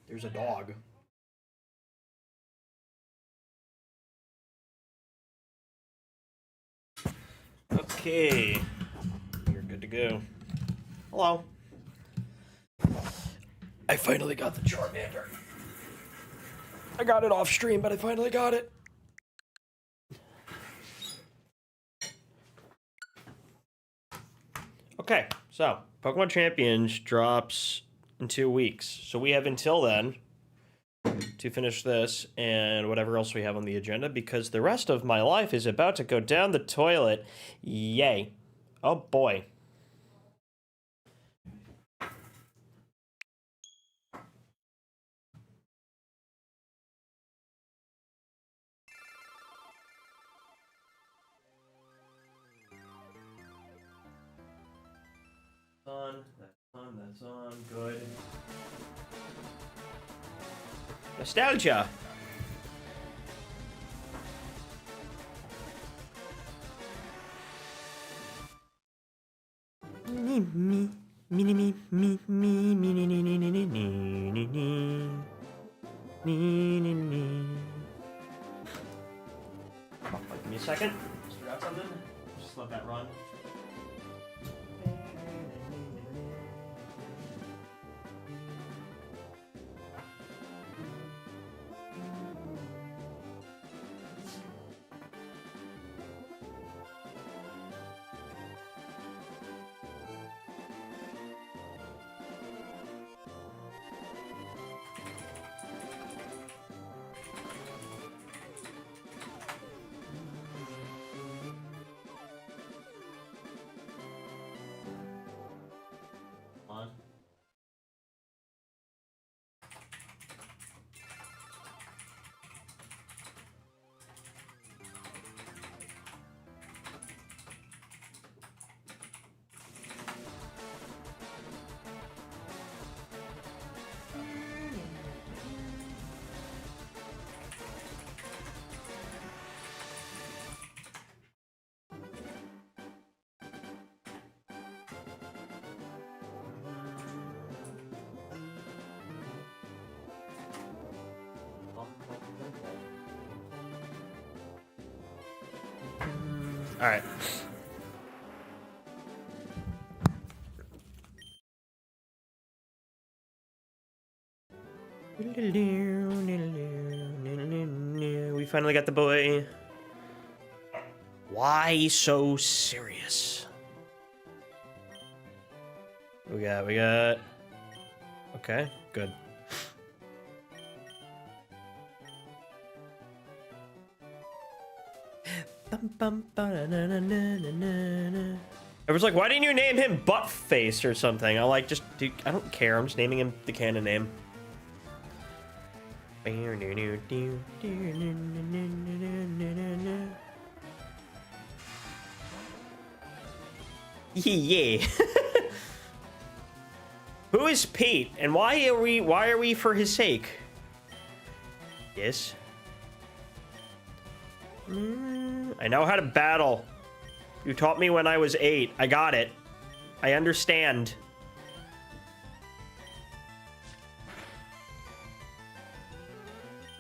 There's a dog. Okay. You're good to go. Hello. I finally got the Charmander. I got it off stream, but I finally got it. Okay, so Pokemon Champions drops in 2 weeks. So we have until then to finish this and whatever else we have on the agenda, because the rest of my life is about to go down the toilet. Yay. Oh boy. That's on, good. Nostalgia. Me. Give me a second. Just forgot something. Just let that run. All right. We finally got the boy. Why so serious? We got. Okay, good. I was like, why didn't you name him Buttface or something? I'm like, just, dude, I don't care. I'm just naming him the canon name. Yeah. Who is Pete, and why are we for his sake? Yes. I know how to battle. You taught me when I was 8. I got it. I understand.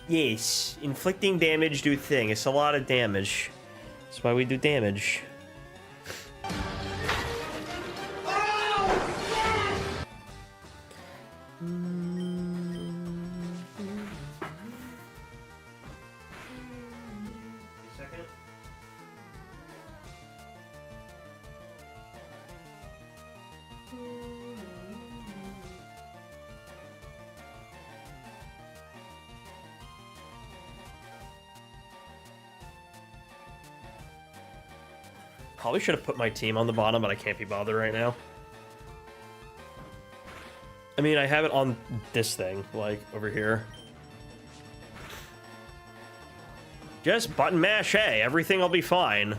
Yes, inflicting damage do thing. It's a lot of damage. That's why we do damage. Probably should have put my team on the bottom, but I can't be bothered right now. I mean, I have it on this thing, like, over here. Just button mash A. Everything will be fine.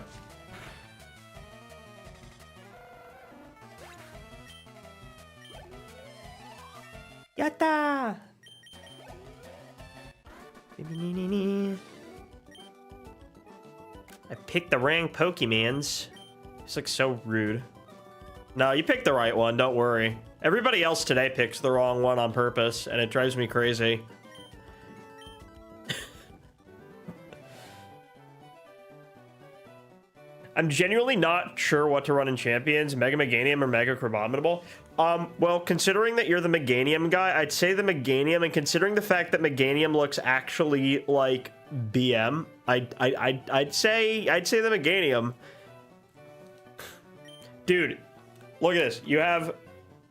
Yatta! I picked the wrong Pokemons. It's like so rude. No, you picked the right one. Don't worry. Everybody else today picks the wrong one on purpose, and it drives me crazy. I'm genuinely not sure what to run in Champions, Mega Meganium or Mega Crabominable. Well, considering that you're the Meganium guy, I'd say the Meganium, and considering the fact that Meganium looks actually like BM, I'd say the Meganium. Dude, look at this. You have,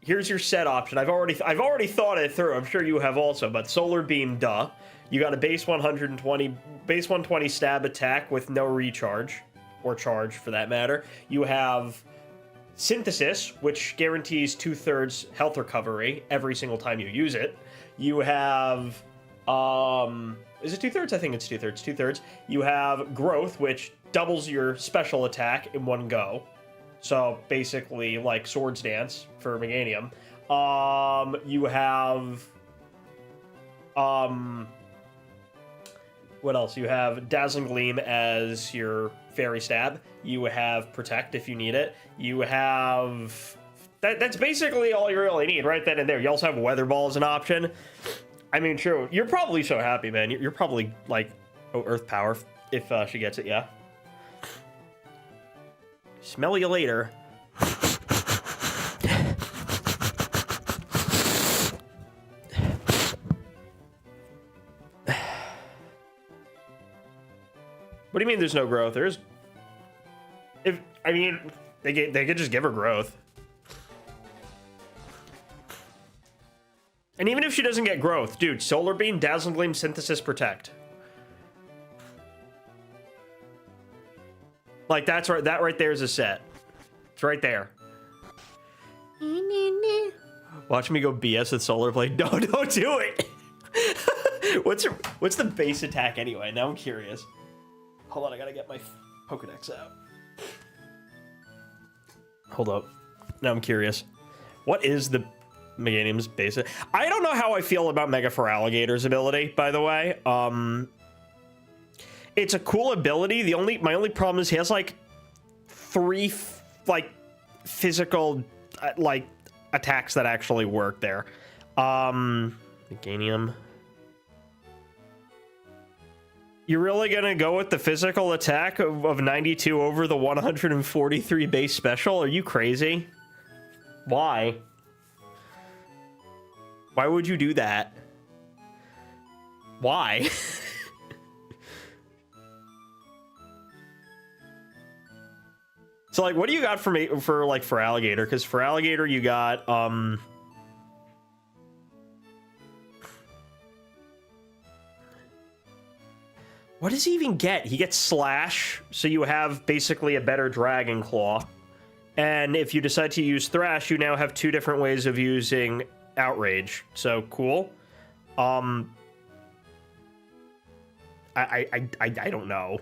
here's your set option. I've already thought it through. I'm sure you have also, but Solar Beam, duh. You got a base 120 stab attack with no recharge. Or charge, for that matter. You have Synthesis, which guarantees 2/3 health recovery every single time you use it. You have, is it 2/3? I think it's 2/3. 2/3. You have Growth, which doubles your special attack in one go. So basically, like Swords Dance for Meganium. You have, what else? You have Dazzling Gleam as your Fairy Stab. You have Protect if you need it. You have... That's basically all you really need right then and there. You also have Weather Ball as an option. I mean, sure, you're probably so happy, man. You're probably like, oh, Earth Power if she gets it, yeah. Smell you later. What do you mean there's no growth? There's... I mean, they could just give her growth. And even if she doesn't get growth, dude, Solar Beam, Dazzling Gleam, Synthesis, Protect. Like, that's right. That right there is a set. It's right there. Watch me go BS with Solar Blade. No, don't do it. What's the base attack anyway? Now I'm curious. Hold on, I gotta get my Pokedex out. Hold up. Now I'm curious. What is the Meganium's base? I don't know how I feel about Mega Feraligator's ability, by the way. It's a cool ability. My only problem is he has like 3 physical attacks that actually work there. Meganium. You're really gonna go with the physical attack of 92 over the 143 base special? Are you crazy? Why? Why would you do that? Why? So like, what do you got for me for Alligator? Because for Alligator you got what does he even get? He gets Slash, so you have basically a better Dragon Claw. And if you decide to use Thrash, you now have 2 different ways of using Outrage. So cool. I don't know.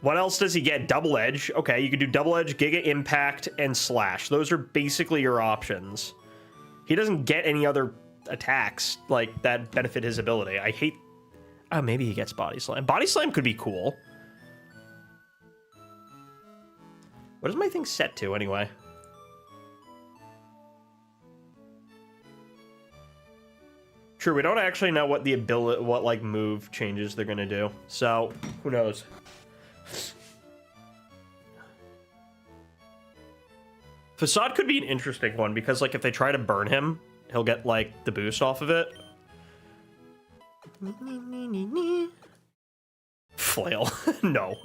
What else does he get? Double Edge. Okay, you can do Double Edge, Giga Impact, and Slash. Those are basically your options. He doesn't get any other attacks like that benefit his ability. I hate... Oh, maybe he gets Body Slam. Body Slam could be cool. What is my thing set to, anyway? True, we don't actually know what the ability, what move changes they're gonna do. So, who knows? Facade could be an interesting one because, if they try to burn him, he'll get, the boost off of it. Flail. No.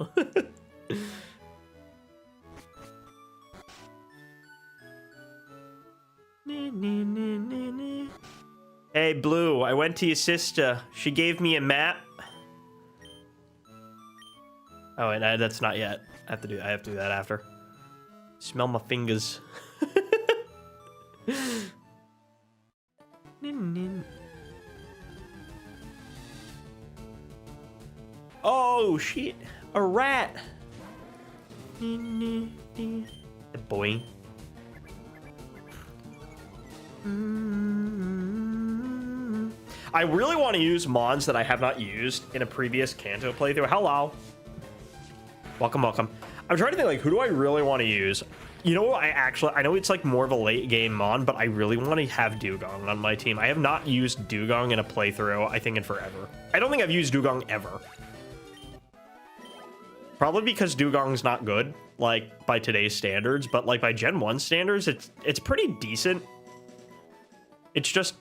Hey, Blue, I went to your sister. She gave me a map. Oh, wait, that's not yet. I have to do that after. Smell my fingers. Oh, shit. A rat. Boy. I really want to use mons that I have not used in a previous Kanto playthrough. Hello. Welcome, welcome. I'm trying to think, like, who do I really want to use? You know what, I know it's like more of a late game mon, but I really want to have Dugong on my team. I have not used Dugong in a playthrough, I think, in forever. I don't think I've used Dugong ever. Probably because Dugong's not good, like, by today's standards, but, like, by Gen 1 standards, it's pretty decent. It's just,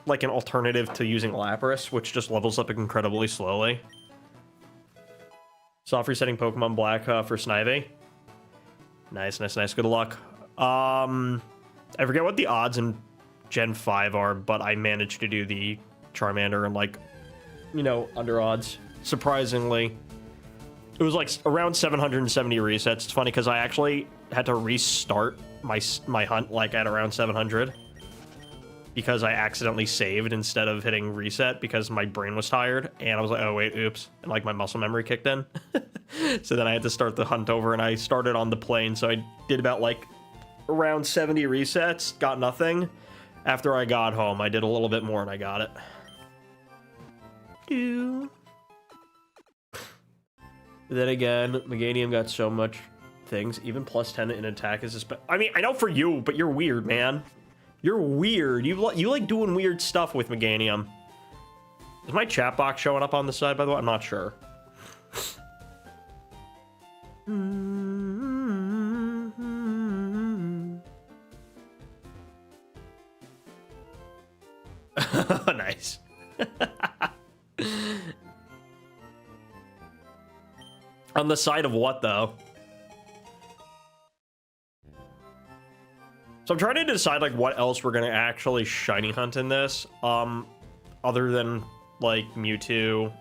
like, an alternative to using Lapras, which just levels up incredibly slowly. Soft resetting Pokemon Black for Snivy. Nice, nice, nice. Good luck. I forget what the odds in Gen 5 are, but I managed to do the Charmander in, like, you know, under odds. Surprisingly. It was, like, around 770 resets. It's funny, because I actually had to restart my hunt, like, at around 700. Because I accidentally saved instead of hitting reset because my brain was tired. And I was like, oh, wait, oops. And, like, my muscle memory kicked in. So then I had to start the hunt over, and I started on the plane. So I did about, like, around 70 resets. Got nothing. After I got home, I did a little bit more, and I got it. But then again, Meganium got so much things. Even plus 10 in attack is I mean, I know for you, but you're weird, man. You're weird. You like doing weird stuff with Meganium. Is my chat box showing up on the side, by the way? I'm not sure. Nice. On the side of what, though? So I'm trying to decide, like, what else we're going to actually shiny hunt in this. Other than, like, Mewtwo.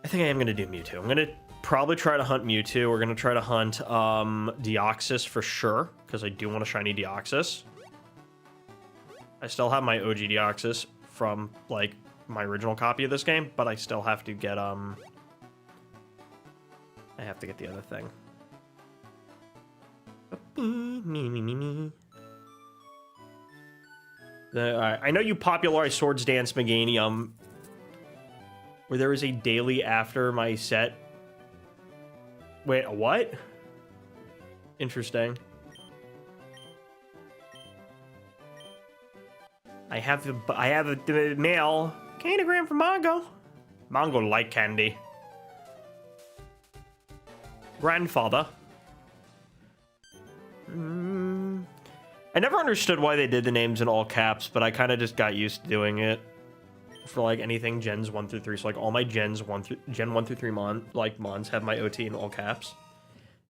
I think I am going to do Mewtwo. I'm going to probably try to hunt Mewtwo. We're going to try to hunt Deoxys for sure, because I do want a shiny Deoxys. I still have my OG Deoxys from, like, my original copy of this game, but I still have to get, I have to get the other thing. I know you popularized Swords Dance Meganium, where there is a daily after my set. Wait, what? Interesting. I have the mail candygram from Mongo. Mongo like candy. Grandfather. I never understood why they did the names in all caps, but I kind of just got used to doing it for, like, anything gens 1 through 3. So, like, all my Gen 1 through 3 mons have my OT in all caps,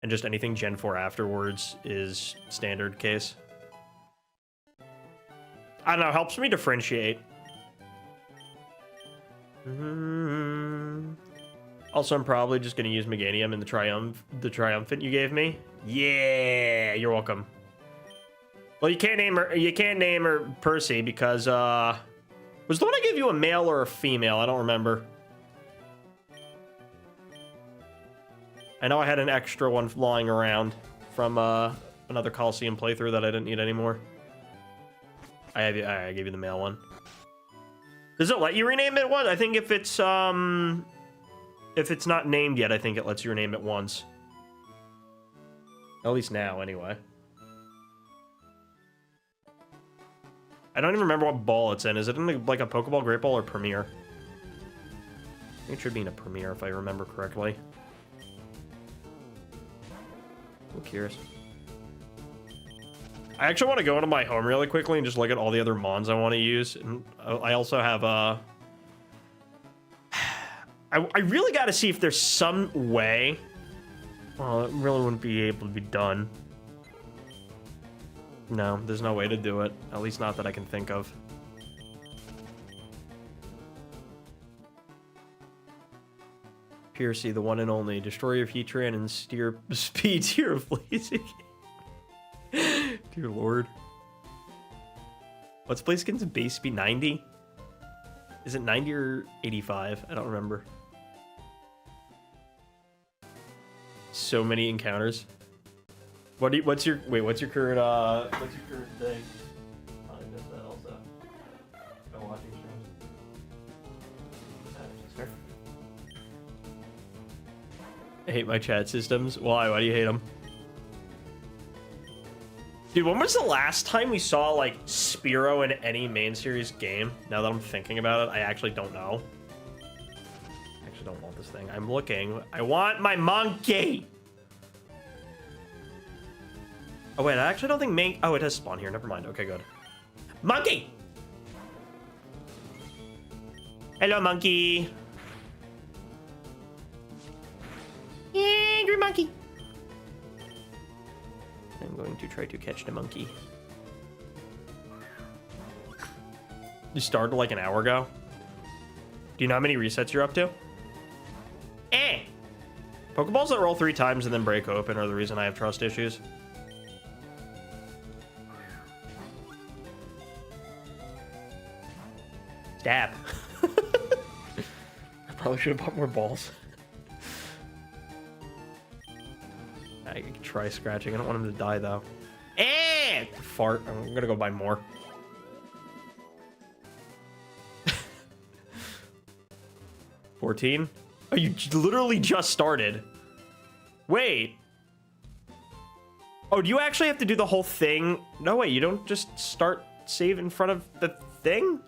and just anything Gen 4 afterwards is standard case. I don't know, helps me differentiate. Also, I'm probably just gonna use Meganium in the Triumphant you gave me. Yeah, you're welcome. Well, you can't name her Percy because was the one I gave you a male or a female? I don't remember. I know I had an extra one lying around from another Coliseum playthrough that I didn't need anymore. I gave you the male one. Does it let you rename it once? I think if it's not named yet, I think it lets you rename it once. At least now, anyway. I don't even remember what ball it's in. Is it in, like, a Pokeball, Great Ball, or Premier? I think it should be in a Premier, if I remember correctly. I'm curious. I actually want to go into my home really quickly and just look at all the other mons I want to use. And I also have I really got to see if there's some way. Well, it really wouldn't be able to be done. No, there's no way to do it. At least not that I can think of. Piercy, the one and only. Destroy your Heatran and speed tier of Blazing. Dear Lord. What's Blaziken's base speed? 90? Is it 90 or 85? I don't remember. So many encounters. What's your current thing? I missed that also. Been watching streams. hate my chat systems. Why? Why do you hate them? Dude, when was the last time we saw, like, Spearow in any main series game? Now that I'm thinking about it, I actually don't know. I actually don't want this thing. I'm looking. I want my monkey! Oh, wait, I actually don't think main... Oh, it has spawn here. Never mind. Okay, good. Monkey! Hello, monkey. Angry monkey. I'm going to try to catch the monkey. You started like an hour ago? Do you know how many resets you're up to? Pokeballs that roll 3 times and then break open are the reason I have trust issues. Stab. I probably should have bought more balls. I could try scratching. I don't want him to die, though. Fart. I'm gonna go buy more. $14? Oh, you literally just started. Wait. Oh, do you actually have to do the whole thing? No, wait, you don't just start save in front of the thing?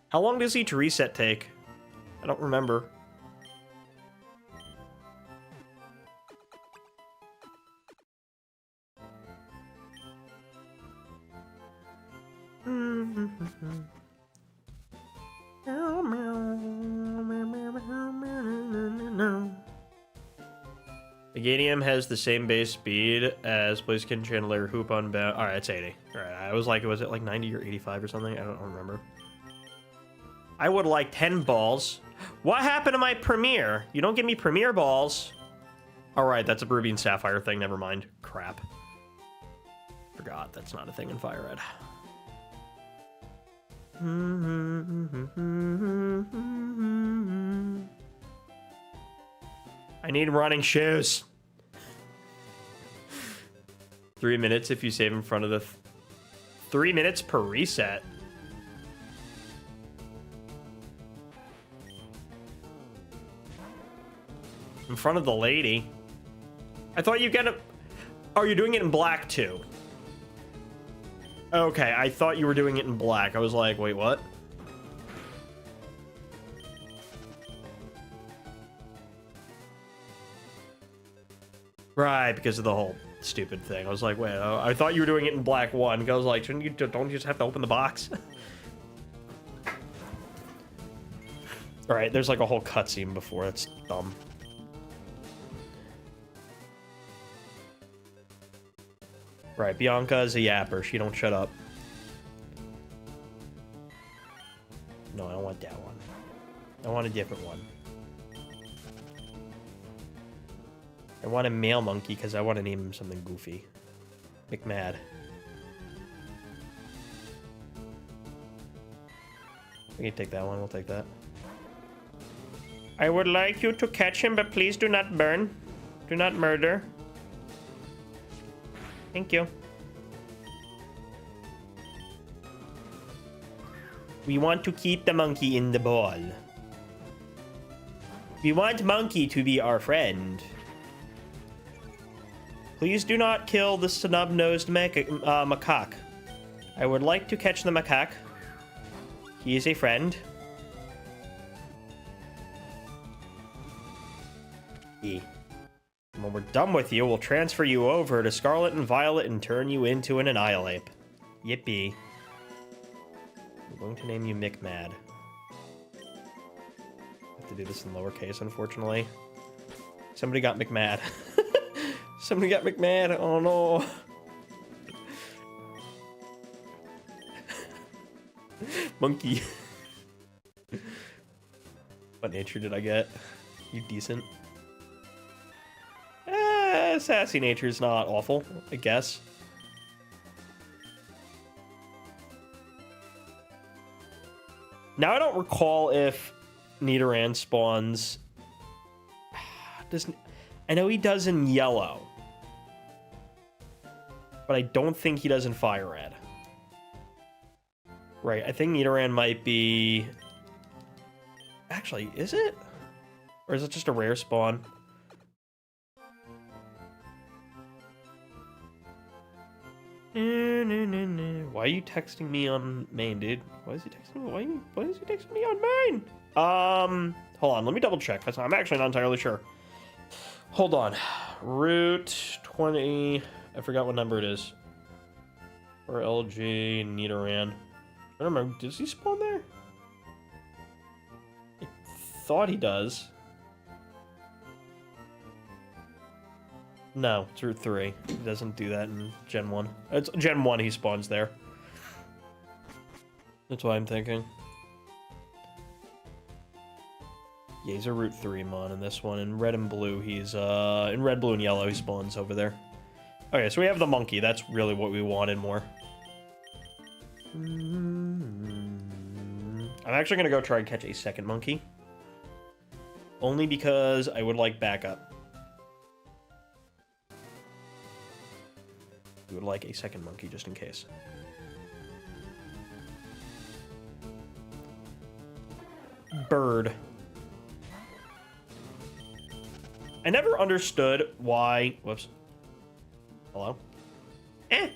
How long does each reset take? I don't remember. Meganium has the same base speed as Blaziken, Chandler, Hoop Unbound. Alright, it's 80. Alright, I was like, was it like 90 or 85 or something? I don't remember. I would like 10 balls. What happened to my Premier? You don't give me Premier balls. Alright, that's a Ruby and Sapphire thing. Never mind. Crap. Forgot, that's not a thing in FireRed. I need running shoes. 3 minutes if you save in front of the... 3 minutes per reset. In front of the lady. I thought you get a... Oh, you're doing it in black too. Okay, I thought you were doing it in black. I was like, wait, what? Right, because of the whole stupid thing. I was like, wait, I thought you were doing it in black 1. I was like, don't you just have to open the box? Alright, there's like a whole cutscene before. That's dumb. Right, Bianca is a yapper. She don't shut up. No, I don't want that one. I want a different one. I want a male monkey because I want to name him something goofy. McMad. We can take that one. We'll take that. I would like you to catch him, but please do not burn. Do not murder. Thank you. We want to keep the monkey in the ball. We want monkey to be our friend. Please do not kill the snub-nosed macaque. I would like to catch the macaque. He is a friend. When we're done with you, we'll transfer you over to Scarlet and Violet and turn you into an Annihilape. Yippee. I'm going to name you McMad. I have to do this in lowercase, unfortunately. Somebody got McMad. Somebody got McMad. Oh no. Monkey. What nature did I get? You decent. Sassy nature is not awful, I guess. Now I don't recall if Nidoran spawns. I know he does in yellow, but I don't think he does in FireRed. Right, I think Nidoran might be... Actually, is it? Or is it just a rare spawn? Why are you texting me on main, dude? Why is he texting me? Why is he texting me on main? Hold on, let me double check. I'm actually not entirely sure. Hold on. Route 20. I forgot what number it is. Or LG Nidoran. I don't remember. Does he spawn there? I thought he does. No, it's Route 3. He doesn't do that in Gen 1. It's Gen 1 he spawns there. That's what I'm thinking. Yeah, he's a Route 3 mon in this one. In red and blue, he's in red, blue, and yellow, he spawns over there. Okay, so we have the monkey. That's really what we wanted more. I'm actually gonna go try and catch a second monkey. Only because I would like backup. We would like a second monkey just in case. Bird. I never understood why... Whoops. Hello? Eh!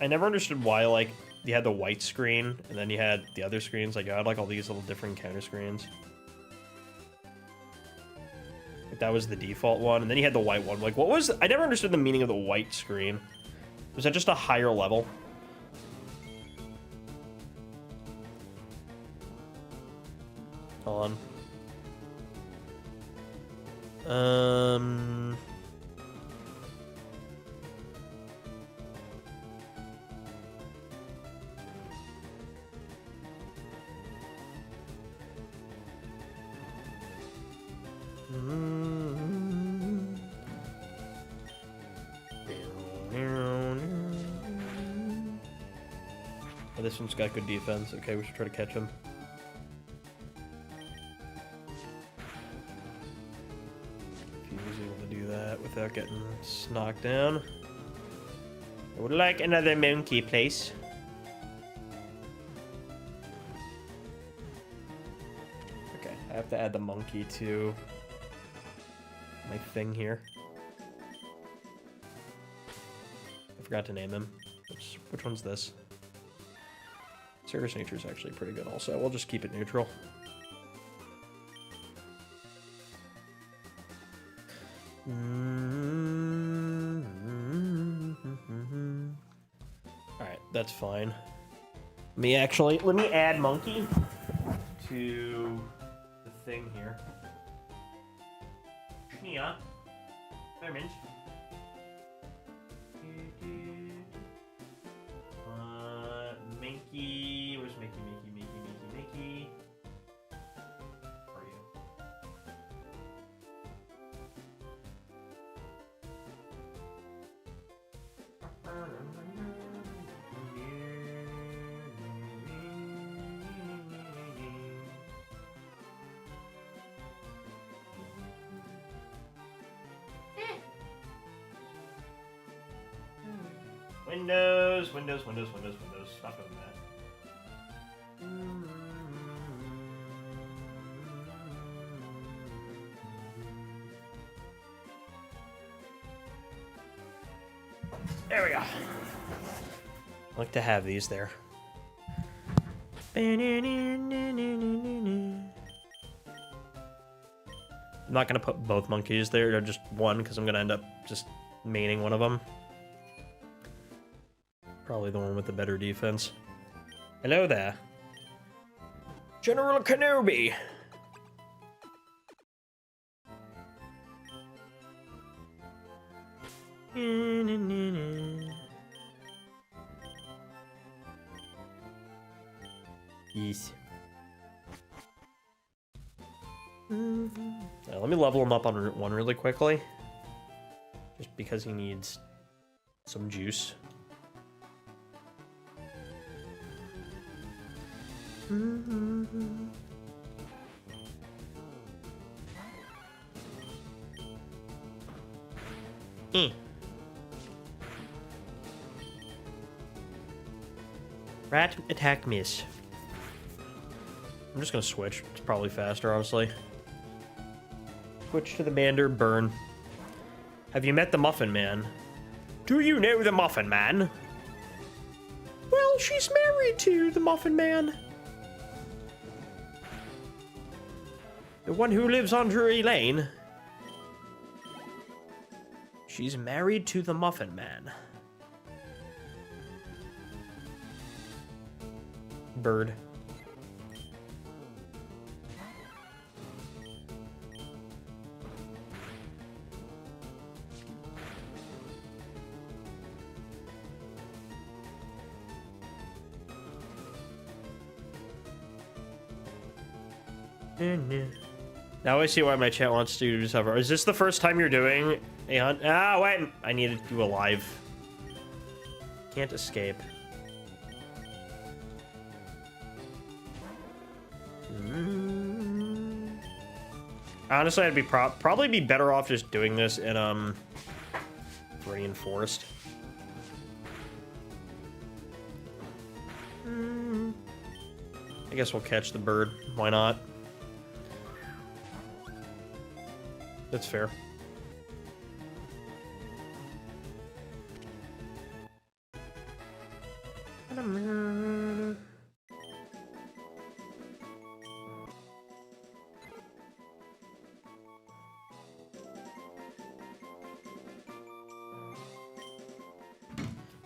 I never understood why, like, you had the white screen, and then you had the other screens. Like, you had, like, all these little different counter screens. Like, that was the default one, and then you had the white one. Like, what was... I never understood the meaning of the white screen. Was that just a higher level? Hold on. Oh, this one's got good defense. Okay, we should try to catch him. Without getting knocked down. I would like another monkey, please. Okay, I have to add the monkey to my thing here. I forgot to name him. Oops. Which one's this? Serious Nature is actually pretty good also. We'll just keep it neutral. Alright, that's fine. Let me add monkey to the thing here. Yeah. Moment. Minky. Where's Mickey? Where are you? Windows. Stop doing that. There we go. I like to have these there. I'm not going to put both monkeys there, or just one, because I'm going to end up just maining one of them. Probably the one with the better defense. Hello there. General Kenobi! Yes. Let me level him up on Route 1 really quickly. Just because he needs some juice. Rat attack miss. I'm just gonna switch. It's probably faster, honestly. Switch to the Mander, burn. Have you met the Muffin Man? Do you know the Muffin Man? Well, she's married to the Muffin Man. The one who lives on Drury Lane. She's married to the Muffin Man. Bird. Now I see why my chat wants to do suffer. Is this the first time you're doing a hunt? Ah, wait. I need to do a live. Can't escape. Honestly, I'd be probably be better off just doing this in Viridian Forest. I guess we'll catch the bird. Why not? That's fair.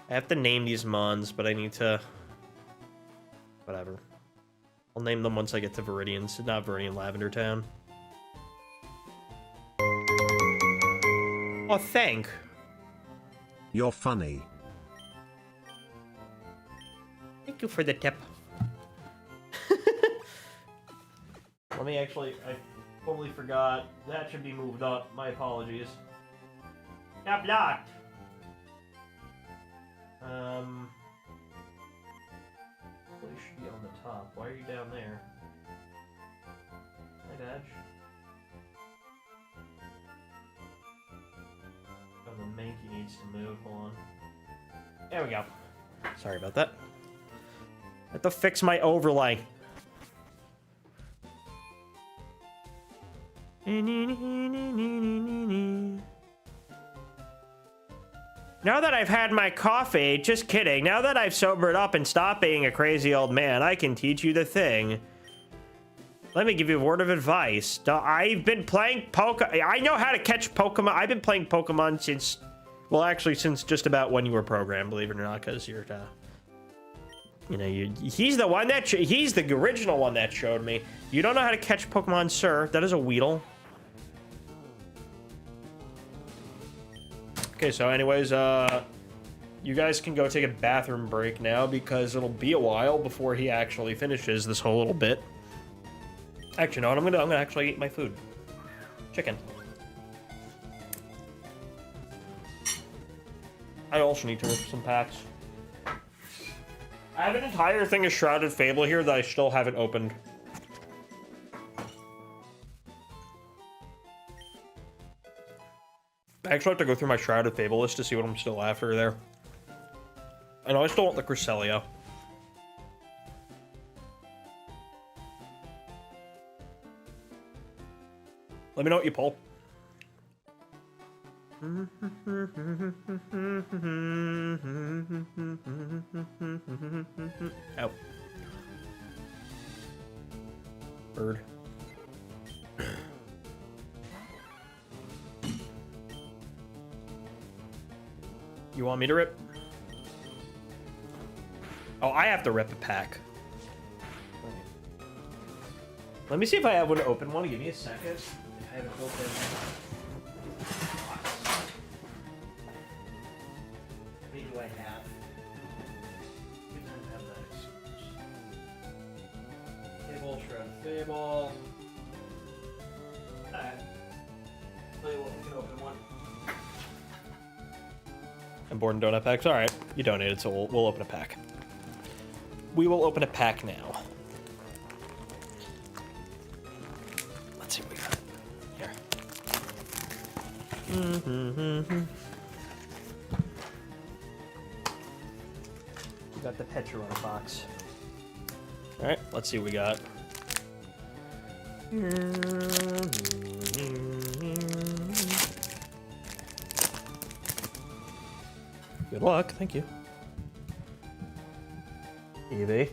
I have to name these mons, but I need to... Whatever. I'll name them once I get to Viridian. Not Viridian, Lavender Town. Oh, thank. You're funny. Thank you for the tip. Let me actually... I totally forgot. That should be moved up. My apologies. Got blocked. It should be on the top. Why are you down there? Hey, Dad. Oh, the Mankey needs to move. Hold on. There we go. Sorry about that. I have to fix my overlay. Now that I've had my coffee, just kidding, now that I've sobered up and stopped being a crazy old man, I can teach you the thing. Let me give you a word of advice. I've been playing I know how to catch Pokemon. I've been playing Pokemon since, well, actually since just about when you were programmed, believe it or not, because you're, you know, he's the one that, he's the original one that showed me. You don't know how to catch Pokemon, sir. That is a Weedle. Okay, so anyways, you guys can go take a bathroom break now because it'll be a while before he actually finishes this whole little bit. Actually, no, I'm gonna actually eat my food. Chicken. I also need to rip some packs. I have an entire thing of Shrouded Fable here that I still haven't opened. I actually have to go through my Shrouded Fable list to see what I'm still after there. I know I still want the Cresselia. Let me know what you pull. Ow. Bird. You want me to rip? Oh, I have to rip a pack. Let me see if I have one to open one. Give me a second. If I haven't opened. How many do I have? I have that. Fable, Shroud Fable. Alright. Tell you what, we can open one. And Born Donut packs. All right, you donated, so we'll open a pack. We will open a pack now. Let's see what we got here. We got the Petrona box. All right, let's see what we got. Good luck, thank you. Eevee.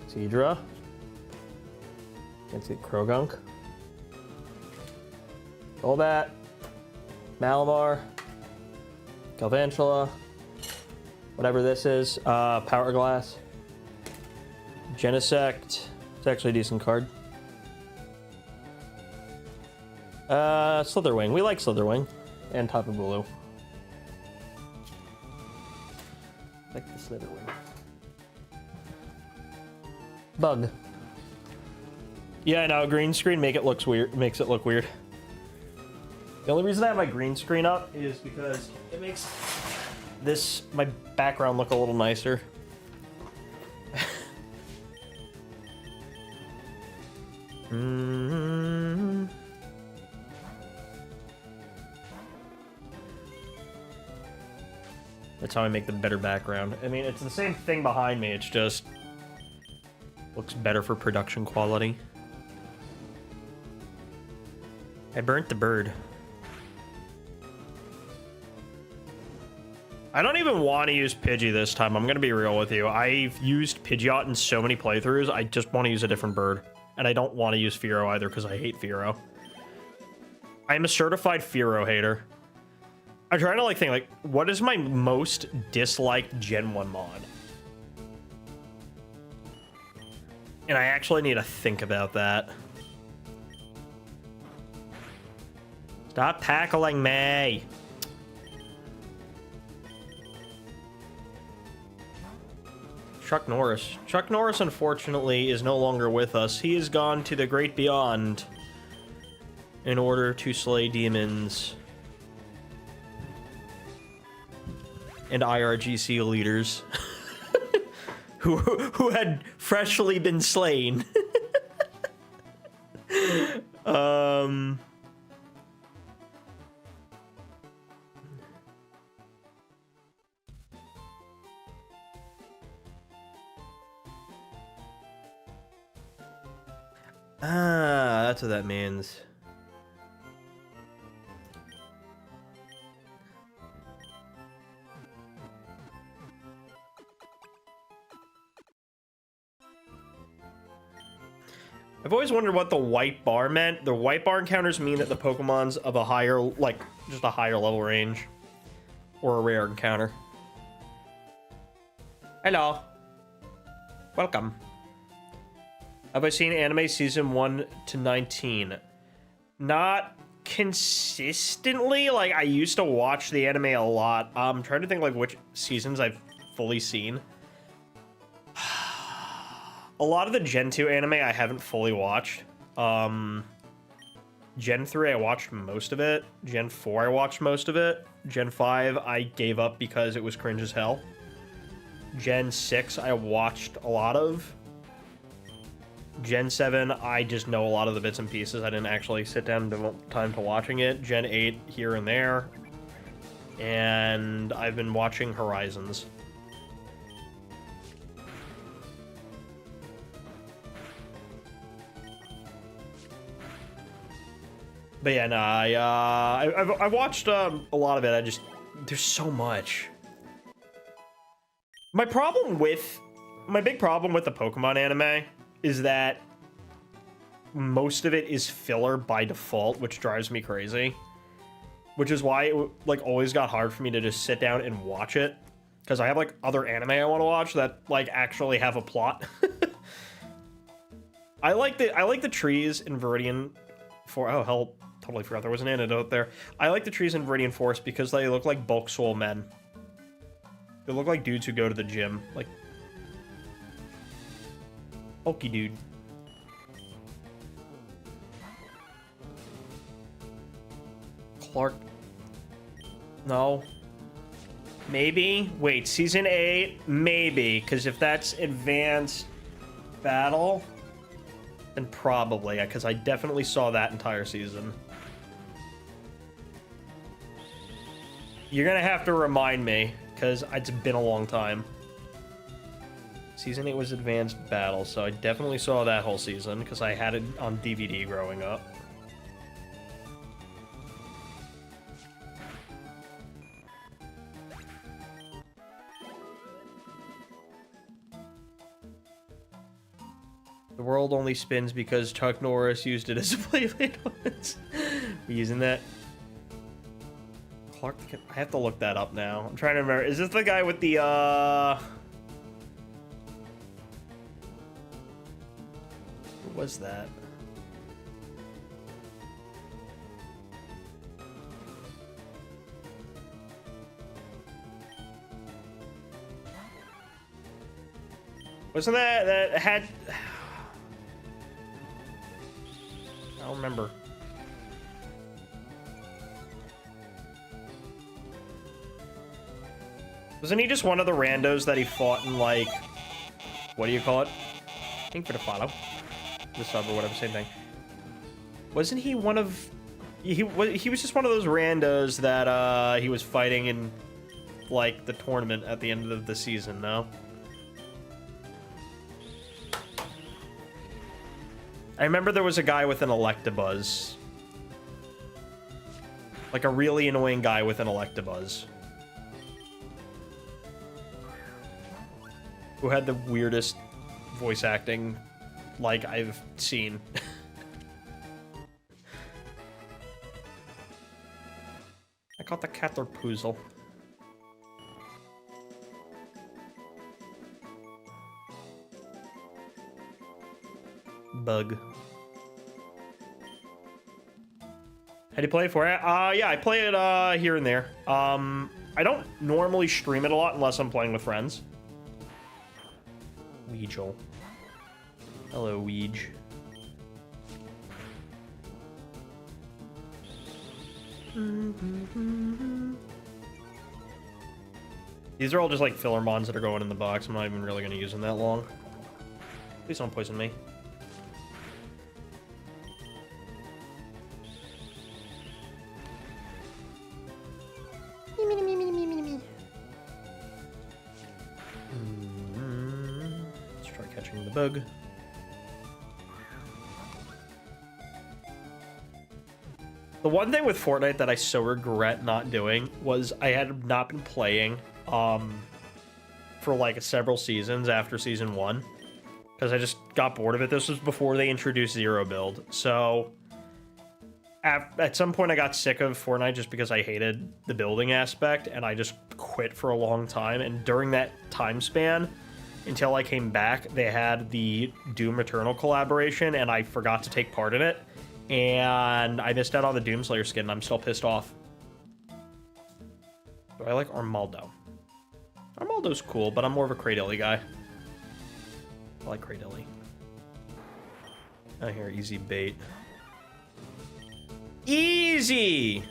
Seadra. Can't see Krogunk. Golbat. Malamar. Galvantula. Whatever this is. Power Glass. Genesect. It's actually a decent card. Slitherwing. We like Slitherwing. And Tapu Bulu. Like the Slitherwing. Bug. Yeah, I know. Green screen makes it look weird. The only reason I have my green screen up is because it makes my background look a little nicer. That's how I make the better background. I mean, it's the same thing behind me. It's just looks better for production quality. I burnt the bird. I don't even want to use Pidgey this time. I'm going to be real with you. I've used Pidgeot in so many playthroughs. I just want to use a different bird. And I don't want to use Fearow either because I hate Fearow. I'm a certified Fearow hater. I'm trying to think like, what is my most disliked Gen 1 mod? And I actually need to think about that. Stop tackling me. Chuck Norris. Chuck Norris, unfortunately, is no longer with us. He has gone to the great beyond in order to slay demons and IRGC leaders who had freshly been slain. That's what that means. I've always wondered what the white bar meant. The white bar encounters mean that the Pokemon's of a higher, like, just a higher level range. Or a rare encounter. Hello. Welcome. Have I seen anime season 1 to 19? Not consistently. Like, I used to watch the anime a lot. I'm trying to think, like, which seasons I've fully seen. A lot of the Gen 2 anime I haven't fully watched. Gen 3 I watched most of it. Gen 4 I watched most of it. Gen 5 I gave up because it was cringe as hell. Gen 6 I watched a lot of. Gen 7 I just know a lot of the bits and pieces. I didn't actually sit down and devote time to watching it. Gen 8 here and there. And I've been watching Horizons. But yeah, no, I watched a lot of it. There's so much. My big problem with the Pokemon anime is that most of it is filler by default, which drives me crazy. Which is why it like always got hard for me to just sit down and watch it, because I have like other anime I want to watch that like actually have a plot. I like the trees in Viridian for oh hell. Totally forgot there was an antidote there. I like the trees in Viridian Forest because they look like bulk swole men. They look like dudes who go to the gym. Like, bulky dude. Clark. No. Maybe? Wait, Season 8? Maybe. Because if that's Advanced Battle, then probably. Because I definitely saw that entire season. You're gonna have to remind me, because it's been a long time. Season 8 was Advanced Battle, so I definitely saw that whole season because I had it on DVD growing up. The world only spins because Chuck Norris used it as a Beyblade once. We using that? Clark, I have to look that up now. I'm trying to remember. Is this the guy with the, Who was that? Wasn't that had... I don't remember. Wasn't he just one of the randos that he fought in, like... What do you call it? Ink for the follow. The sub or whatever, same thing. Wasn't he one of... He was just one of those randos that he was fighting in, like, the tournament at the end of the season, no? I remember there was a guy with an Electabuzz. Like a really annoying guy with an Electabuzz. Who had the weirdest voice acting, like, I've seen. I caught the Caterpoozle. Bug. How do you play for it? Yeah, I play it here and there. I don't normally stream it a lot unless I'm playing with friends. Weejel. Hello, Weej. These are all just like filler mons that are going in the box. I'm not even really going to use them that long. Please don't poison me. Let's try catching the bug. The one thing with Fortnite that I so regret not doing was I had not been playing for like several seasons after season 1 because I just got bored of it. This was before they introduced Zero Build, so at some point I got sick of Fortnite just because I hated the building aspect, and I just quit for a long time. And during that time span, until I came back, they had the Doom Eternal collaboration, and I forgot to take part in it. And I missed out on the Doomslayer skin, and I'm still pissed off. Do I like Armaldo? Armaldo's cool, but I'm more of a Cradilly guy. I like Cradilly. I hear easy bait. Easy!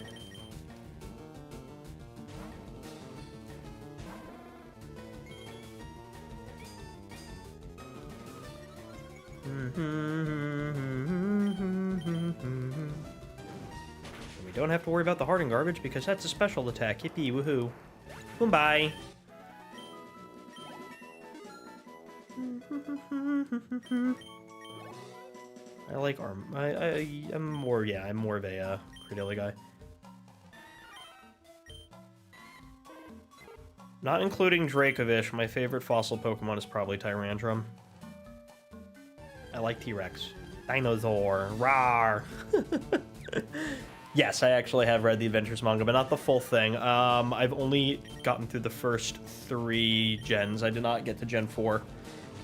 We don't have to worry about the hardened garbage because that's a special attack. Yippee, woohoo. Bye. I like Arm. I'm more, yeah, I'm more of a Cradilly guy. Not including Dracovish, my favorite fossil Pokemon is probably Tyrantrum. I like T-Rex. Dinosaur. Rawr. Yes, I actually have read the Adventures manga, but not the full thing. I've only gotten through the first 3 gens. I did not get to Gen 4.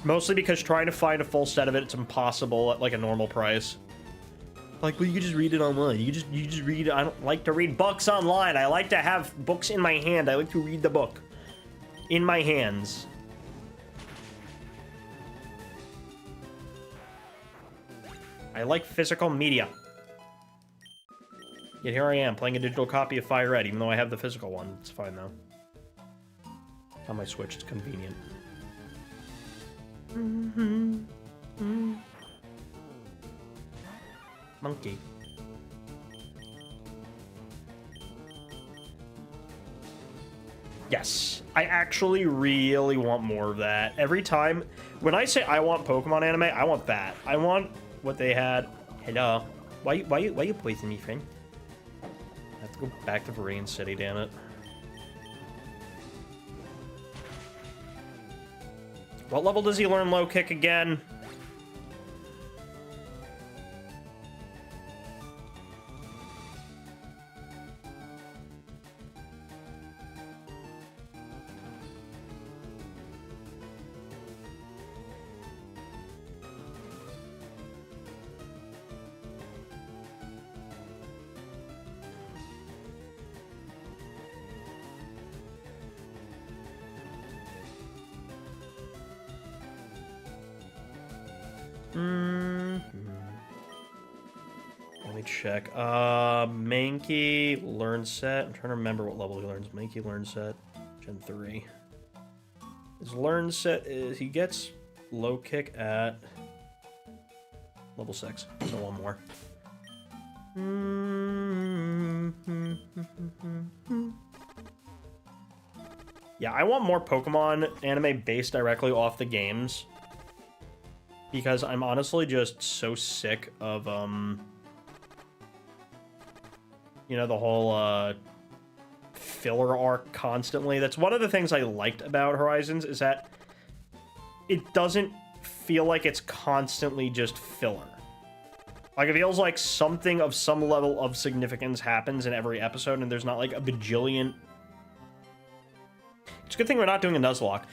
Mostly because trying to find a full set of it, it's impossible at like a normal price. Like, well, you can just read it online. You just read. I don't like to read books online. I like to have books in my hand. I like to read the book in my hands. I like physical media. Yet here I am, playing a digital copy of FireRed, even though I have the physical one. It's fine, though. On my Switch, it's convenient. Monkey. Yes, I actually really want more of that. Every time, when I say I want Pokemon anime, I want that. I want what they had. Hello. Why you poison me, friend? I have to go back to Viridian City, damn it. What level does he learn low kick again? Let me check. Mankey, learn set. I'm trying to remember what level he learns. Mankey, learn set, Gen 3. His learn set is, he gets low kick at level 6. So one more. Yeah, I want more Pokemon anime based directly off the games. Because I'm honestly just so sick of, you know, the whole, filler arc constantly. That's one of the things I liked about Horizons, is that it doesn't feel like it's constantly just filler. Like, it feels like something of some level of significance happens in every episode, and there's not, like, a bajillion... It's a good thing we're not doing a Nuzlocke.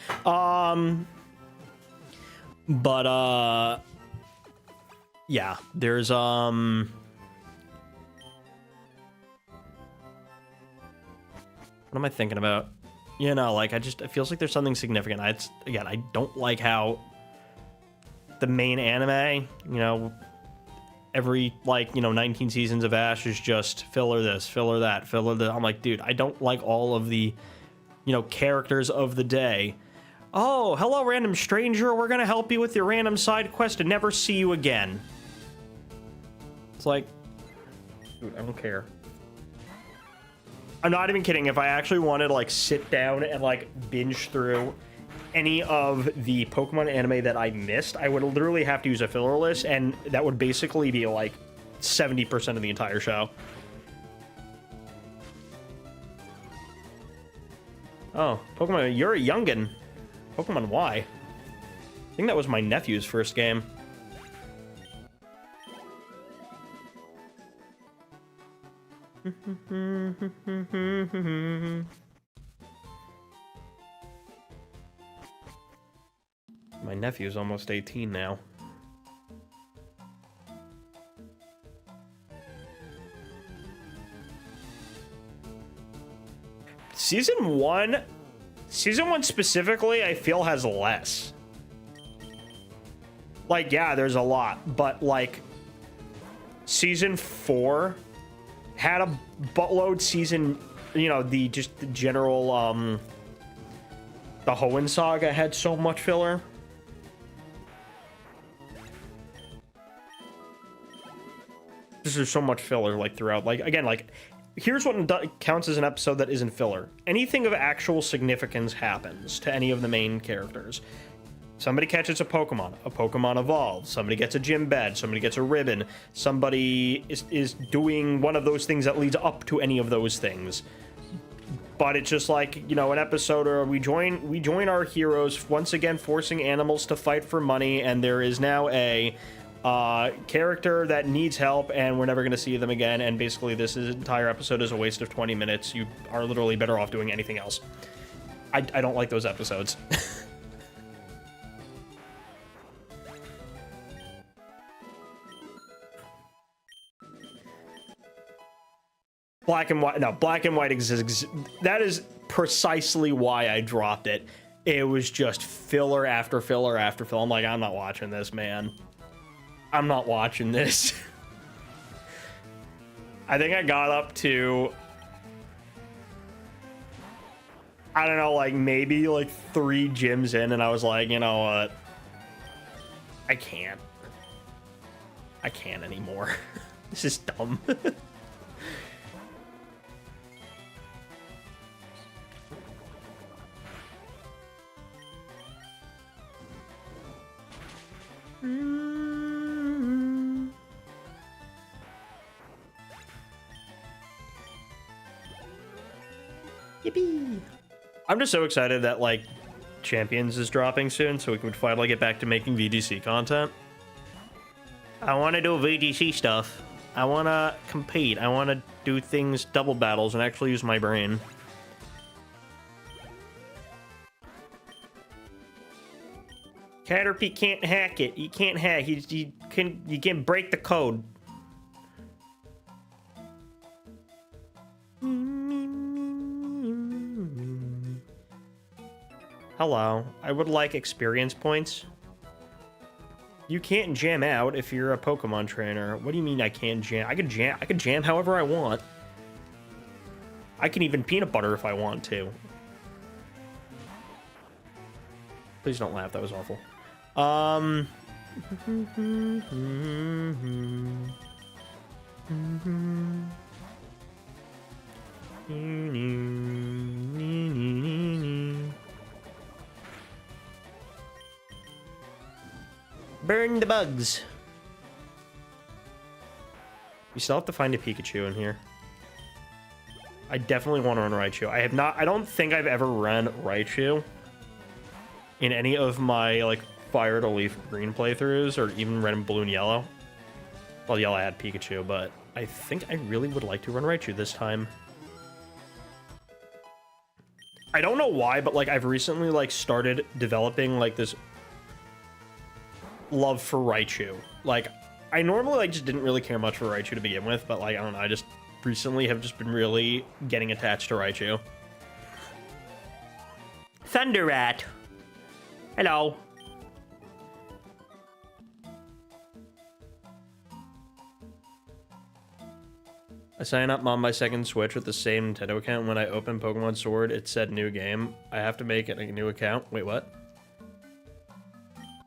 But, yeah, there's, what am I thinking about? You know, like, it feels like there's something significant. Again, I don't like how the main anime, you know, every, like, you know, 19 seasons of Ash is just filler this, filler that, filler that. I'm like, dude, I don't like all of the, you know, characters of the day. Oh, hello, random stranger. We're gonna help you with your random side quest and never see you again. It's like, dude, I don't care. I'm not even kidding. If I actually wanted to, like, sit down and, like, binge through any of the Pokemon anime that I missed, I would literally have to use a filler list, and that would basically be, like, 70% of the entire show. Oh, Pokemon, you're a youngin'. Pokemon Y. I think that was my nephew's first game. My nephew's almost 18 now. Season 1 specifically, I feel, has less. Like, yeah, there's a lot, but, like, Season 4 had a buttload. Season, you know, the general, the Hoenn Saga had so much filler. There's so much filler, like, throughout. Like, again, like, here's what counts as an episode that isn't filler. Anything of actual significance happens to any of the main characters. Somebody catches a Pokemon evolves, somebody gets a gym badge, somebody gets a ribbon, somebody is doing one of those things that leads up to any of those things. But it's just like, you know, an episode where we join our heroes, once again forcing animals to fight for money, and there is now a character that needs help, and we're never going to see them again, and basically this entire episode is a waste of 20 minutes. You are literally better off doing anything else. I don't like those episodes. Black and White exists. That is precisely why I dropped it. It was just filler after filler after filler. I'm like, I'm not watching this, man. I'm not watching this. I think I got up to, I don't know, like, maybe, like, 3 gyms in, and I was like, you know what? I can't anymore. This is dumb. Yippee! I'm just so excited that, like, Champions is dropping soon, so we can finally get back to making VGC content. I want to do VGC stuff. I want to compete. I want to do things, double battles, and actually use my brain. Caterpie can't hack it. You can't hack. You can break the code. Hello. I would like experience points. You can't jam out if you're a Pokemon trainer. What do you mean I can't jam? I could jam however I want. I can even peanut butter if I want to. Please don't laugh. That was awful. Burn the bugs. You still have to find a Pikachu in here. I definitely want to run Raichu. I don't think I've ever run Raichu in any of my, like, Fire to Leaf Green playthroughs, or even Red and Blue and Yellow. Well, Yellow I had Pikachu, but I think I really would like to run Raichu this time. I don't know why, but, like, I've recently, like, started developing, like, this love for Raichu. Like, I normally, like, just didn't really care much for Raichu to begin with, but, like, I don't know, I just recently have just been really getting attached to Raichu. Thunder Rat. Hello. I signed up on my second Switch with the same Nintendo account. When I opened Pokemon Sword, it said new game. I have to make it a new account. Wait, what?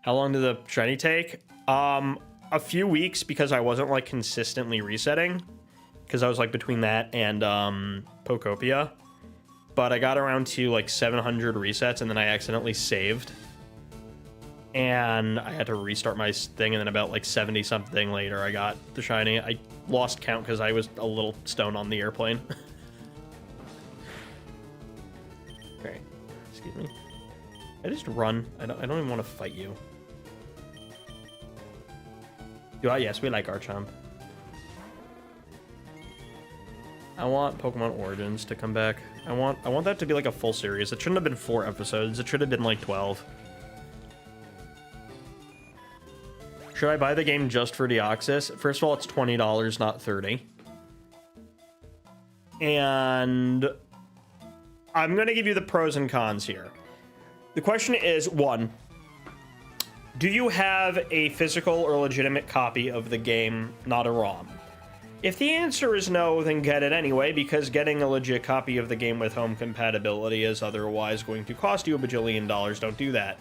How long did the shiny take? A few weeks, because I wasn't, like, consistently resetting. Because I was, like, between that and Pokopia. But I got around to, like, 700 resets, and then I accidentally saved. And I had to restart my thing, and then about, like, 70-something later, I got the shiny. I lost count because I was a little stoned on the airplane. Okay. Excuse me. I just run. I don't even want to fight you. Yes, we like Archomp. I want Pokemon Origins to come back. I want that to be like a full series. It shouldn't have been 4 episodes. It should have been like 12. Should I buy the game just for Deoxys? First of all, it's $20, not $30. And I'm going to give you the pros and cons here. The question is, 1, do you have a physical or legitimate copy of the game, not a ROM? If the answer is no, then get it anyway, because getting a legit copy of the game with home compatibility is otherwise going to cost you $1 bajillion. Don't do that.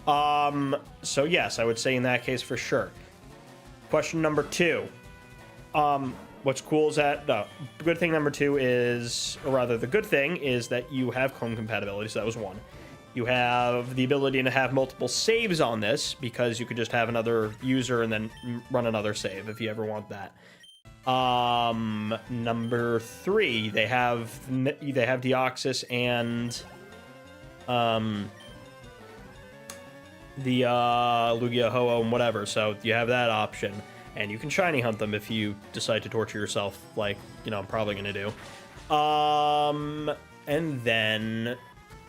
So yes, I would say in that case for sure. Question number 2. What's cool is that, good thing number 2 is, or rather the good thing is that you have home compatibility, so that was 1. You have the ability to have multiple saves on this, because you could just have another user and then run another save if you ever want that. Number 3, they have Deoxys and the Lugia, Ho-Oh, and whatever, so you have that option. And you can shiny hunt them if you decide to torture yourself, like, you know, I'm probably gonna do. And then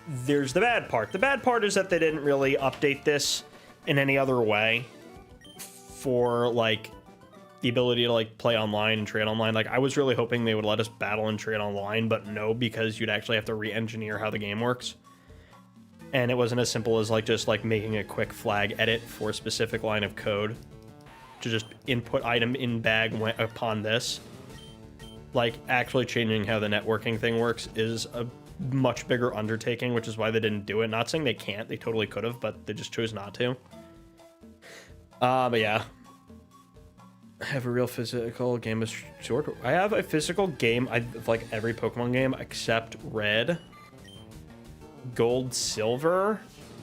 there's the bad part. The bad part is that they didn't really update this in any other way for, like, the ability to, like, play online and trade online. Like, I was really hoping they would let us battle and trade online, but no, because you'd actually have to re-engineer how the game works. And it wasn't as simple as, like, just, like, making a quick flag edit for a specific line of code to just input item in bag upon this. Like, actually changing how the networking thing works is a much bigger undertaking, which is why they didn't do it. Not saying they can't, they totally could have, but they just chose not to. But yeah. I have a real physical game of Sword. I have a physical game of, like, every Pokemon game except Red, Gold, Silver,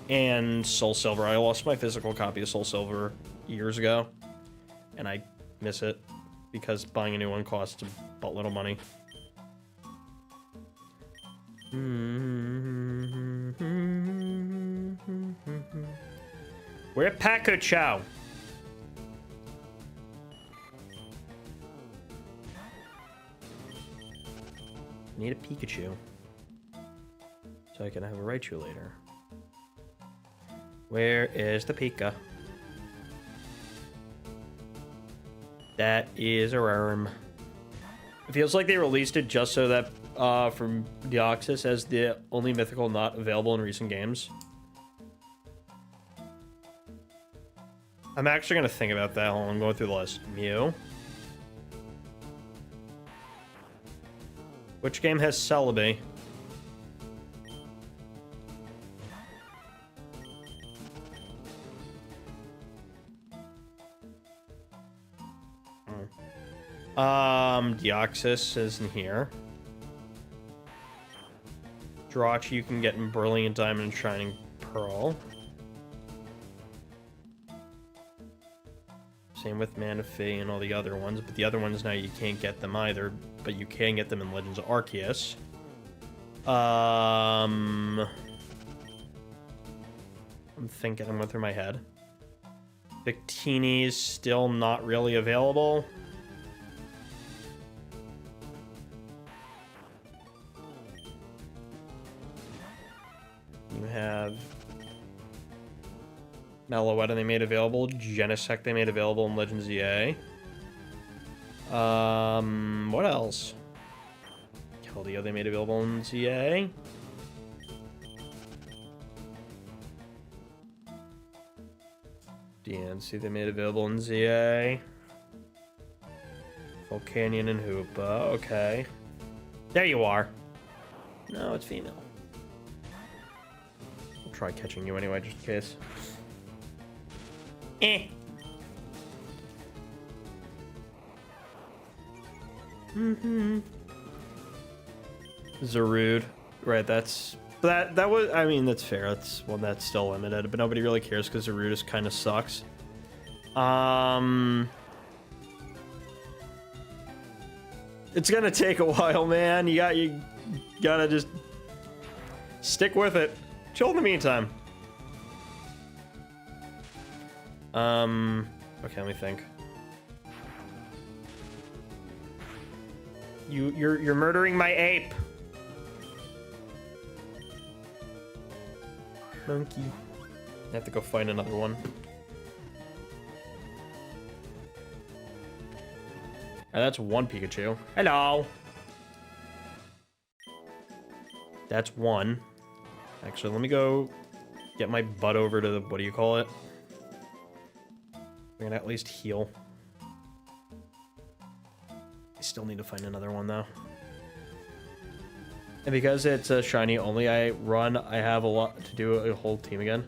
and Soul Silver. I lost my physical copy of Soul Silver years ago, and I miss it because buying a new one costs a buttload of money. We're at Pikachu. Need a Pikachu. So I can have a Raichu later. Where is the Pika? That is a worm. It feels like they released it just so that from Deoxys as the only mythical not available in recent games. I'm actually going to think about that while I'm going through the list. Mew. Which game has Celebi? Deoxys isn't here. Jirachi you can get in Brilliant Diamond and Shining Pearl. Same with Manaphy and all the other ones, but the other ones now you can't get them either, but you can get them in Legends of Arceus. I'm thinking, I'm going through my head. Victini's still not really available. You have Meloetta they made available. Genesect they made available in Legends EA. What else? Keldeo they made available in ZA. DNC they made available in ZA. Volcanion and Hoopa. Okay. There you are. No, it's female. I'll try catching you anyway, just in case. Eh. Zarude. Right, that was, I mean, that's fair. That's one that's still limited, but nobody really cares because Zarude just kind of sucks. It's gonna take a while, man. You gotta just stick with it. Chill in the meantime. Okay, let me think. You're murdering my ape. Monkey. I have to go find another one. That's one Pikachu. Hello. That's one. Actually, let me go get my butt over to the, what do you call it? We're gonna at least heal. I still need to find another one though. And because it's a shiny only I have a lot to do a whole team again.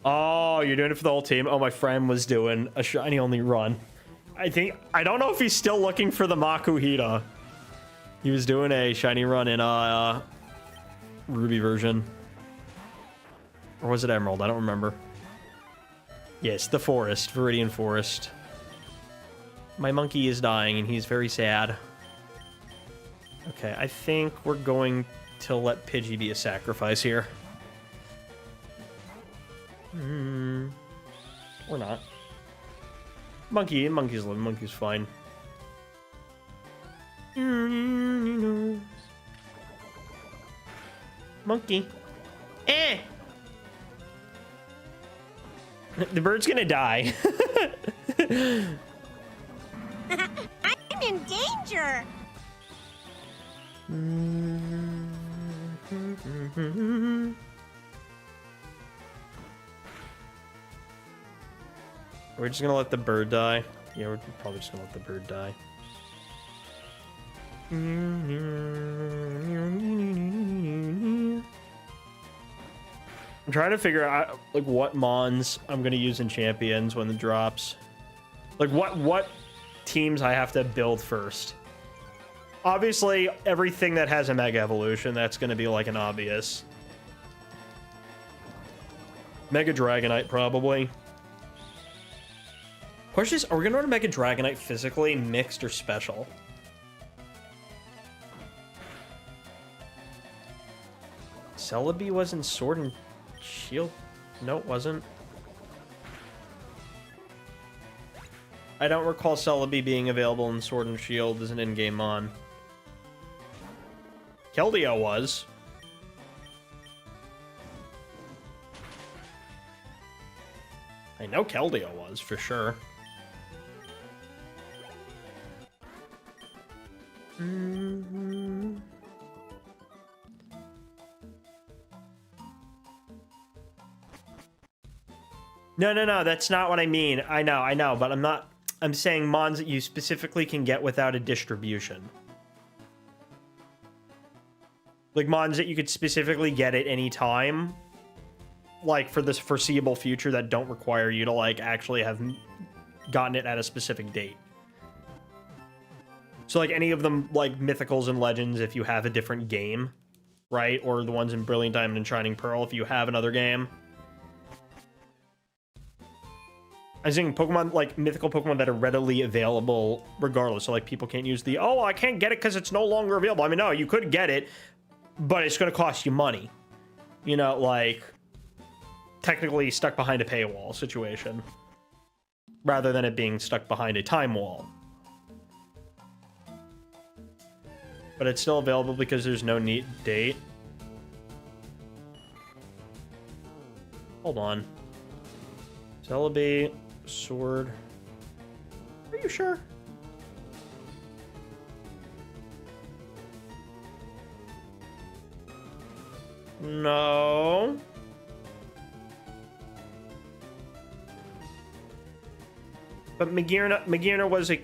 Oh, you're doing it for the whole team? Oh, my friend was doing a shiny only run. I don't know if he's still looking for the Makuhita. He was doing a shiny run in Ruby version. Or was it Emerald? I don't remember. Yes, the forest, Viridian Forest. My monkey is dying and he's very sad. Okay, I think we're going to let Pidgey be a sacrifice here. Or not. Monkey's living, monkey's fine. Monkey. Eh! The bird's gonna die. I'm in danger. We're just gonna let the bird die. Yeah, we're probably just gonna let the bird die. I'm trying to figure out like what mons I'm gonna use in champions when it drops. Like what teams I have to build first. Obviously, everything that has a Mega Evolution, that's gonna be like an obvious. Mega Dragonite, probably. Question is, are we gonna run a Mega Dragonite physically, mixed, or special? Celebi was in Sword and Shield? No, it wasn't. I don't recall Celebi being available in Sword and Shield as an in-game mon. Keldeo was. I know Keldeo was, for sure. No, that's not what I mean. I know, but I'm saying mons that you specifically can get without a distribution. Like mons that you could specifically get at any time, like for this foreseeable future, that don't require you to like actually have gotten it at a specific date. So like any of them, like Mythicals and Legends, if you have a different game, right? Or the ones in Brilliant Diamond and Shining Pearl, if you have another game. I'm saying Pokemon, like mythical Pokemon that are readily available regardless. So like people can't use the, oh, I can't get it because it's no longer available. I mean, no, you could get it, but it's going to cost you money. You know, like technically stuck behind a paywall situation rather than it being stuck behind a time wall. But it's still available because there's no neat date. Hold on. Celebi, Sword. Are you sure? No. But Magearna was a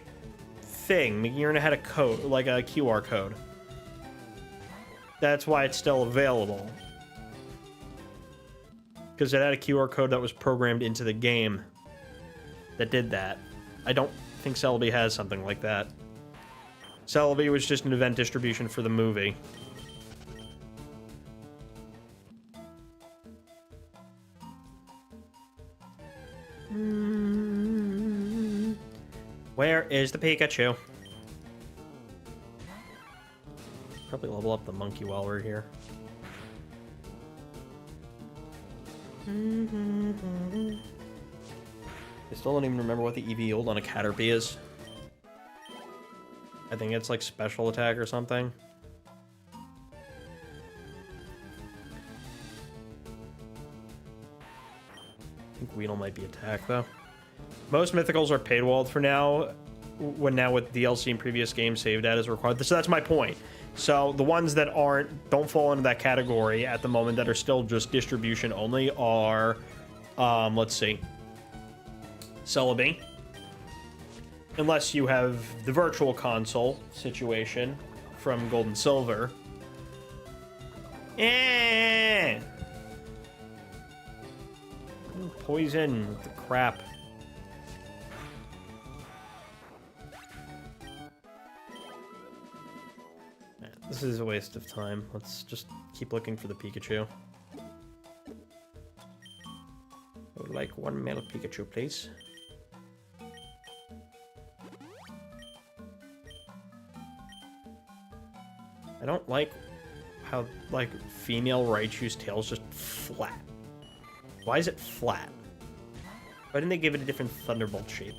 thing. Magearna had a code, like a QR code. That's why it's still available. Because it had a QR code that was programmed into the game that did that. I don't think Celebi has something like that. Celebi was just an event distribution for the movie. Where is the Pikachu? Probably level up the monkey while we're here. I still don't even remember what the EV-Ult on a Caterpie is. I think it's like special attack or something. I think Weedle might be attack though. Most mythicals are paywalled for now, when now with DLC and previous games save data is required. So that's my point. So the ones that don't fall into that category at the moment that are still just distribution only are, let's see, Celebi. Unless you have the Virtual Console situation from Gold and Silver. Poison, the crap. This is a waste of time. Let's just keep looking for the Pikachu. I would like one male Pikachu, please. I don't like how, like, female Raichu's tail's just flat. Why is it flat? Why didn't they give it a different Thunderbolt shape?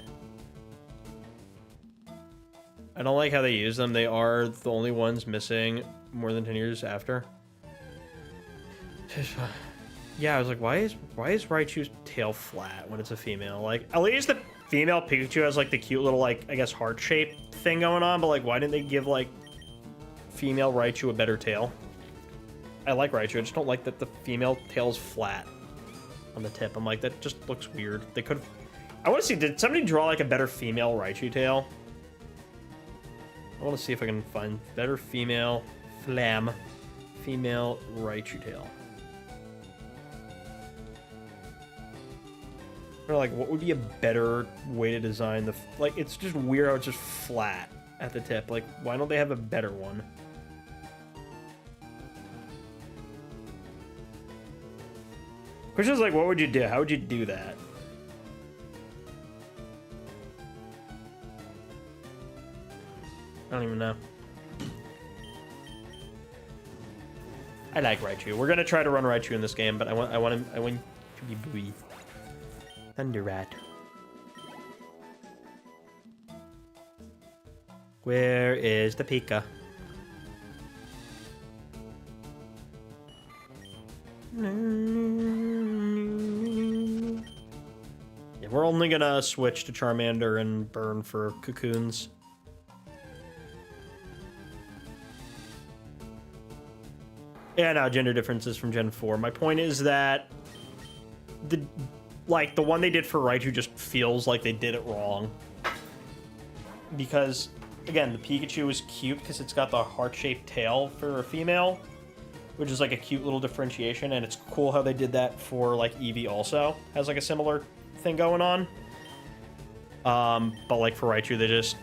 I don't like how they use them. They are the only ones missing more than 10 years after. Yeah, I was like, why is Raichu's tail flat when it's a female? Like, at least the female Pikachu has, like, the cute little, like, I guess, heart-shaped thing going on, but, like, why didn't they give, like, female Raichu a better tail? I like Raichu, I just don't like that the female tail's flat on the tip. I'm like, that just looks weird. They could have... I want to see, did somebody draw, like, a better female Raichu tail? I want to see if I can find better female female Raichu tail. Or like, what would be a better way to design the... Like, it's just weird how it's just flat at the tip. Like, why don't they have a better one? Question's like, what would you do? How would you do that? I don't even know. I like Raichu. We're gonna try to run Raichu in this game, but I want to be Bui. Thunder Rat. Where is the Pika? Yeah, we're only gonna switch to Charmander and burn for cocoons. Yeah, no, gender differences from Gen 4. My point is that the one they did for Raichu just feels like they did it wrong. Because, again, the Pikachu is cute because it's got the heart-shaped tail for a female, which is like a cute little differentiation, and it's cool how they did that for like Eevee also. Has like a similar thing going on. But like for Raichu, they just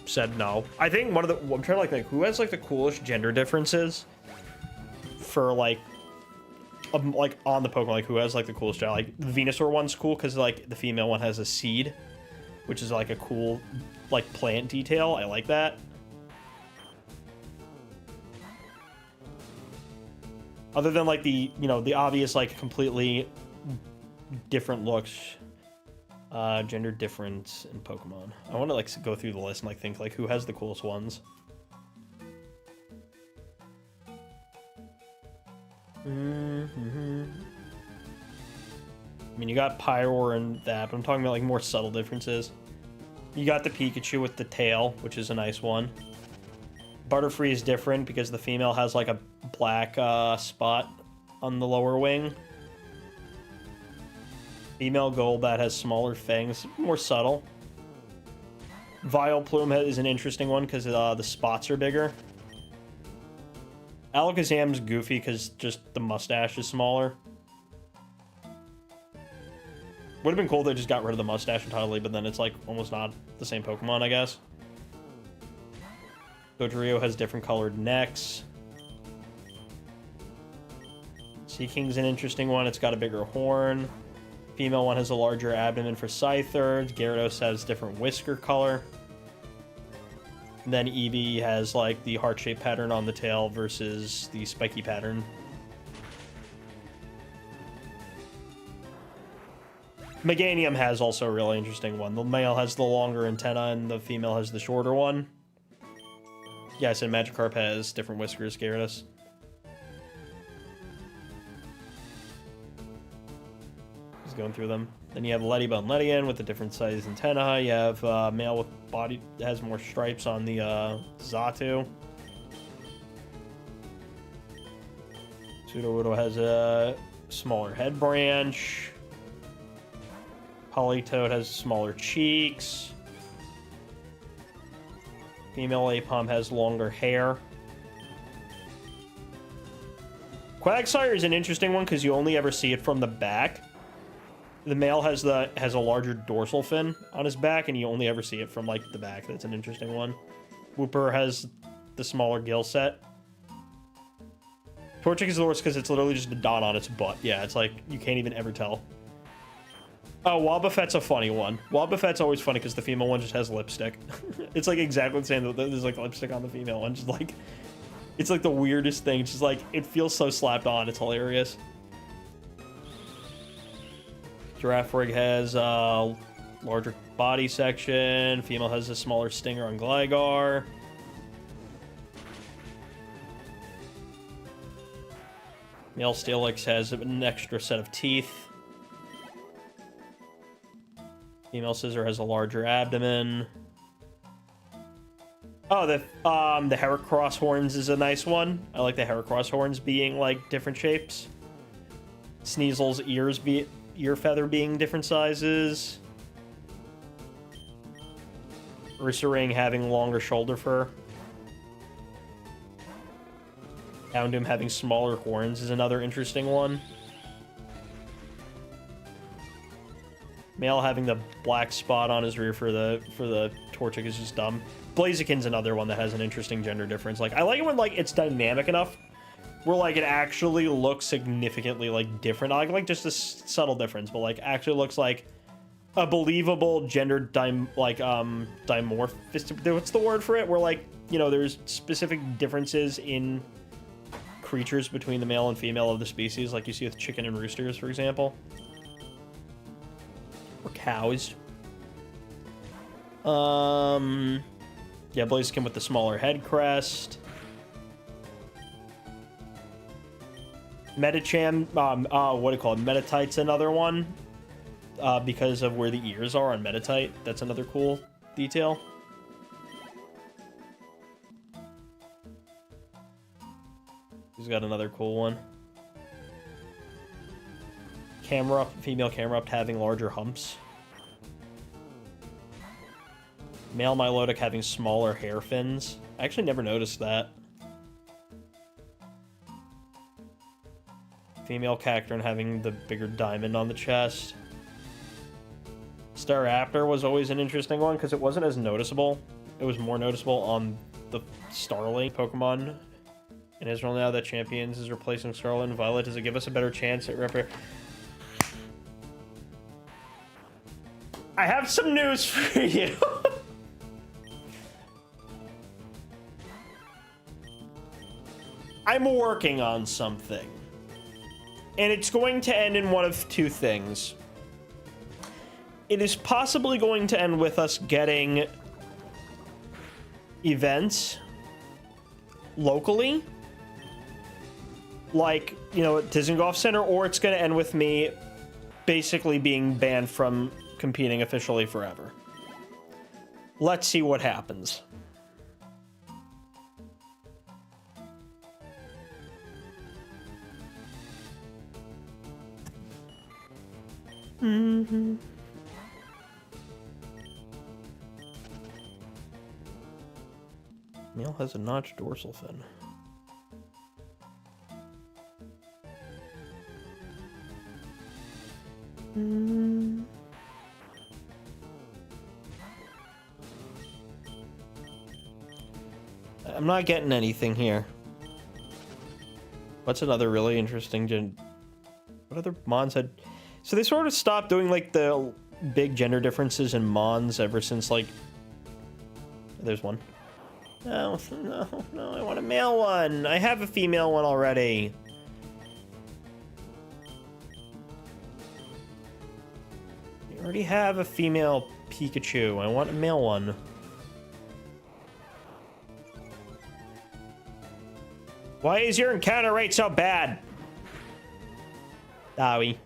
said no. I think one of the... I'm trying to think who has like the coolest gender differences for like on the Pokemon, like who has like the coolest child. Like the Venusaur one's cool because like the female one has a seed, which is like a cool like plant detail. I like that. Other than like the, you know, the obvious like completely different looks, gender difference in Pokemon. I want to like go through the list and like think like who has the coolest ones. I mean, you got Pyro and that, but I'm talking about like more subtle differences. You got the Pikachu with the tail, which is a nice one. Butterfree is different because the female has like a black spot on the lower wing. Female Golbat has smaller fangs, more subtle. Vileplume is an interesting one because the spots are bigger. Alakazam's goofy because just the mustache is smaller. Would have been cool if they just got rid of the mustache entirely, but then it's like almost not the same Pokemon, I guess. Dodrio has different colored necks. Seaking's an interesting one. It's got a bigger horn. Female one has a larger abdomen for Scyther. Gyarados has different whisker color. And then Eevee has like the heart-shaped pattern on the tail versus the spiky pattern. Meganium has also a really interesting one. The male has the longer antenna and the female has the shorter one. Yeah, I said Magikarp has different whiskers, Gyarados. Just going through them. Then you have Ledybug and Ledian with a different size antenna. You have male with body has more stripes on the Xatu. Sudowoodo has a smaller head branch. Politoed has smaller cheeks. Female Apom has longer hair. Quagsire is an interesting one because you only ever see it from the back. The male has a larger dorsal fin on his back, and you only ever see it from like the back. That's an interesting one. Wooper has the smaller gill set. Torchic is the worst because it's literally just a dot on its butt. Yeah, it's like you can't even ever tell. Oh, Wobbuffet's a funny one. Wobbuffet's always funny because the female one just has lipstick. It's like exactly the same. There's like lipstick on the female one. Just like, it's like the weirdest thing. It's just like, it feels so slapped on. It's hilarious. Girafarig has a larger body section. Female has a smaller stinger on Gligar. Male Steelix has an extra set of teeth. Female Scizor has a larger abdomen. Oh, the Heracross horns is a nice one. I like the Heracross horns being like different shapes. Sneasel's ear feather being different sizes. Ursaring having longer shoulder fur. Houndoom having smaller horns is another interesting one. Male having the black spot on his rear for the Torchic is just dumb. Blaziken's another one that has an interesting gender difference. Like, I like it when like it's dynamic enough where like it actually looks significantly like different. I like just a subtle difference, but like actually looks like a believable gender dimorphism. What's the word for it? Where like, you know, there's specific differences in creatures between the male and female of the species, like you see with chicken and roosters, for example. Or cows. Yeah, Blaziken with the smaller head crest. Metacham, what do you call it? Metatite's another one. Because of where the ears are on Metatite. That's another cool detail. He's got another cool one. Female Camerupt having larger humps. Male Milotic having smaller hair fins. I actually never noticed that. Female Cacturn having the bigger diamond on the chest. Staraptor was always an interesting one because it wasn't as noticeable. It was more noticeable on the Starling Pokemon in Israel now that Champions is replacing Scarlet and Violet. Does it give us a better chance at I have some news for you. I'm working on something. And it's going to end in one of two things. It is possibly going to end with us getting events locally. Like, you know, at Dizengoff Center, or it's going to end with me basically being banned from competing officially forever. Let's see what happens. Mm-hmm. Male has a notched dorsal fin. I'm not getting anything here. What's another really interesting what other Mons had? So they sort of stopped doing like the big gender differences in Mons ever since like... There's one. No, I want a male one. I have a female one already. I already have a female Pikachu. I want a male one. Why is your encounter rate so bad? Dowie.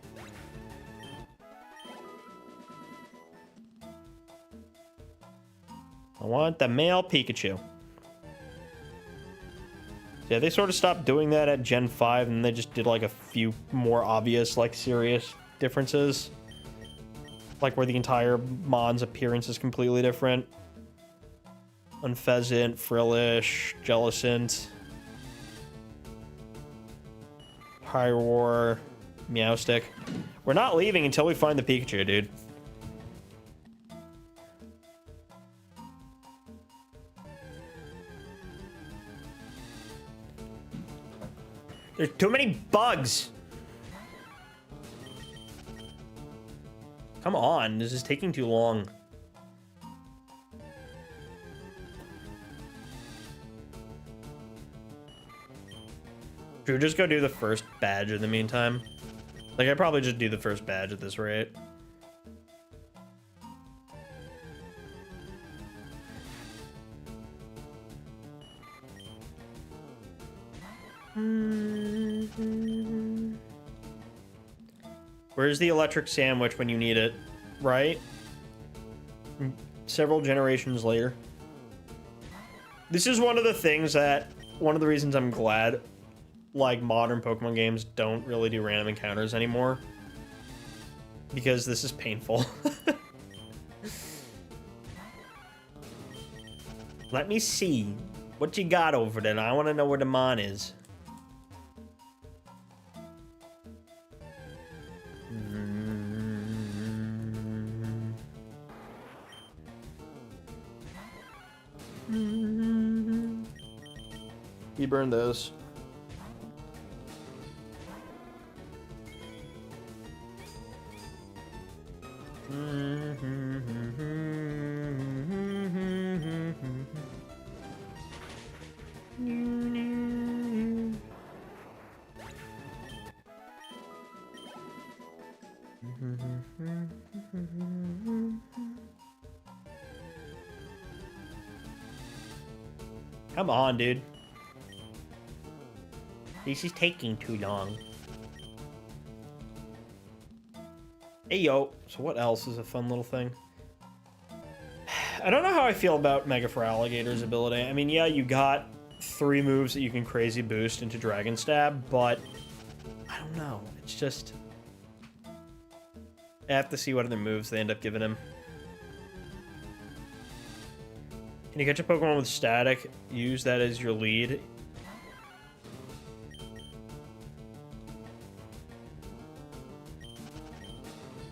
I want the male Pikachu. Yeah, they sort of stopped doing that at Gen 5, and they just did like a few more obvious, like serious differences. Like where the entire Mon's appearance is completely different. Unpheasant, Frillish, Jellicent, Pyroar, Meowstick. We're not leaving until we find the Pikachu, dude. There's too many bugs. Come on, this is taking too long. Should we just go do the first badge in the meantime? Like, I'd probably just do the first badge at this rate. Where's the electric sandwich when you need it, right? Several generations later. This is one of the things that, one of the reasons I'm glad, like, modern Pokemon games don't really do random encounters anymore. Because this is painful. Let me see what you got over there. I want to know where the Mon is. You burned those. Come on, dude. This is taking too long. Hey, yo. So what else is a fun little thing? I don't know how I feel about Mega for Alligator's ability. I mean, yeah, you got 3 moves that you can crazy boost into Dragon Stab, but I don't know. It's just... I have to see what other moves they end up giving him. Can you catch a Pokemon with static? Use that as your lead.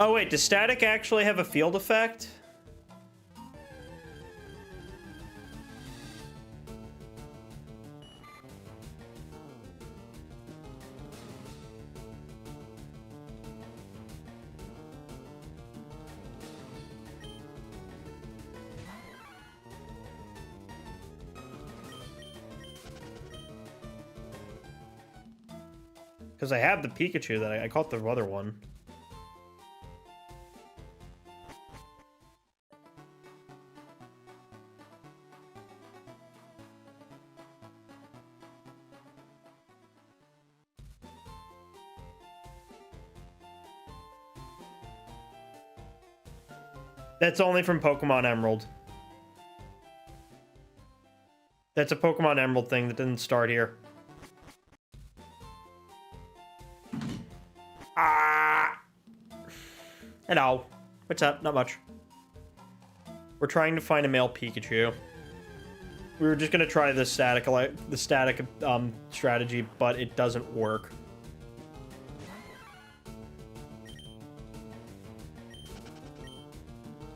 Oh wait, does static actually have a field effect? Because I have the Pikachu that I caught the other one. That's only from Pokemon Emerald. That's a Pokemon Emerald thing that didn't start here. Ah! Hello. What's up? Not much. We're trying to find a male Pikachu. We were just gonna try the static strategy, but it doesn't work.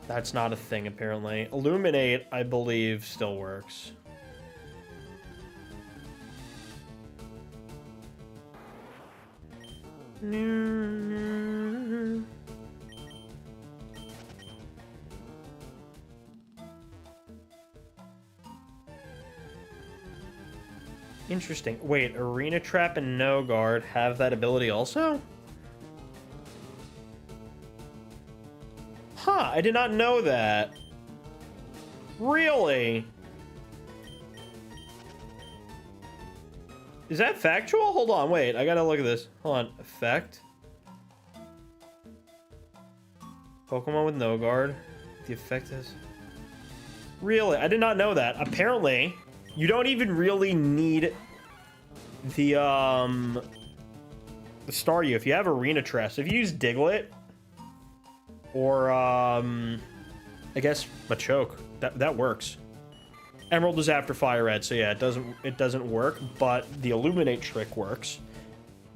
That's not a thing, apparently. Illuminate, I believe, still works. Interesting. Wait, Arena Trap and No Guard have that ability also? Huh, I did not know that. Really? Is that factual? Hold on, wait. I gotta look at this. Hold on. Effect. Pokemon with no guard. The effect is... Really? I did not know that. Apparently, you don't even really need the Staryu. If you have Arena Trap, if you use Diglett, or, I guess Machoke, that works. Emerald is after FireRed, so yeah, it doesn't work, but the Illuminate trick works.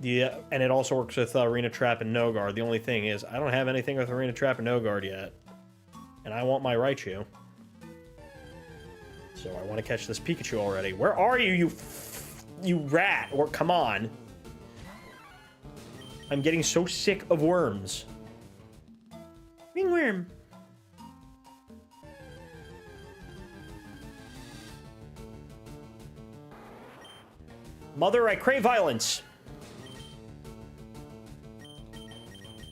And it also works with Arena Trap and No Guard. The only thing is, I don't have anything with Arena Trap and No Guard yet. And I want my Raichu. So I want to catch this Pikachu already. Where are you, you rat? Or come on. I'm getting so sick of worms. Ringworm. Mother, I crave violence.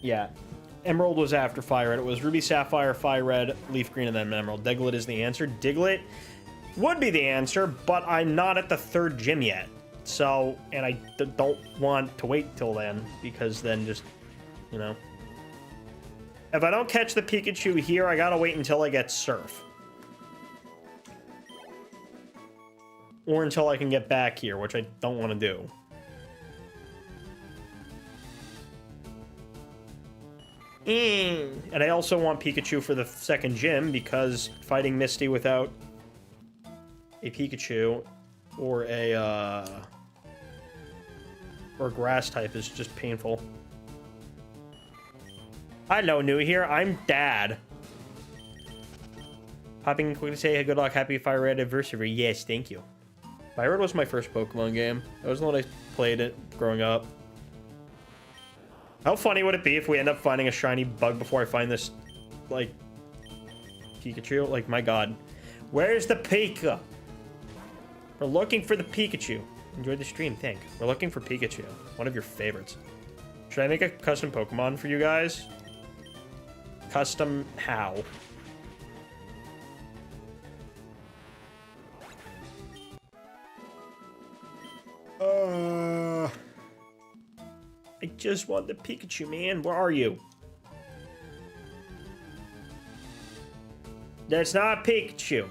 Yeah. Emerald was after FireRed. It was Ruby, Sapphire, FireRed, Leaf Green, and then Emerald. Diglett is the answer. Diglett would be the answer, but I'm not at the 3rd gym yet. So, and I don't want to wait till then, because then just, you know. If I don't catch the Pikachu here, I gotta wait until I get Surf. Or until I can get back here, which I don't want to do. And I also want Pikachu for the 2nd gym, because fighting Misty without a Pikachu or a or grass type is just painful. Hello, new here. I'm Dad. Popping in quickly to say good luck, happy FireRed anniversary. Yes, thank you. FireRed was my first Pokemon game. That was the one I played it growing up. How funny would it be if we end up finding a shiny bug before I find this, like, Pikachu? Like, my god. Where's the Pika? We're looking for the Pikachu. Enjoyed the stream, thanks. We're looking for Pikachu. One of your favorites. Should I make a custom Pokemon for you guys? Custom how? I just want the Pikachu, man. Where are you? That's not Pikachu.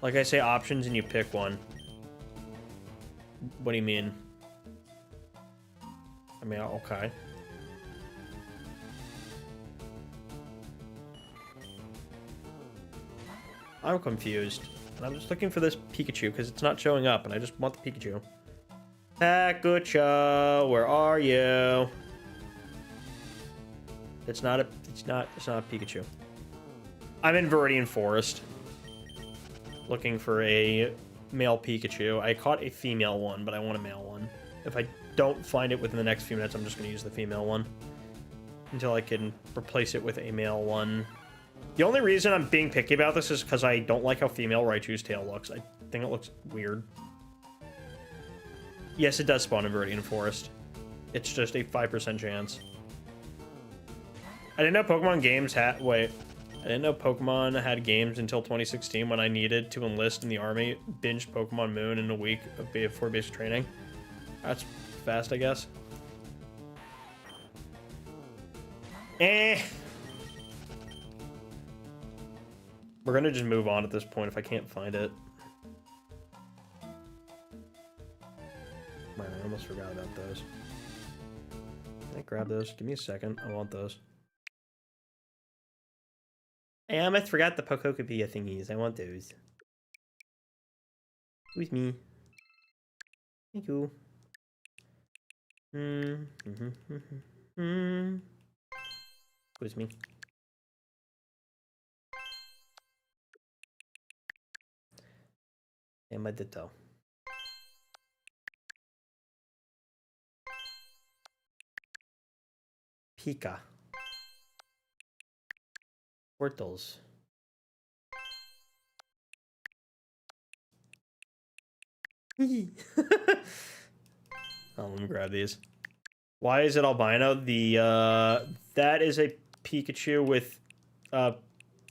Like I say, options and you pick one. What do you mean? I mean, okay. I'm confused. And I'm just looking for this Pikachu because it's not showing up and I just want the Pikachu. Pikachu, where are you? It's not a Pikachu. I'm in Viridian Forest. Looking for a male Pikachu. I caught a female one, but I want a male one. If I don't find it within the next few minutes, I'm just going to use the female one until I can replace it with a male one. The only reason I'm being picky about this is because I don't like how female Raichu's tail looks. I think it looks weird. Yes, it does spawn in Viridian Forest. It's just a 5% chance. I didn't know Pokemon games had... Wait. I didn't know Pokemon had games until 2016 when I needed to enlist in the army. Binged Pokemon Moon in a week before basic training. That's fast, I guess. Eh. We're gonna just move on at this point if I can't find it. Man, I almost forgot about those. Can I grab those? Give me a second. I want those. I almost forgot the Pokecopiya thingies. I want those. Who's me? Thank you. Who's me? And my Ditto. Pika. Portals. Let me grab these. Why is it albino? That is a Pikachu with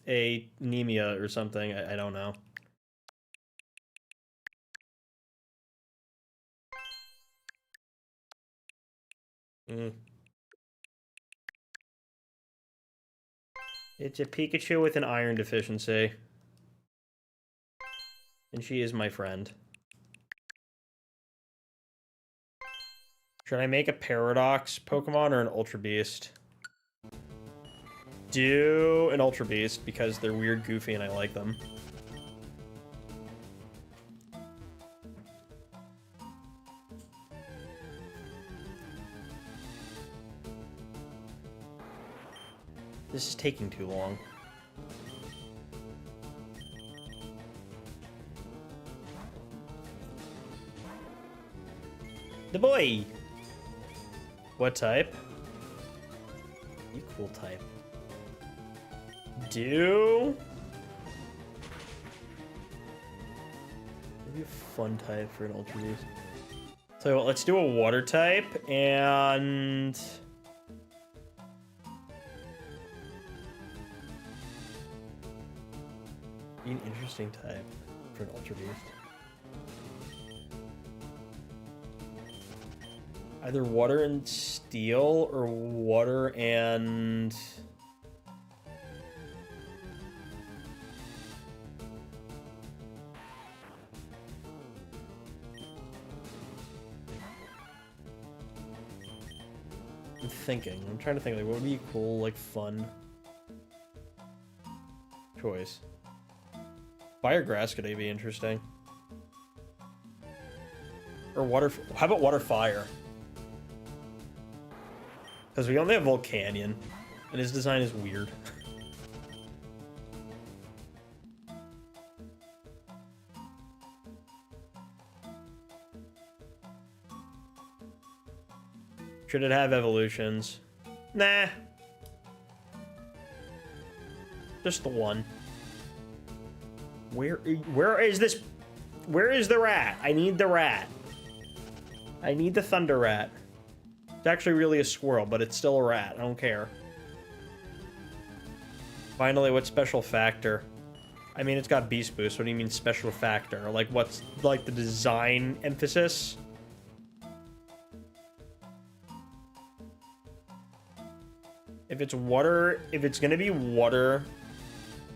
anemia or something. I don't know. It's a Pikachu with an iron deficiency. And she is my friend. Should I make a Paradox Pokemon or an Ultra Beast? Do an Ultra Beast because they're weird, goofy, and I like them. This is taking too long. The boy! What type? Equal type. Do? Maybe a fun type for an Ultra Beast. So let's do a water type and... Be an interesting type for an Ultra Beast. Either water and steel or water and... I'm thinking. I'm trying to think, like, what would be a cool, like, fun choice? Fire grass could be interesting. Or water... How about water fire? Because we only have Volcanion, and his design is weird. Should it have evolutions? Nah. Just the one. Where is this? Where is the rat? I need the rat. I need the thunder rat. It's actually really a squirrel, but it's still a rat. I don't care. Finally, what special factor? I mean, it's got Beast Boost. What do you mean special factor? Like, what's, like, the design emphasis? If it's water, if it's gonna be water,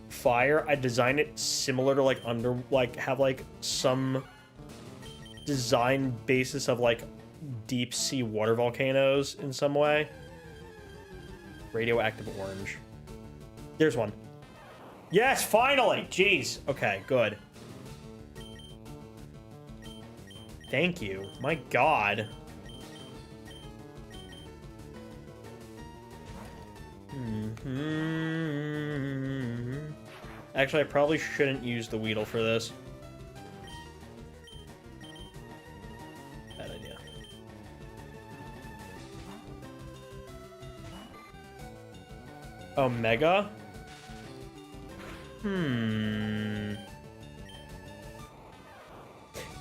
fire, I design it similar to like have like some design basis of like deep sea water volcanoes in some way. Radioactive orange. There's one. Yes, finally! Jeez. Okay, good. Thank you. My god. Actually, I probably shouldn't use the Weedle for this. Bad idea. Omega?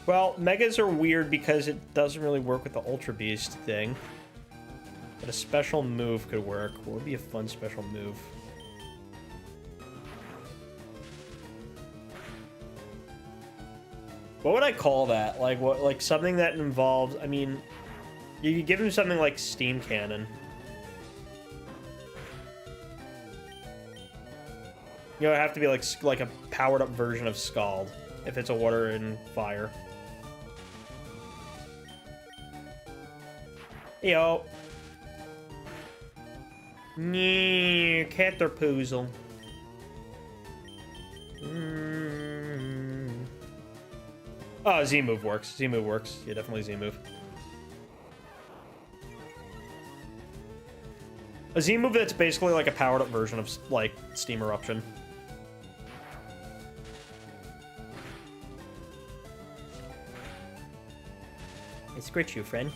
Well, Megas are weird because it doesn't really work with the Ultra Beast thing. But a special move could work. What would be a fun special move? What would I call that? Like what? Like something that involves. I mean, you could give him something like Steam Cannon. You know, it'd have to be like a powered up version of Scald if it's a water and fire. Yo. Nee, Caterpoozle. Oh, Z-move works. Z-move works. Yeah, definitely Z-move. A Z-move that's basically like a powered up version of, like, Steam Eruption. I scritch you, friend.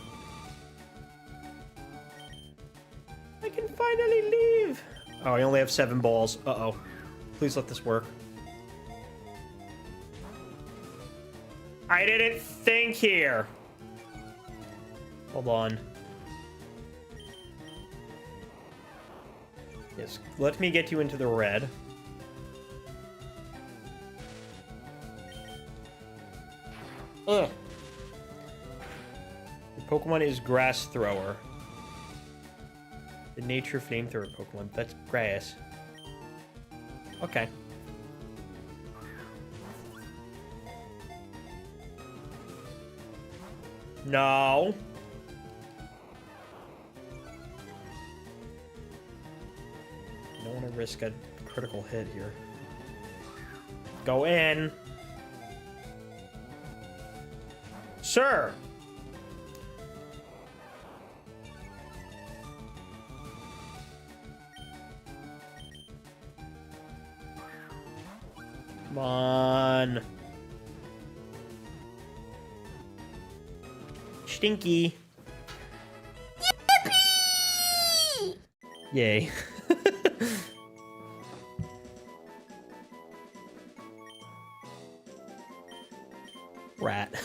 I can finally leave! Oh, I only have 7 balls. Uh-oh. Please let this work. I didn't think here! Hold on. Yes, let me get you into the red. Ugh. The Pokemon is Grass Thrower. The Nature Flamethrower Pokemon. That's grass. Okay. No. I don't want to risk a critical hit here. Go in. Sir. Come on. Stinky. Yippee! Yay. Rat.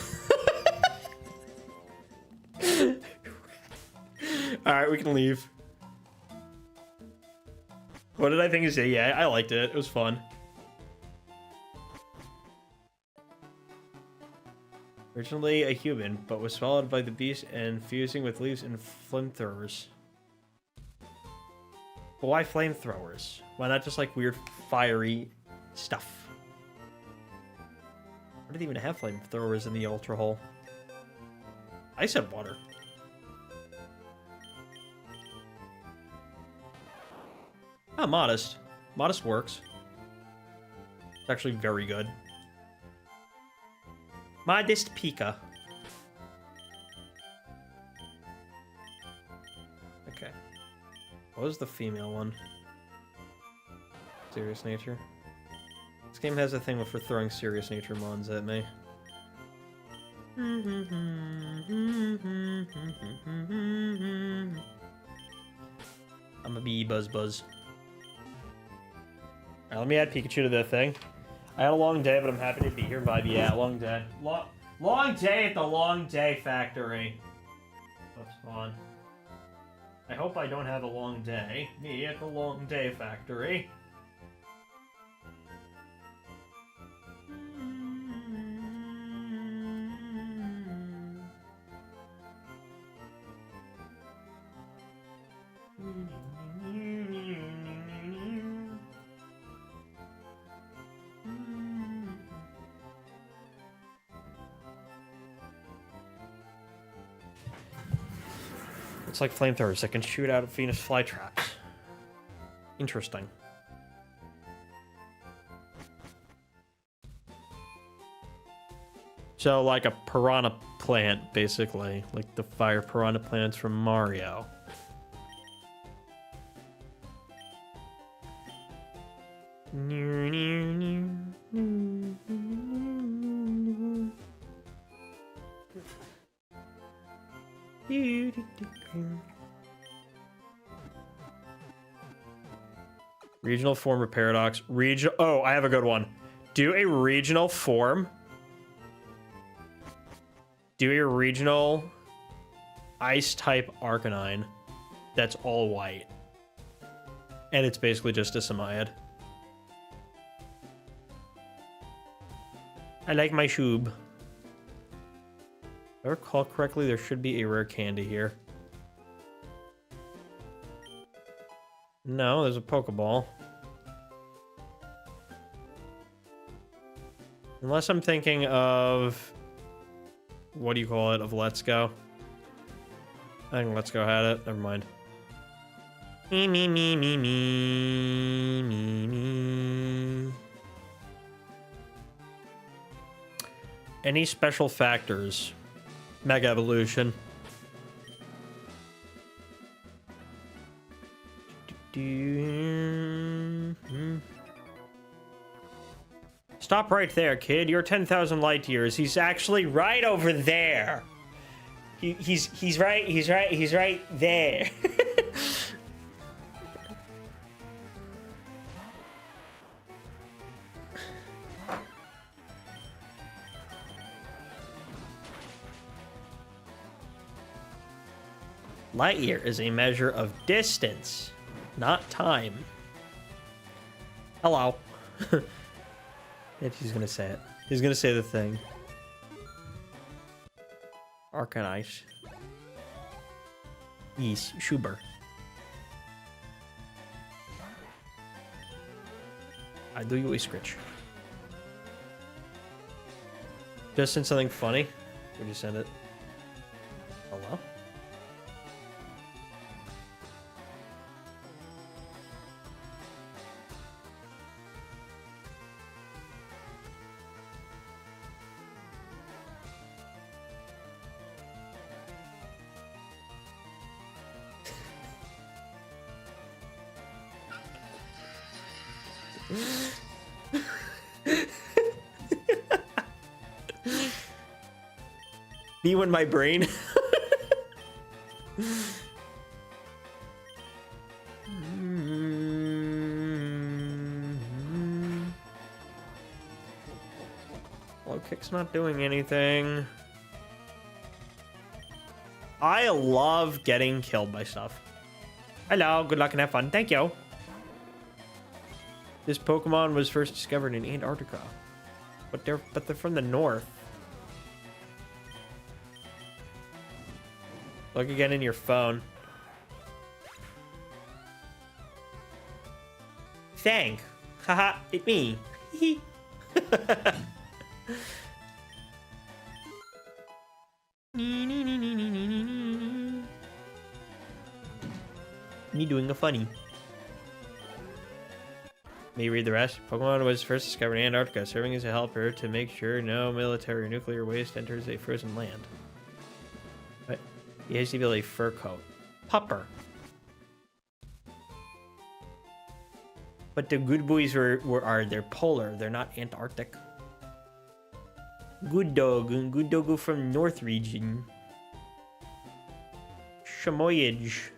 Alright, we can leave. What did I think of it? Yeah, I liked it. It was fun. Originally a human, but was swallowed by the beast and fusing with leaves and flamethrowers. But why flamethrowers? Why not just like weird fiery stuff? Why do they even have flamethrowers in the Ultra Hole? I said water. Ah, Modest. Modest works. It's actually very good. Modest Pika. Okay. What was the female one? Serious Nature. This game has a thing for throwing Serious Nature mons at me. I'm a bee buzz. Alright, let me add Pikachu to the thing. I had a long day, but I'm happy to be here, vibe. Yeah, long day. Long day at the Long Day Factory. That's fun. I hope I don't have a long day. Me at the Long Day Factory. Looks like flamethrowers that can shoot out of Venus flytraps. Interesting. So, like a piranha plant, basically. Like the fire piranha plants from Mario. Regional form of paradox. Oh, I have a good one. Do a regional form. Do a regional ice type Arcanine that's all white. And it's basically just a Semiad. I like my shoob. If I recall correctly, there should be a rare candy here. No, there's a Pokeball. Unless I'm thinking of... What do you call it? Of Let's Go? I think Let's Go had it. Never mind. Me, me, me, me, me, me, me. Any special factors? Mega Evolution. Stop right there, kid. You're 10,000 light years. He's actually right over there. He's right there. Light year is a measure of distance, not time. Hello. If he's gonna say it. He's gonna say the thing. Arcanine. Yes, Schuber. I do you a scritch. Just send something funny. Would you send it? Hello? You in my brain. Low kick's not doing anything. I love getting killed by stuff. Hello, good luck and have fun. Thank you. This Pokemon was first discovered in Antarctica, but they're from the north. Look again in your phone. Thank. Haha, it's me. Me doing a funny. May you read the rest? Pokemon was first discovered in Antarctica, serving as a helper to make sure no military or nuclear waste enters a frozen land. What? He has to be like a fur coat. Pupper. But the good boys they're polar, they're not Antarctic. Good dog from North region. Shamoyage.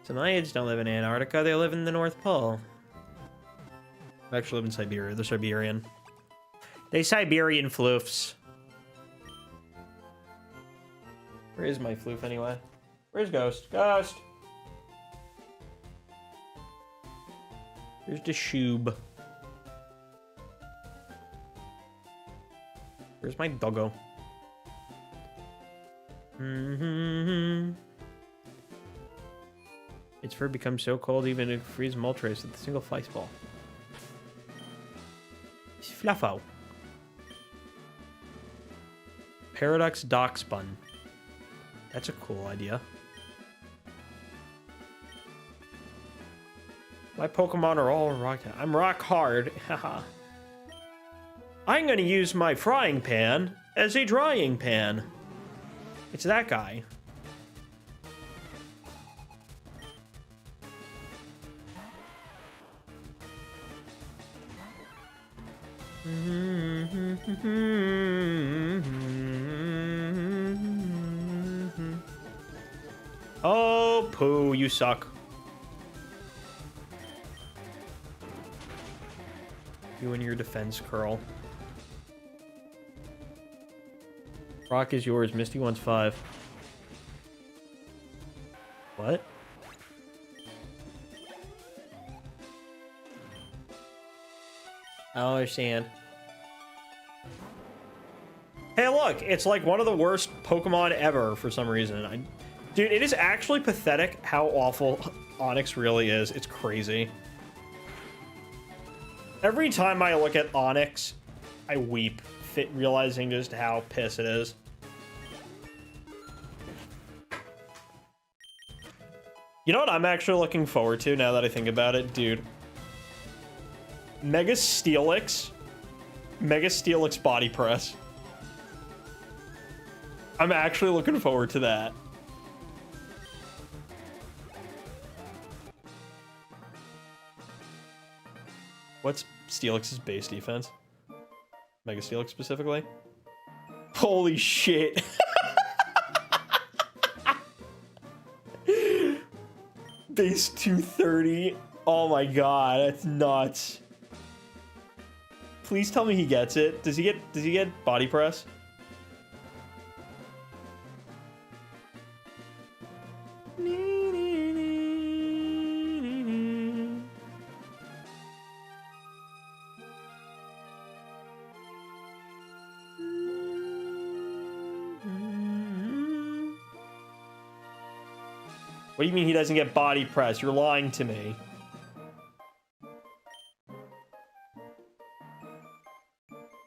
Samoyeds don't live in Antarctica, they live in the North Pole. They actually live in Siberia, they're Siberian. They Siberian floofs. Where is my floof anyway? Where's Ghost? Ghost! Here's the shoob. Where's my doggo? Its fur becomes so cold even if it freezes Moltres with a single flight ball. It's Fluffo. Paradox Dockspun. That's a cool idea. My Pokemon are all rock. I'm rock hard. Haha. I'm gonna use my frying pan as a drying pan. It's that guy. Oh, Pooh, you suck. You and your defense curl. Rock is yours. Misty wants 5. What? I don't understand. Hey, look, it's like one of the worst Pokemon ever for some reason. Dude, it is actually pathetic how awful Onix really is. It's crazy. Every time I look at Onix, I weep, realizing just how pissed it is. You know what I'm actually looking forward to now that I think about it? Dude. Mega Steelix body press. I'm actually looking forward to that. What's Steelix's base defense? Mega Steelix specifically? Holy shit. Base 230. Oh my god, that's nuts. Please tell me he gets it. Does he get body press? What do you mean he doesn't get body press? You're lying to me.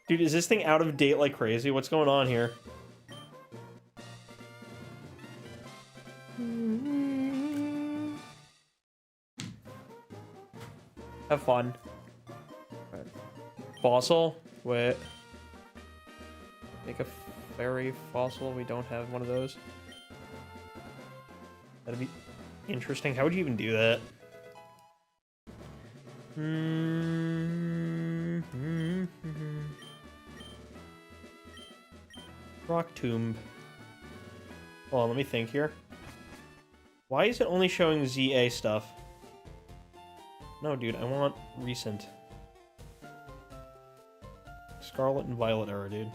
Dude, is this thing out of date like crazy? What's going on here? Have fun. Fossil? Wait. Make a fairy fossil. We don't have one of those. That'd be interesting. How would you even do that? Rock tomb. Hold on, let me think here. Why is it only showing ZA stuff? No, dude, I want recent. Scarlet and Violet era, dude.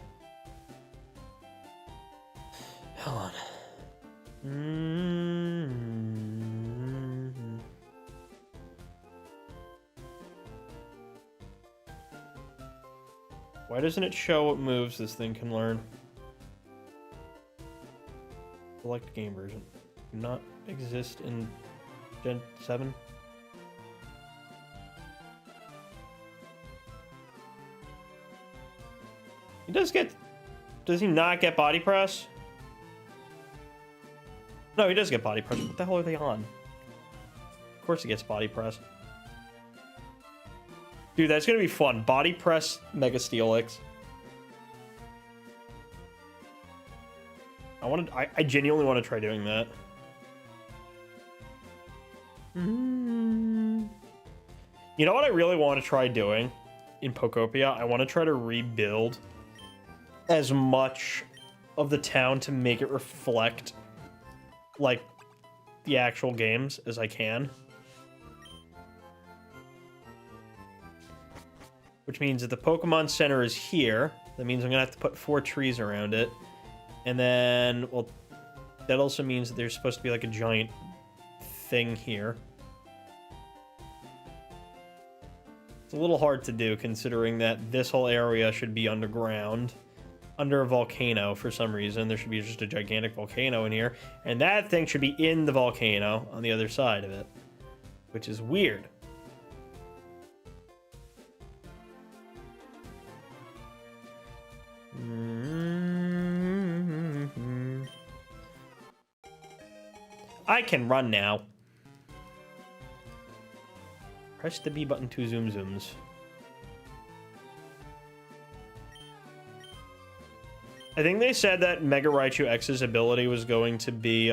Hold on. Why doesn't it show what moves this thing can learn? Select game version. Do not exist in Gen 7. He does get... Does he not get body press? No, he does get body press. What the hell are they on? Of course he gets body press. Dude, that's gonna be fun. Body press Mega Steelix. I genuinely want to try doing that. You know what I really want to try doing in Pokopia? I want to try to rebuild as much of the town to make it reflect like the actual games as I can. Which means that the Pokemon Center is here. That means I'm gonna have to put 4 trees around it. And then, well, that also means that there's supposed to be like a giant thing here. It's a little hard to do considering that this whole area should be underground. Under a volcano for some reason. There should be just a gigantic volcano in here. And that thing should be in the volcano on the other side of it. Which is weird. I can run now. Press the B button to zoom zooms. I think they said that Mega Raichu X's ability was going to be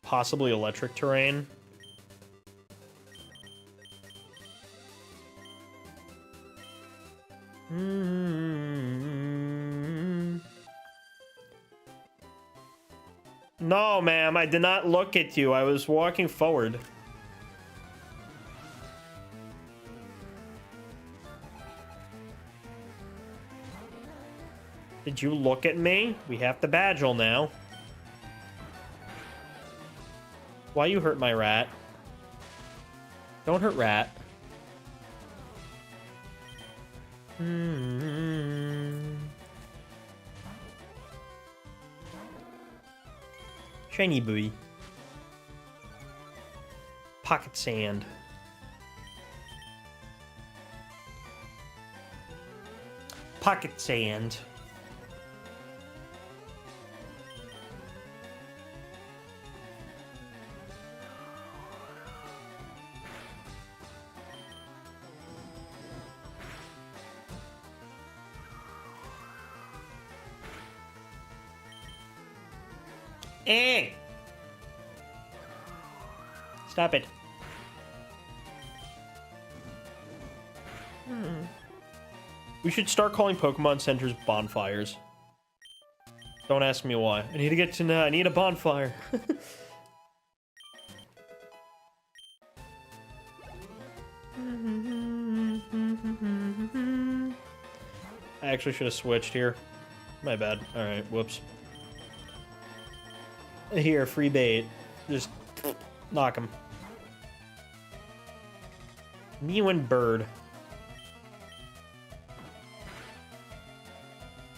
possibly electric terrain. No, ma'am, I did not look at you. I was walking forward. Did you look at me? We have to badgle now. Why you hurt my rat? Don't hurt rat. Shiny buoy. Pocket sand. Pocket sand. Eh! Stop it. We should start calling Pokemon centers bonfires. Don't ask me why. I need to get to know. I need a bonfire. I actually should have switched here. My bad. Alright, whoops. Here, free bait. Just knock him. Mew and bird.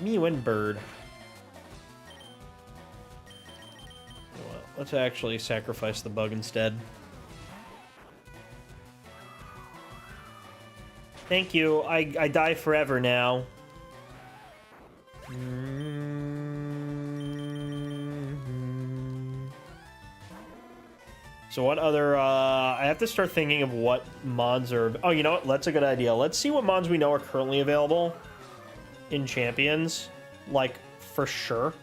Mew and bird. Well, let's actually sacrifice the bug instead. Thank you. I die forever now. So what other, I have to start thinking of what mons are, oh, you know what, that's a good idea. Let's see what mons we know are currently available in Champions, like, for sure.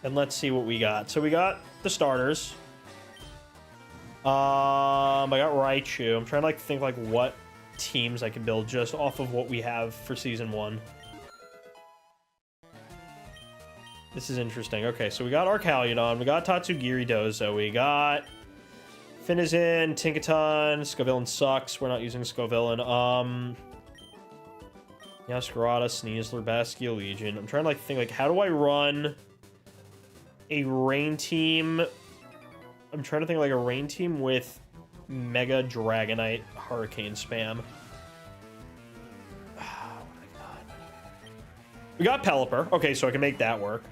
And let's see what we got. So we got the starters. I got Raichu. I'm trying to, like, think, like, what teams I could build just off of what we have for Season 1. This is interesting. Okay, so we got Arcaliudon, we got Tatsugiri Dozo, we got Finizen, Tinkaton, Scovillain sucks. We're not using Scovillain. Yaskarada, Sneasler, Baskia, Legion. I'm trying to like think like how do I run a rain team? I'm trying to think like a rain team with Mega Dragonite Hurricane spam. Oh my god. We got Pelipper. Okay, so I can make that work.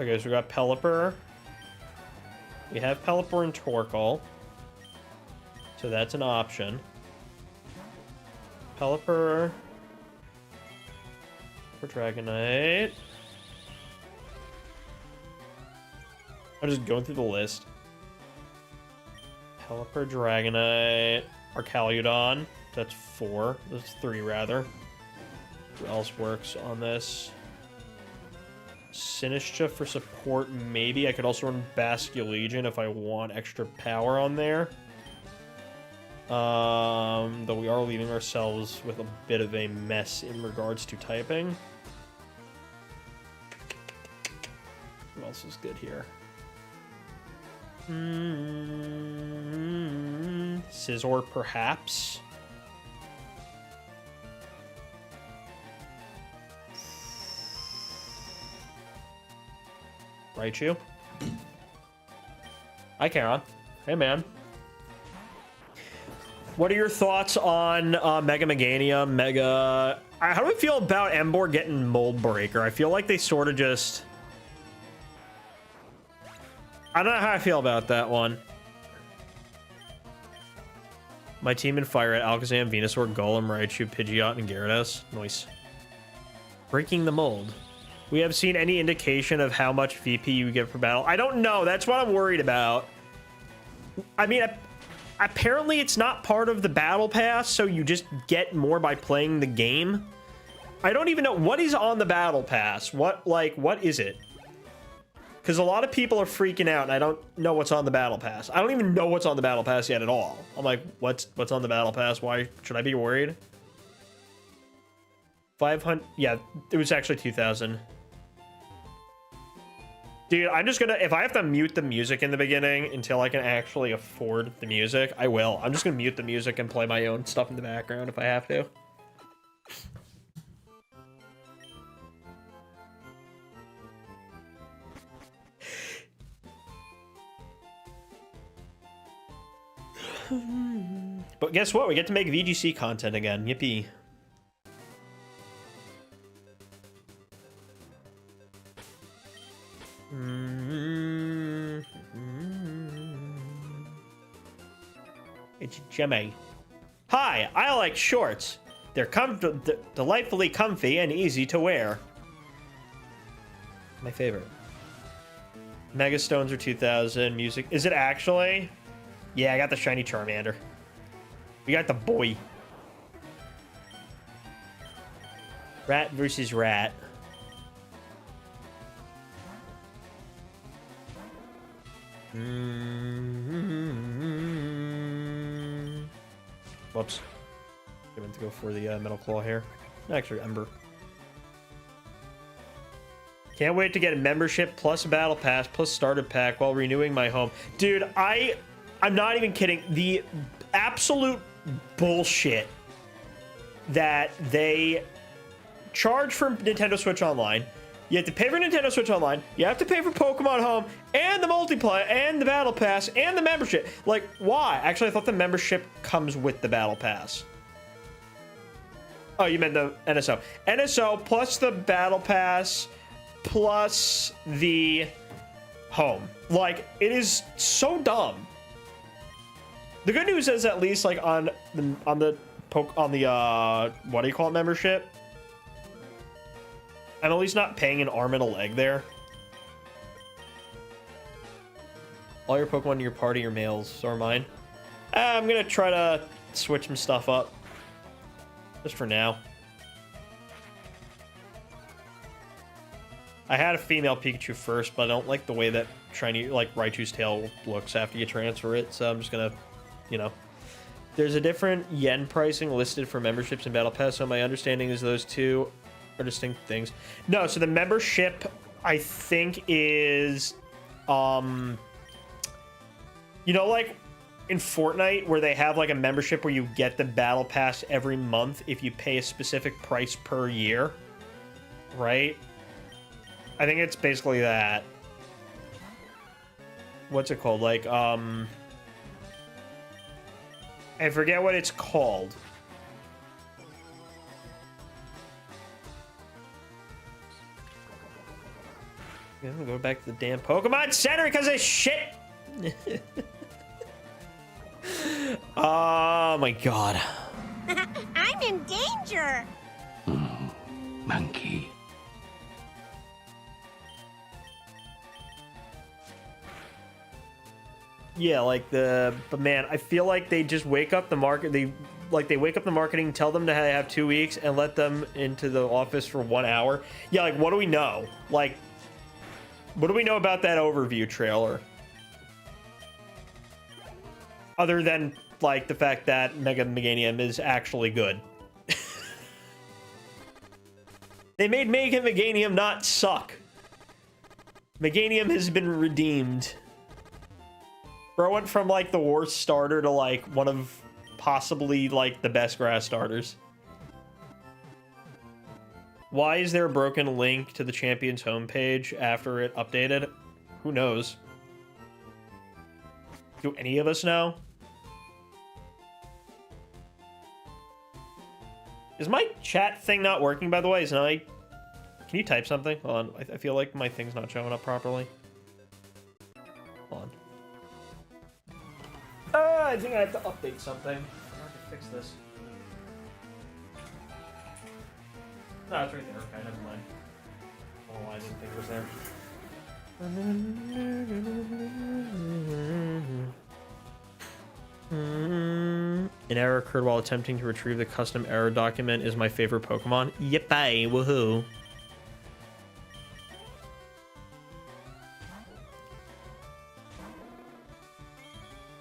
Okay, so we got Pelipper. We have Pelipper and Torkoal. So that's an option. Pelipper. For Dragonite. I'm just going through the list. Pelipper, Dragonite, Arcaliudon. That's 4. That's 3, rather. Who else works on this? Sinistcha for support, maybe. I could also run Baskia Legion if I want extra power on there. Though we are leaving ourselves with a bit of a mess in regards to typing. Who else is good here? Scizor, perhaps. Raichu. Hi, Karen. Hey, man. What are your thoughts on Mega Meganium, Mega... How do we feel about Emboar getting Mold Breaker? I feel like they sort of just... I don't know how I feel about that one. My team in FireRed, Alakazam, Venusaur, Golem, Raichu, Pidgeot, and Gyarados. Nice. Breaking the mold. We have seen any indication of how much VP you get per battle. I don't know. That's what I'm worried about. I mean, apparently it's not part of the battle pass, so you just get more by playing the game. I don't even know what is on the battle pass. What is it? Because a lot of people are freaking out, and I don't know what's on the battle pass. I don't even know what's on the battle pass yet at all. I'm like, what's on the battle pass? Why should I be worried? 500. Yeah, it was actually 2,000. Dude, I'm just gonna, if I have to mute the music in the beginning until I can actually afford the music, I will. I'm just gonna mute the music and play my own stuff in the background if I have to. But guess what? We get to make VGC content again. Yippee. It's Jemmy. Hi, I like shorts. They're delightfully comfy and easy to wear. My favorite. Mega Stones are 2,000. Music. Is it actually? Yeah, I got the shiny Charmander. We got the boy. Rat versus rat. Whoops. I meant to go for the Metal Claw here. Actually, Ember. Can't wait to get a membership plus a battle pass plus starter pack while renewing my home. Dude, I'm not even kidding. The absolute bullshit that they charge for Nintendo Switch Online. You have to pay for Nintendo Switch Online. You have to pay for Pokemon Home and the multiplayer and the battle pass and the membership. Like, why? Actually, I thought the membership comes with the battle pass. Oh, you meant the NSO. NSO plus the battle pass plus the home. Like, it is so dumb. The good news is at least like on the what do you call it, membership, I'm at least not paying an arm and a leg there. All your Pokemon in your party are males, so are mine. I'm gonna try to switch some stuff up. Just for now. I had a female Pikachu first, but I don't like the way that shiny, like, Raichu's tail looks after you transfer it, so I'm just gonna, you know. There's a different yen pricing listed for memberships and Battle Pass, so my understanding is those two are distinct things. No, so the membership, I think, is, you know, like in Fortnite where they have like a membership where you get the Battle Pass every month if you pay a specific price per year, right? I think it's basically that. What's it called? Like, I forget what it's called. Yeah, I'm gonna go back to the damn Pokemon Center because of shit. Oh my god. I'm in danger. Monkey. Yeah, like but man, I feel like they just wake up the market. They wake up the marketing, tell them to have 2 weeks, and let them into the office for 1 hour. Yeah, like what do we know? Like, what do we know about that overview trailer? Other than like the fact that Mega Meganium is actually good. They made Mega Meganium not suck. Meganium has been redeemed. Bro went from like the worst starter to like one of possibly like the best grass starters. Why is there a broken link to the champion's homepage after it updated? Who knows? Do any of us know? Is my chat thing not working, by the way? Can you type something? Hold on. I feel like my thing's not showing up properly. Hold on. I think I have to update something. I have to fix this. No, it's right there. Okay, never mind. don't know why I didn't think it was there. An error occurred while attempting to retrieve the custom error document is my favorite Pokemon. Yippee, woohoo.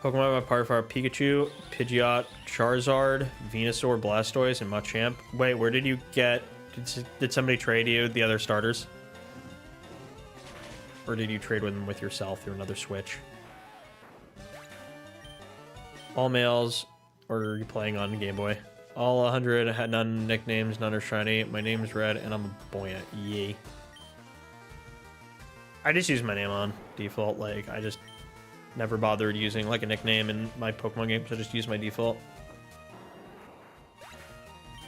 Pokemon by part are Pikachu, Pidgeot, Charizard, Venusaur, Blastoise, and Machamp. Wait, where did you get... Did somebody trade you the other starters? Or did you trade with them with yourself through another Switch? All males, or are you playing on Game Boy? All 100 had none nicknames, none are shiny. My name's Red, and I'm a buoyant. Yay. I just use my name on default. Like, I just never bothered using like a nickname in my Pokemon games. I just use my default.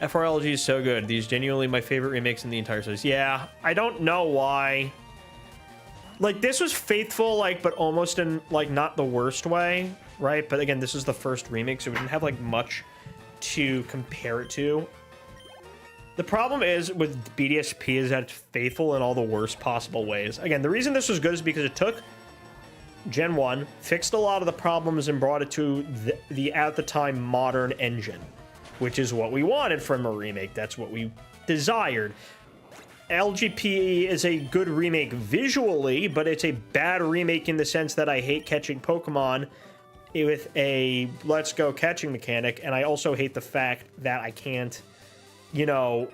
FRLG is so good. These genuinely my favorite remakes in the entire series. Yeah, I don't know why. Like, this was faithful, like, but almost in, like, not the worst way, right? But again, this is the first remake, so we didn't have, like, much to compare it to. The problem is with BDSP is that it's faithful in all the worst possible ways. Again, the reason this was good is because it took Gen 1, fixed a lot of the problems, and brought it to the at the time, modern engine, which is what we wanted from a remake. That's what we desired. LGP is a good remake visually, but it's a bad remake in the sense that I hate catching Pokemon with a let's go catching mechanic, and I also hate the fact that I can't, you know,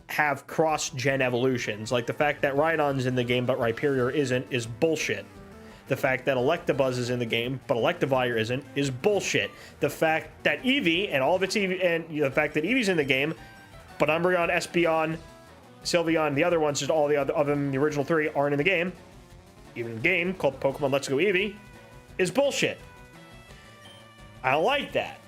have cross-gen evolutions. Like, the fact that Rhydon's in the game but Rhyperior isn't is bullshit. The fact that Electabuzz is in the game but Electivire isn't is bullshit. The fact that Eevee and all of its Eevee, and the fact that Eevee's in the game but Umbreon, Espeon, Sylveon, the other ones, just all the other than the original three, aren't in the game, even in the game called Pokemon Let's Go Eevee, is bullshit. I don't like that.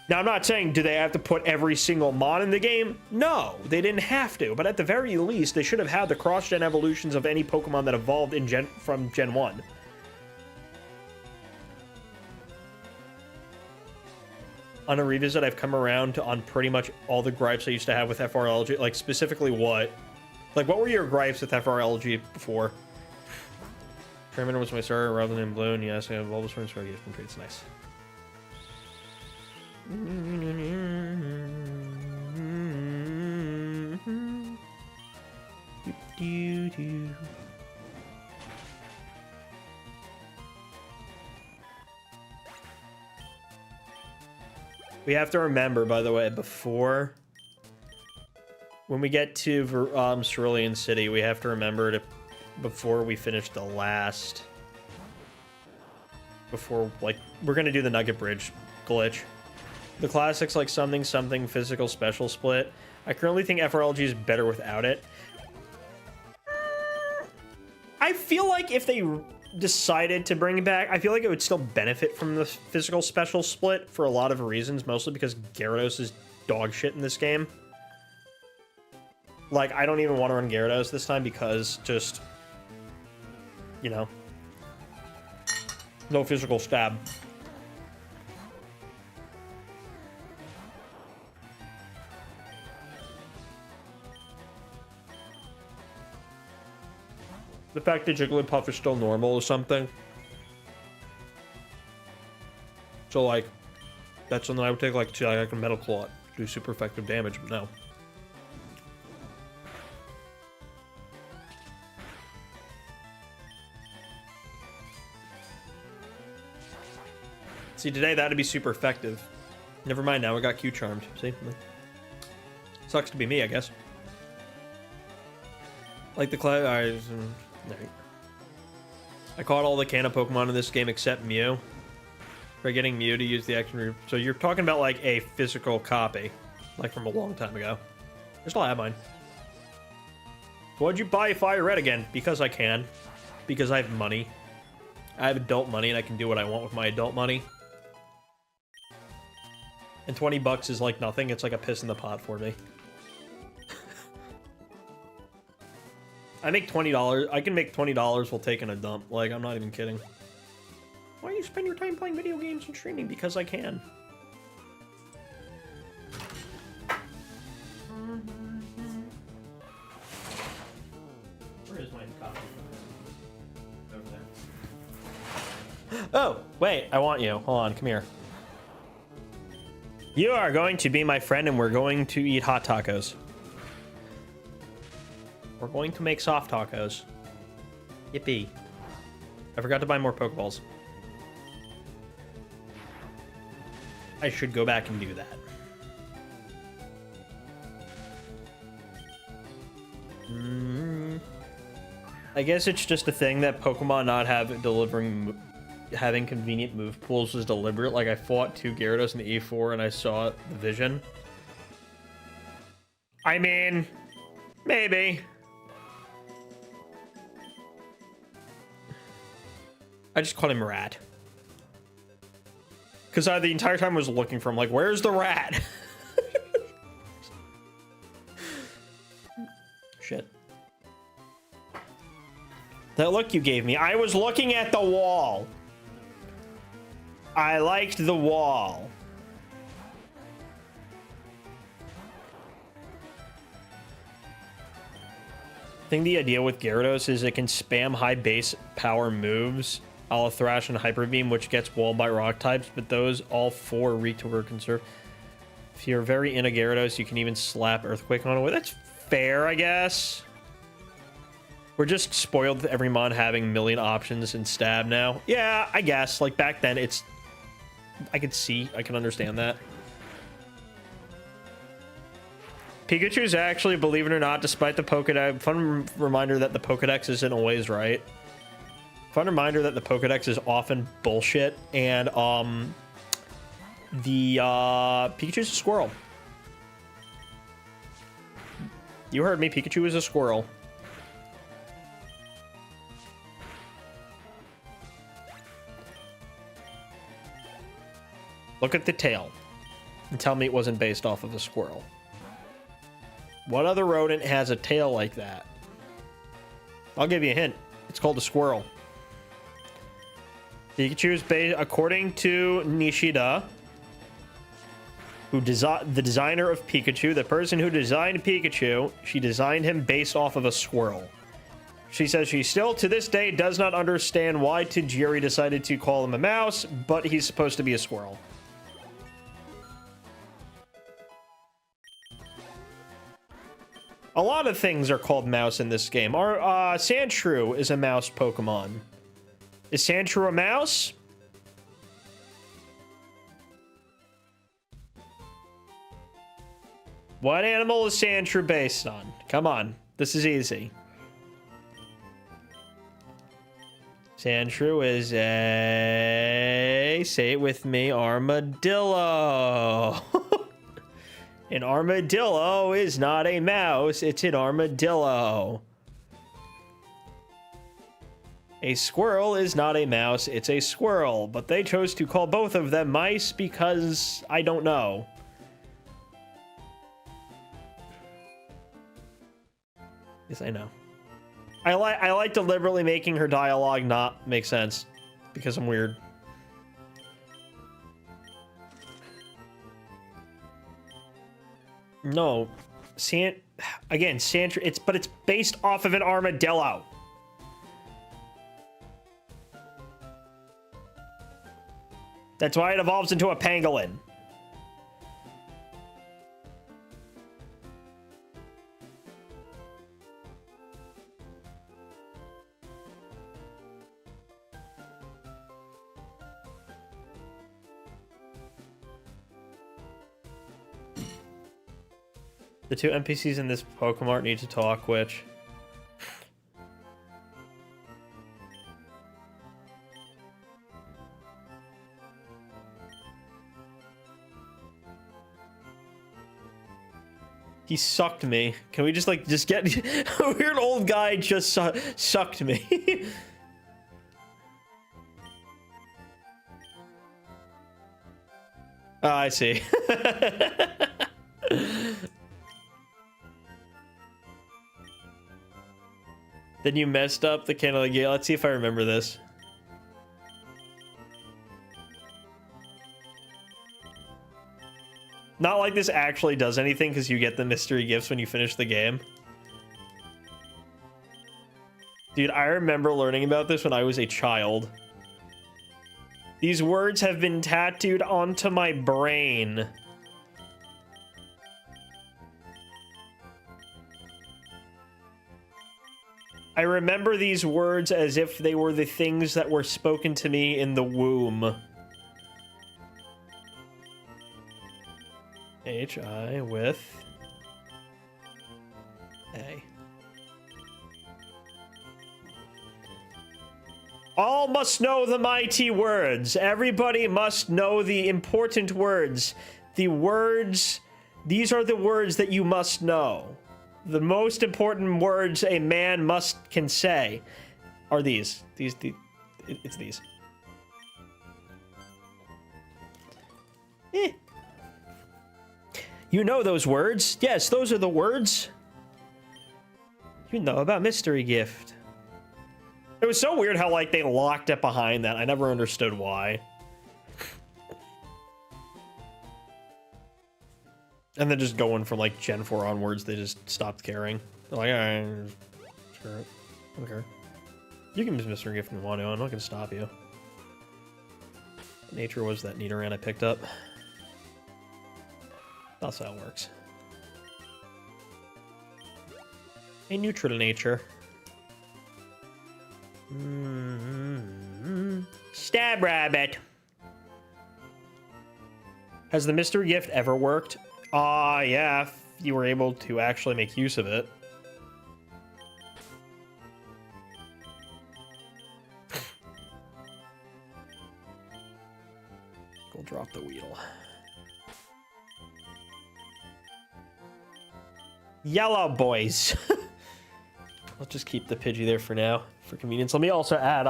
Now, I'm not saying do they have to put every single mon in the game? No, they didn't have to. But at the very least, they should have had the cross-gen evolutions of any Pokemon that evolved in from Gen 1. On a revisit, I've come around to on pretty much all the gripes I used to have with FRLG. Like, specifically what? Like, what were your gripes with FRLG before? Charmander was my starter rather than Balloon. Yes, I have Bulbasaur and Star Gift and Traits. Nice. We have to remember, by the way, before when we get to Cerulean City, we have to remember to before we finish the last like we're gonna do the Nugget Bridge glitch. The classics like something physical special split. I currently think FRLG is better without it. I feel like if they decided to bring it back, I feel like it would still benefit from the physical special split for a lot of reasons, mostly because Gyarados is dog shit in this game. Like, I don't even want to run Gyarados this time because just, you know, no physical stab. The fact that Jigglypuff is still normal or something. So, like, that's something I would take, like, like a Metal Claw, do super effective damage, but no. See, today that'd be super effective. Never mind, now I got Q-Charmed. See? Sucks to be me, I guess. Like the I caught all the Canna Pokemon in this game except Mew. For getting Mew to use the action move. So you're talking about like a physical copy, like from a long time ago. I still have mine. Why'd you buy FireRed again? Because I can. Because I have money. I have adult money and I can do what I want with my adult money. And 20 bucks is like nothing. It's like a piss in the pot for me. I make $20. I can make $20 while taking a dump. Like, I'm not even kidding. Why do you spend your time playing video games and streaming? Because I can. Oh, wait, I want you. Hold on, come here. You are going to be my friend and we're going to eat hot tacos. We're going to make soft tacos. Yippee. I forgot to buy more Pokeballs. I should go back and do that. I guess it's just a thing that Pokemon not having convenient move pools was deliberate. Like, I fought 2 Gyarados in the E4 and I saw the vision. I mean, maybe. I just called him Rat. Because I the entire time was looking for him, like, where's the rat? Shit. That look you gave me. I was looking at the wall. I liked the wall. I think the idea with Gyarados is it can spam high base power moves, a la Thrash and Hyper Beam, which gets walled by rock types, but those all 4 Retour Conserve. If you're very into Gyarados, you can even slap Earthquake on it. That's fair, I guess. We're just spoiled with every mon having a million options in stab now. Yeah, I guess. Like, back then, it's... I can understand that. Pikachu's actually, believe it or not, despite the Pokedex... Fun reminder that the Pokedex isn't always right. Fun reminder that the Pokedex is often bullshit. And, Pikachu's a squirrel. You heard me, Pikachu is a squirrel. Look at the tail and tell me it wasn't based off of a squirrel. What other rodent has a tail like that? I'll give you a hint. It's called a squirrel. Pikachu is based, according to Nishida, the designer of Pikachu, the person who designed Pikachu, she designed him based off of a squirrel. She says she still, to this day, does not understand why Tajiri decided to call him a mouse, but he's supposed to be a squirrel. A lot of things are called mouse in this game. Our Sandshrew is a mouse Pokemon. Is Sandshrew a mouse? What animal is Sandshrew based on? Come on, this is easy. Sandshrew is a... Say it with me, armadillo. An armadillo is not a mouse, it's an armadillo. A squirrel is not a mouse, it's a squirrel. But they chose to call both of them mice because I don't know. Yes, I know. I like deliberately making her dialogue not make sense because I'm weird. No, again, Sandshrew, but it's based off of an armadillo. That's why it evolves into a pangolin. The 2 NPCs in this Pokemon need to talk, which... He sucked me. Can we just get... A weird old guy just sucked me. Oh, I see. Then you messed up the candle again. Let's see if I remember this. Not like this actually does anything because you get the mystery gifts when you finish the game. Dude, I remember learning about this when I was a child. These words have been tattooed onto my brain. I remember these words as if they were the things that were spoken to me in the womb. H-I with A. All must know the mighty words. Everybody must know the important words. The words, these are the words that you must know. The most important words a man can say are these. It's these. You know those words. Yes, those are the words. You know about mystery gift. It was so weird how, like, they locked it behind that. I never understood why. And then just going from, like, Gen 4 onwards, they just stopped caring. They're like, alright, sure. I don't care. You can use mystery gift if you want to. I'm not going to stop you. Nature was that Nidoran I picked up. That's how it works. A neutral nature. Stab rabbit. Has the mystery gift ever worked? Yeah, if you were able to actually make use of it. We'll drop the Weedle. Yellow boys. I'll just keep the Pidgey there for now, for convenience. Let me also add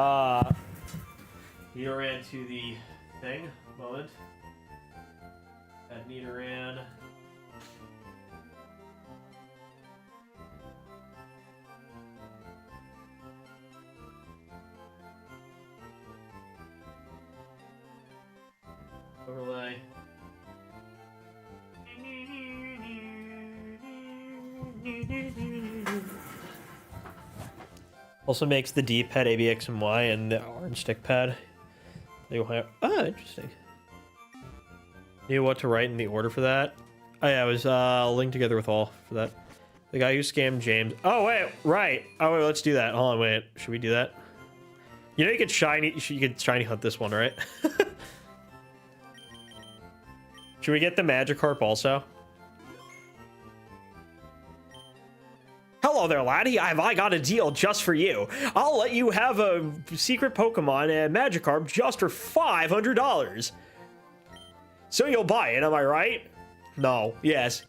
Nidoran to the thing. Moment. Add Nidoran. Overlay. Also makes the D pad ABX and Y and the orange stick pad. Interesting. Knew what to write in the order for that. Oh yeah, I was linked together with all for that. The guy who scammed James. Oh wait, right. Oh wait, let's do that. Hold on, wait. Should we do that? You know you could shiny hunt this one, right? Should we get the Magikarp also? Hello there, laddie. I got a deal just for you. I'll let you have a secret Pokemon and Magikarp just for $500. So you'll buy it, am I right? No. Yes.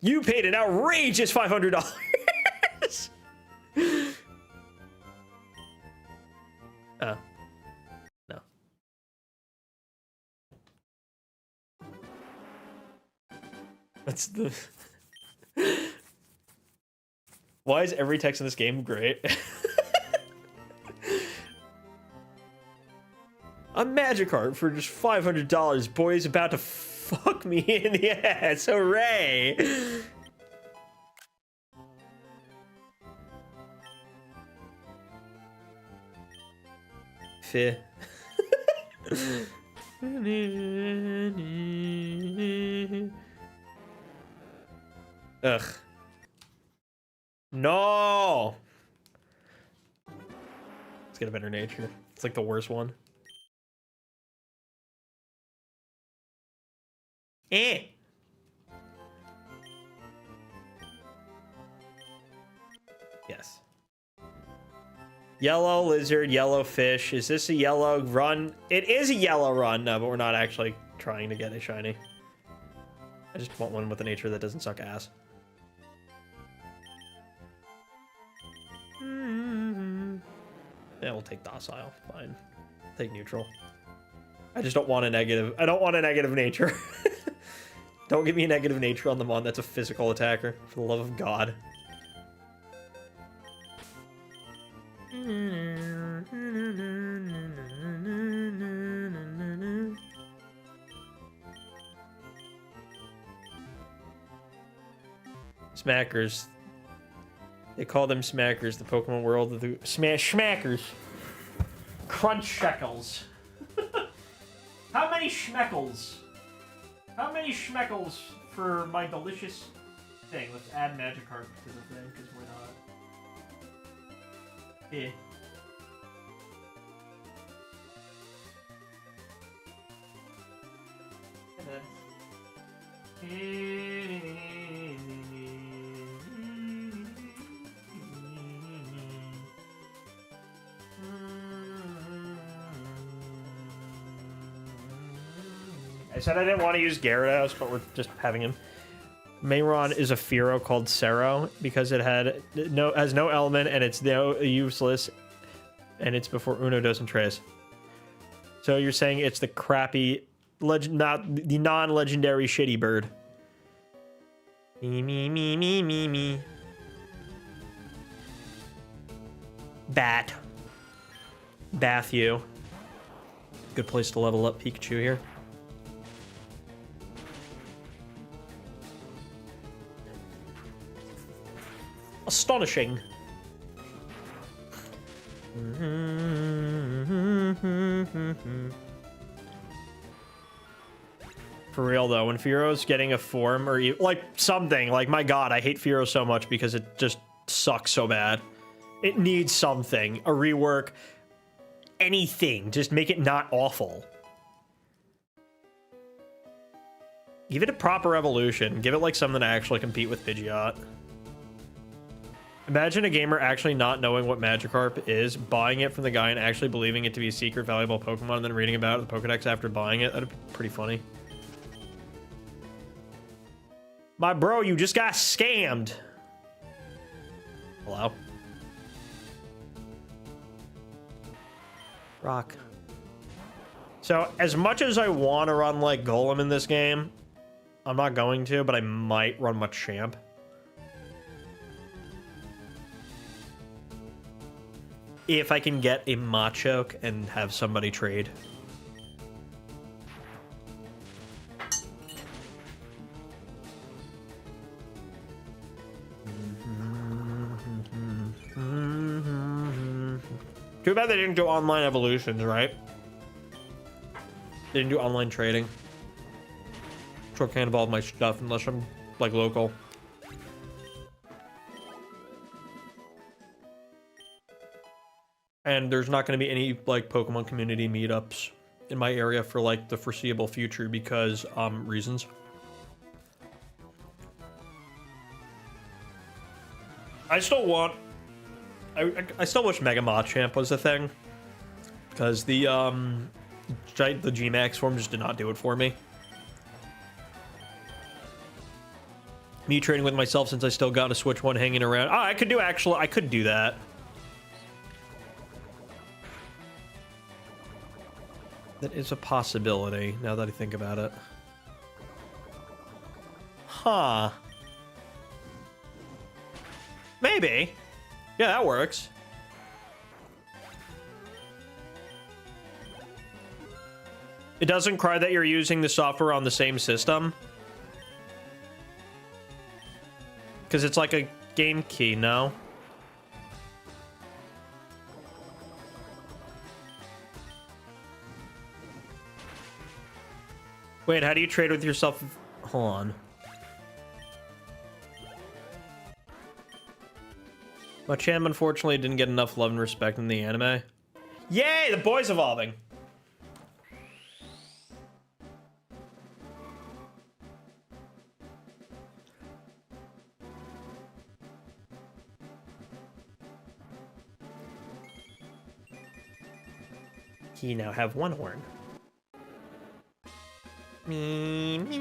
You paid an outrageous $500. Oh. No. That's the... Why is every text in this game great? A Magikarp for just $500. Boy's about to fuck me in the ass. Hooray! Fih. Ugh. No! Let's get a better nature. It's like the worst one. Eh. Yes. Yellow lizard, yellow fish. Is this a yellow run? It is a yellow run. No, but we're not actually trying to get a shiny. I just want one with a nature that doesn't suck ass. Yeah, we'll take docile. Fine. Take neutral. I just don't want a negative. I don't want a negative nature. Don't give me a negative nature on the Mon. That's a physical attacker. For the love of God. Smackers. They call them smackers. The Pokemon world of the smackers. Crunch shekels. many schmeckles? How many schmeckles for my delicious thing? Let's add Magikarp to the thing, because we're not. Yeah. I said I didn't want to use Gyarados, but we're just having him. Mayron is a Fearow called Sero because it has no element and it's useless, and it's before Uno, Dos, and Tres. So you're saying it's the crappy, not the non-legendary shitty bird. Me. Bat. Bath you. Good place to level up Pikachu here. Astonishing. For real though, when Fearow's getting a form or like something, like my god, I hate Fearow so much because it just sucks so bad. It needs something, a rework, anything, just make it not awful. Give it a proper evolution. Give it like something to actually compete with Pidgeot. Imagine a gamer actually not knowing what Magikarp is, buying it from the guy and actually believing it to be a secret valuable Pokemon and then reading about it in the Pokedex after buying it. That'd be pretty funny. My bro, you just got scammed. Hello? Rock. So, as much as I want to run like Golem in this game, I'm not going to, but I might run Machamp. If I can get a Machoke and have somebody trade. Too bad they didn't do online evolutions, right? They didn't do online trading. Sure can't evolve my stuff unless I'm like local. And there's not going to be any like Pokemon community meetups in my area for like the foreseeable future because reasons. I still want I still wish Mega Machamp was a thing because the G-Max form just did not do it for me. Me trading with myself since I still got a Switch 1 hanging around. Oh, I could do that. That is a possibility, now that I think about it. Huh. Maybe. Yeah, that works. It doesn't cry that you're using the software on the same system. Because it's like a game key, no? Wait, how do you trade with yourself? Hold on. Machamp unfortunately didn't get enough love and respect in the anime. Yay, the boy's evolving. He now have one horn. Me. Let me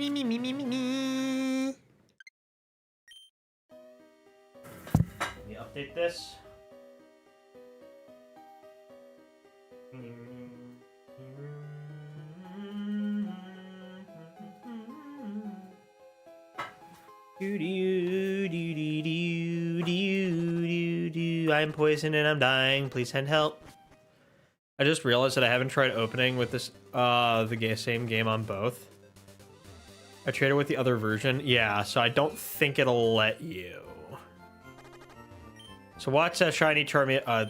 update this. I'm poisoned and I'm dying. Please send help. I just realized that I haven't tried opening with this same game on both. I traded with the other version. Yeah, so I don't think it'll let you. So what's a shiny Charmander?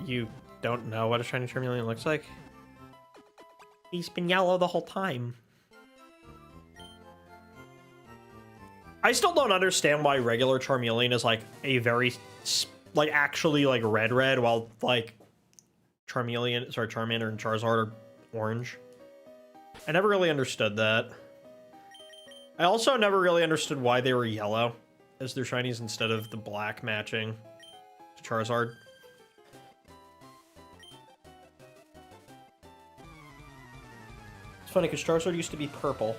You don't know what a shiny Charmeleon looks like? He's been yellow the whole time. I still don't understand why regular Charmeleon is like a very, like actually like red, while like Charmander and Charizard are orange. I never really understood that. I also never really understood why they were yellow as their shinies instead of the black matching to Charizard. It's funny because Charizard used to be purple.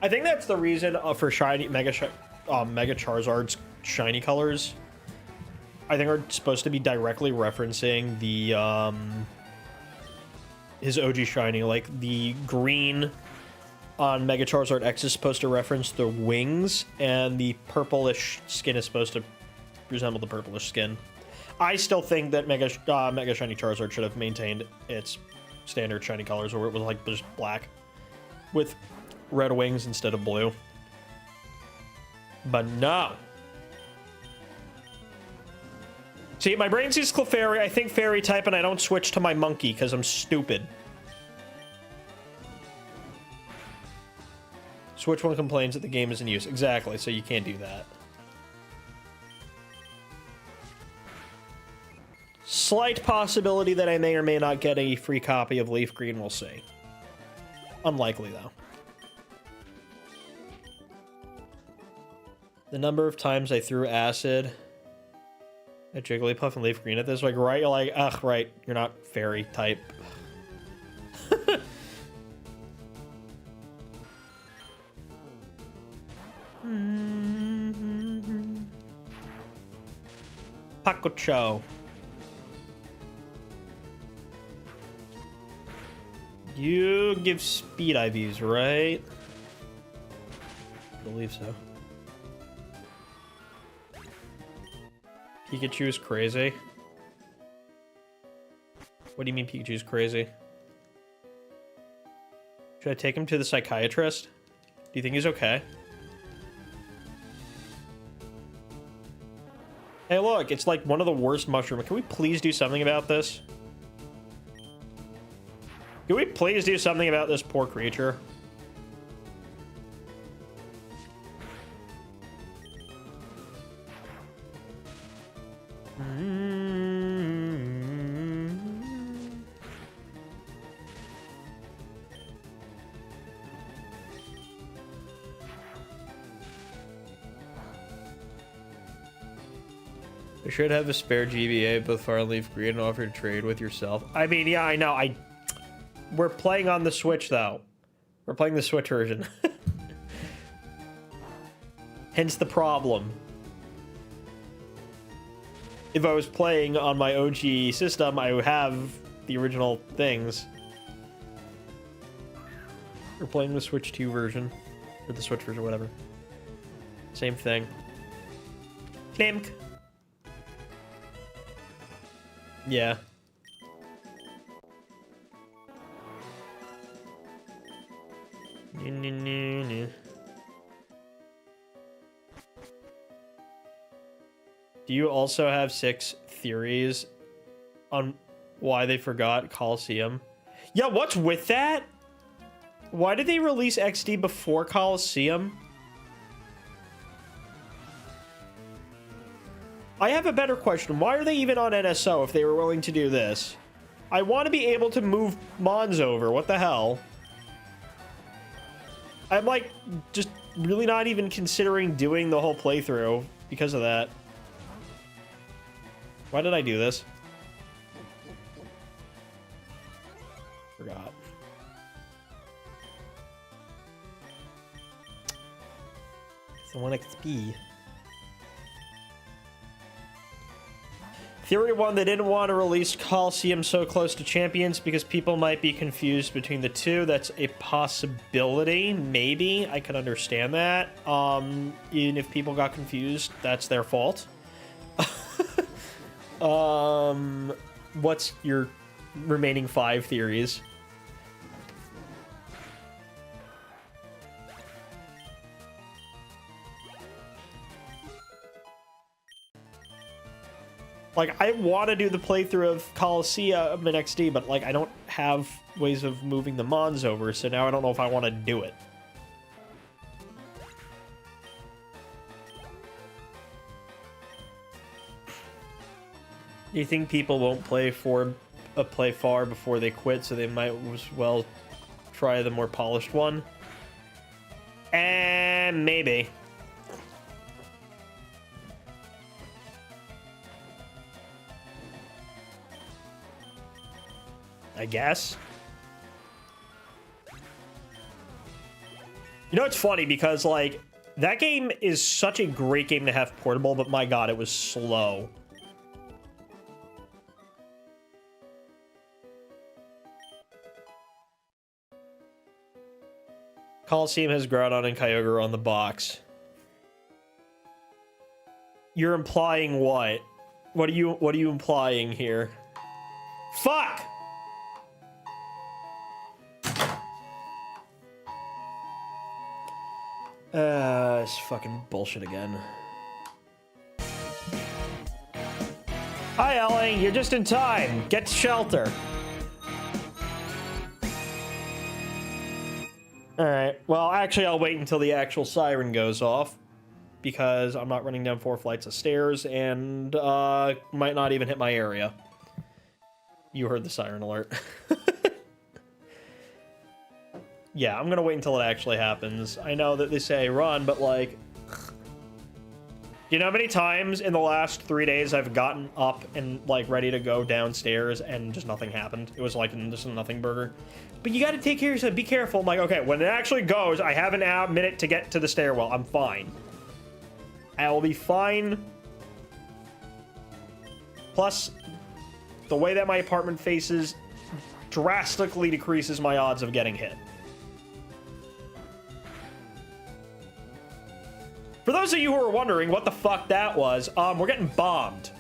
I think that's the reason for Mega Charizard's shiny colors. I think are supposed to be directly referencing the his OG shiny. Like the green on Mega Charizard X is supposed to reference the wings, and the purplish skin is supposed to resemble the purplish skin. I still think that Mega Shiny Charizard should have maintained its standard shiny colors, where it was like just black with red wings instead of blue. But no. See, my brain sees Clefairy, I think Fairy type, and I don't switch to my monkey because I'm stupid. Switch one complains that the game is in use. Exactly, so you can't do that. Slight possibility that I may or may not get a free copy of Leaf Green, we'll see. Unlikely, though. The number of times I threw acid at Jigglypuff and Leaf Green at this, like, right? You're like, ugh, right, you're not fairy type. Pikachu. You give speed IVs, right? I believe so. Pikachu is crazy. What do you mean Pikachu is crazy? Should I take him to the psychiatrist? Do you think he's okay? Hey, look, it's like one of the worst mushrooms. Can we please do something about this? Can we please do something about this poor creature? I should have a spare GBA, both Fire and Leaf Green, and offer to trade with yourself. I mean, yeah, I know. We're playing on the Switch, though. We're playing the Switch version. Hence the problem. If I was playing on my OG system, I would have the original things. We're playing the Switch 2 version. Or the Switch version, whatever. Same thing. Clink. Yeah. Do you also have 6 theories on why they forgot Coliseum? Yeah, what's with that? Why did they release XD before Coliseum? I have a better question. Why are they even on NSO if they were willing to do this? I want to be able to move Mons over. What the hell? I'm like just really not even considering doing the whole playthrough because of that. Why did I do this? Forgot. So 1 XP. Theory 1, they didn't want to release Coliseum so close to Champions because people might be confused between the two. That's a possibility. Maybe. I could understand that. Even if people got confused, that's their fault. What's your remaining 5 theories? Like, I want to do the playthrough of Coliseum in XD, but, like, I don't have ways of moving the Mons over, so now I don't know if I want to do it. You think people won't play far before they quit, so they might as well try the more polished one? And maybe. I guess. You know, it's funny because, like, that game is such a great game to have portable, but my god, it was slow. Coliseum has Groudon and Kyogre on the box. You're implying what? What are you implying here? Fuck! It's fucking bullshit again. Hi, Ellie. You're just in time. Get to shelter. Alright, well, actually, I'll wait until the actual siren goes off, because I'm not running down 4 flights of stairs, and, might not even hit my area. You heard the siren alert. Yeah, I'm gonna wait until it actually happens. I know that they say run, but, like... You know how many times in the last 3 days I've gotten up and, like, ready to go downstairs and just nothing happened? It was, like, just a nothing burger. But you gotta take care of yourself. Be careful. I'm like, okay, when it actually goes, I have a minute to get to the stairwell. I'm fine. I will be fine. Plus, the way that my apartment faces drastically decreases my odds of getting hit. For those of you who are wondering what the fuck that was, we're getting bombed.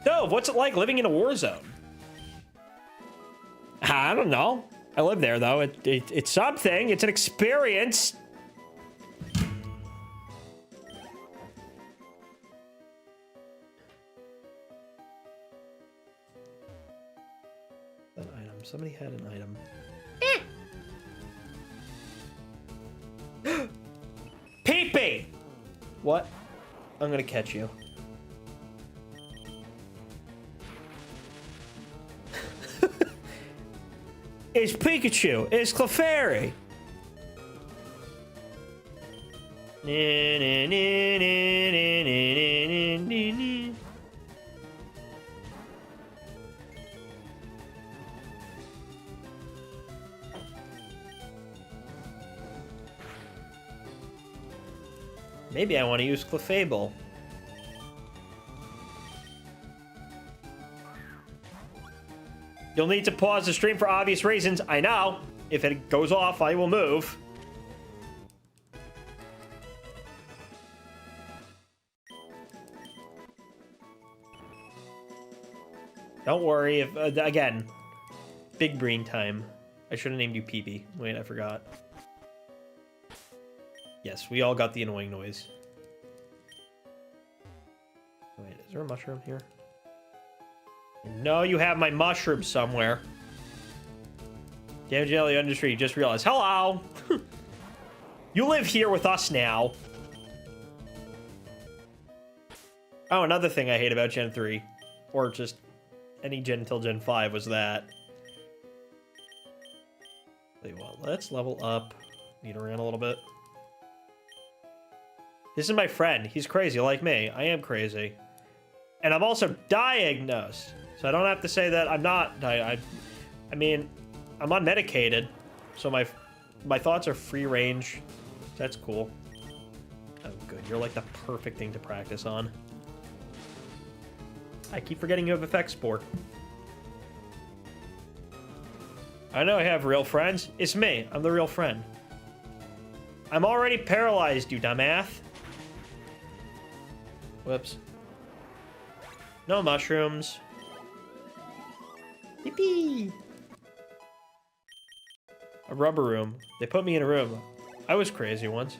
Dove, what's it like living in a war zone? I don't know. I live there, though. It's something. It's an experience. An item. Somebody had an item. Pee-pee! What? I'm gonna catch you. It's Pikachu. It's Clefairy. Maybe I want to use Clefable. You'll need to pause the stream for obvious reasons. I know. If it goes off, I will move. Don't worry. If again, big brain time. I should have named you PB. Wait, I forgot. Yes, we all got the annoying noise. Wait, is there a mushroom here? No, you have my mushroom somewhere. Damn Jelly Industry, you just realized. Hello! You live here with us now. Oh, another thing I hate about Gen 3. Or just any gen until Gen 5 was that. Tell you what, let's level up. Beat around a little bit. This is my friend. He's crazy like me. I am crazy. And I'm also diagnosed. So I don't have to say that I'm not. I mean, I'm unmedicated, so my thoughts are free range. That's cool. Oh, good. You're like the perfect thing to practice on. I keep forgetting you have effect spore. I know I have real friends. It's me. I'm the real friend. I'm already paralyzed, you dumbass. Whoops. No mushrooms. Yippee! A rubber room. They put me in a room. I was crazy once.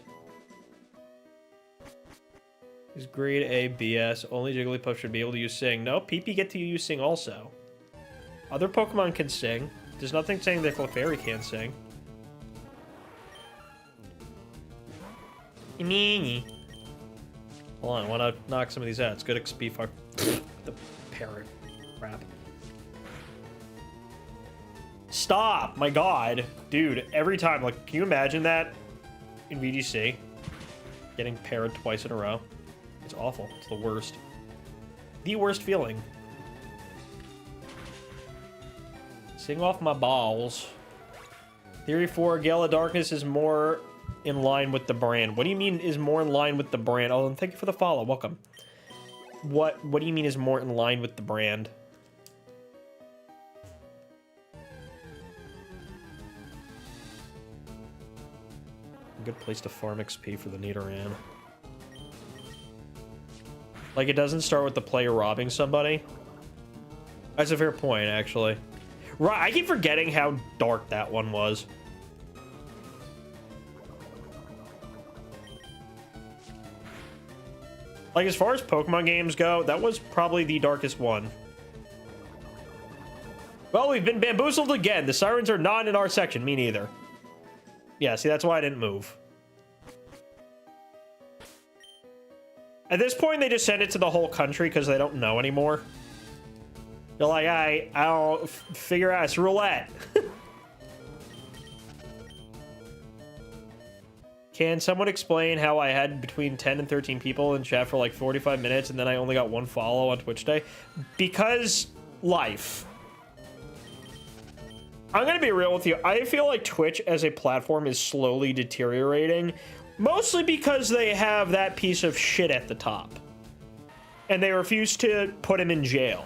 is grade A BS. Only Jigglypuff should be able to use Sing. No, PP get to use Sing also. Other Pokemon can sing. There's nothing saying that Clefairy can't sing. Hold on, I want to knock some of these out. It's good XP. Fuck the parrot crap. Stop! My god. Dude, every time, like, can you imagine that in VGC? Getting parrot twice in a row. It's awful. It's the worst. The worst feeling. Sing off my balls. Theory 4, Gale of Darkness is more in line with the brand. What do you mean is more in line with the brand? Oh, and thank you for the follow. Welcome. What do you mean is more in line with the brand? A good place to farm XP for the Nidoran. Like, it doesn't start with the player robbing somebody. That's a fair point, actually. Right, I keep forgetting how dark that one was. Like, as far as Pokemon games go, that was probably the darkest one. Well, we've been bamboozled again. The sirens are not in our section. Me neither. Yeah, see, that's why I didn't move. At this point, they just send it to the whole country because they don't know anymore. They're like, I don't figure out. It's roulette. Can someone explain how I had between 10 and 13 people in chat for like 45 minutes and then I only got one follow on Twitch Day? Because life. I'm going to be real with you. I feel like Twitch as a platform is slowly deteriorating. Mostly because they have that piece of shit at the top. And they refuse to put him in jail.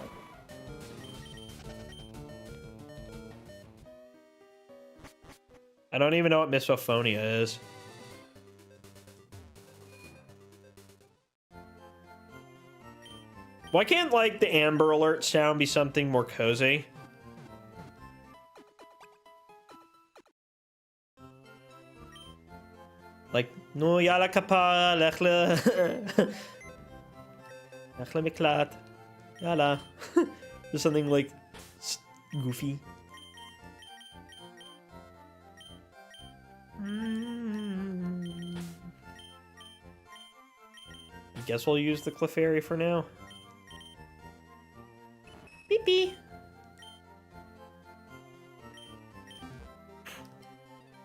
I don't even know what misophonia is. Why can't, like, the Amber Alert sound be something more cozy? Like, no yala kapa, lechle. Lechle miklat. Yala. There's something, like, goofy. I guess we'll use the Clefairy for now. Beep beep.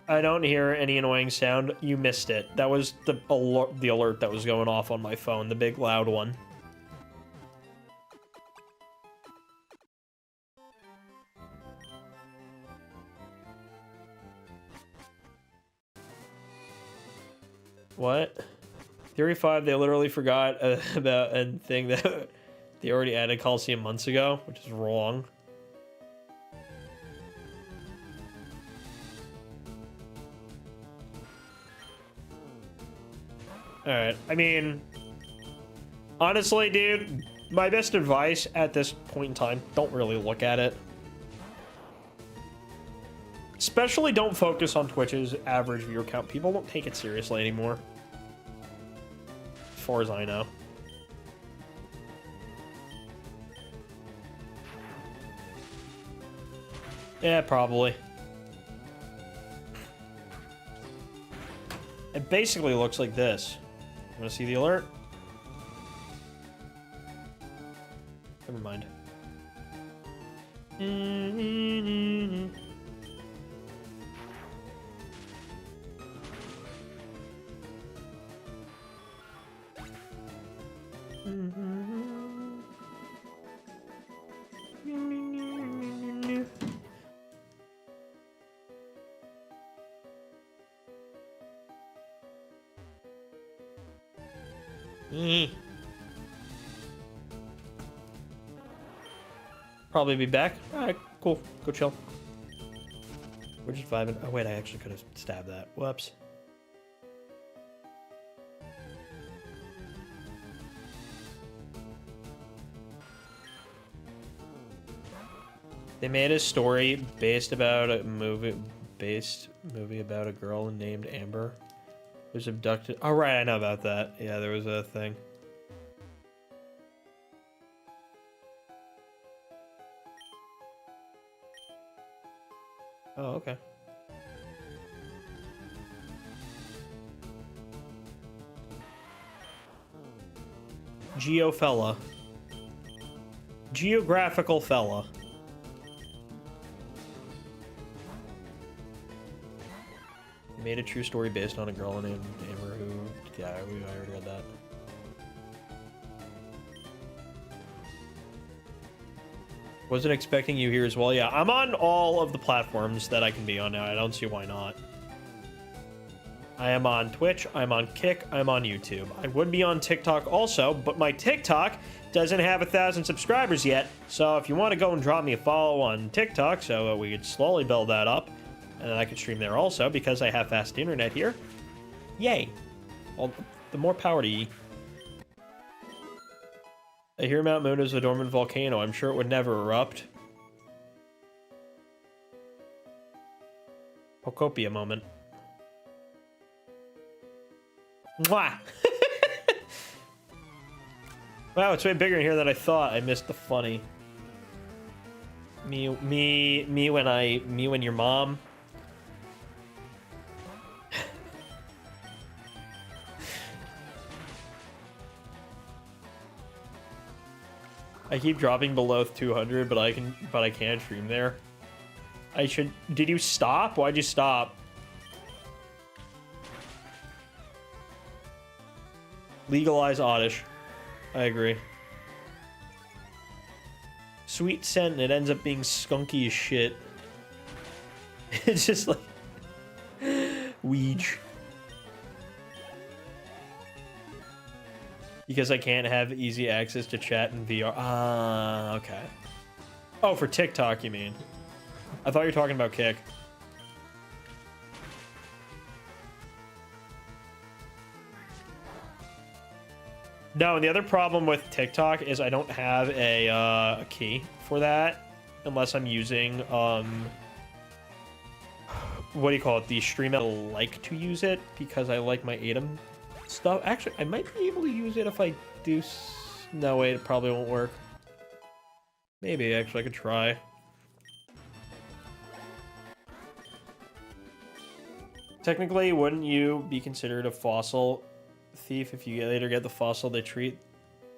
I don't hear any annoying sound. You missed it. That was the alert that was going off on my phone, the big loud one. What? Theory 5, they literally forgot about a thing that they already added Coliseum months ago, which is wrong. Alright, I mean, honestly, dude, my best advice at this point in time, don't really look at it. Especially don't focus on Twitch's average viewer count. People don't take it seriously anymore. As far as I know. Yeah, probably. It basically looks like this. You want to see the alert? Never mind. Probably be back. Alright, cool. Go chill. We're just vibing. Oh, wait, I actually could have stabbed that. Whoops. They made a story based about a movie about a girl named Amber who was abducted. Oh, right, I know about that. Yeah, there was a thing. Oh, okay. Geofella. Geographical fella. He made a true story based on a girl named Amber who... Yeah, I already read that. Wasn't expecting you here as well. Yeah, I'm on all of the platforms that I can be on now. I don't see why not. I am on Twitch, I'm on Kick, I'm on YouTube. I would be on TikTok also, but my TikTok doesn't have 1,000 subscribers yet. So if you want to go and drop me a follow on TikTok so we could slowly build that up, and then I could stream there also because I have fast internet here. Yay. Well, the more power to ye. I hear Mount Moon is a dormant volcano. I'm sure it would never erupt. Pokopia moment. Mwah! Wow, it's way bigger in here than I thought. I missed the funny. Me when your mom. I keep dropping below 200, but I can't stream there. I should. Did you stop? Why'd you stop? Legalize Oddish. I agree. Sweet scent, and it ends up being skunky as shit. It's just like Weege. Because I can't have easy access to chat in VR. Ah, okay. Oh, for TikTok, you mean? I thought you were talking about Kick. No, and the other problem with TikTok is I don't have a key for that unless I'm using what do you call it? The stream. I like to use it because I like my ATEM stuff. Actually, I might be able to use it if I do. No, wait, it probably won't work. Maybe actually I could try. Technically, wouldn't you be considered a fossil thief if you later get the fossil? They treat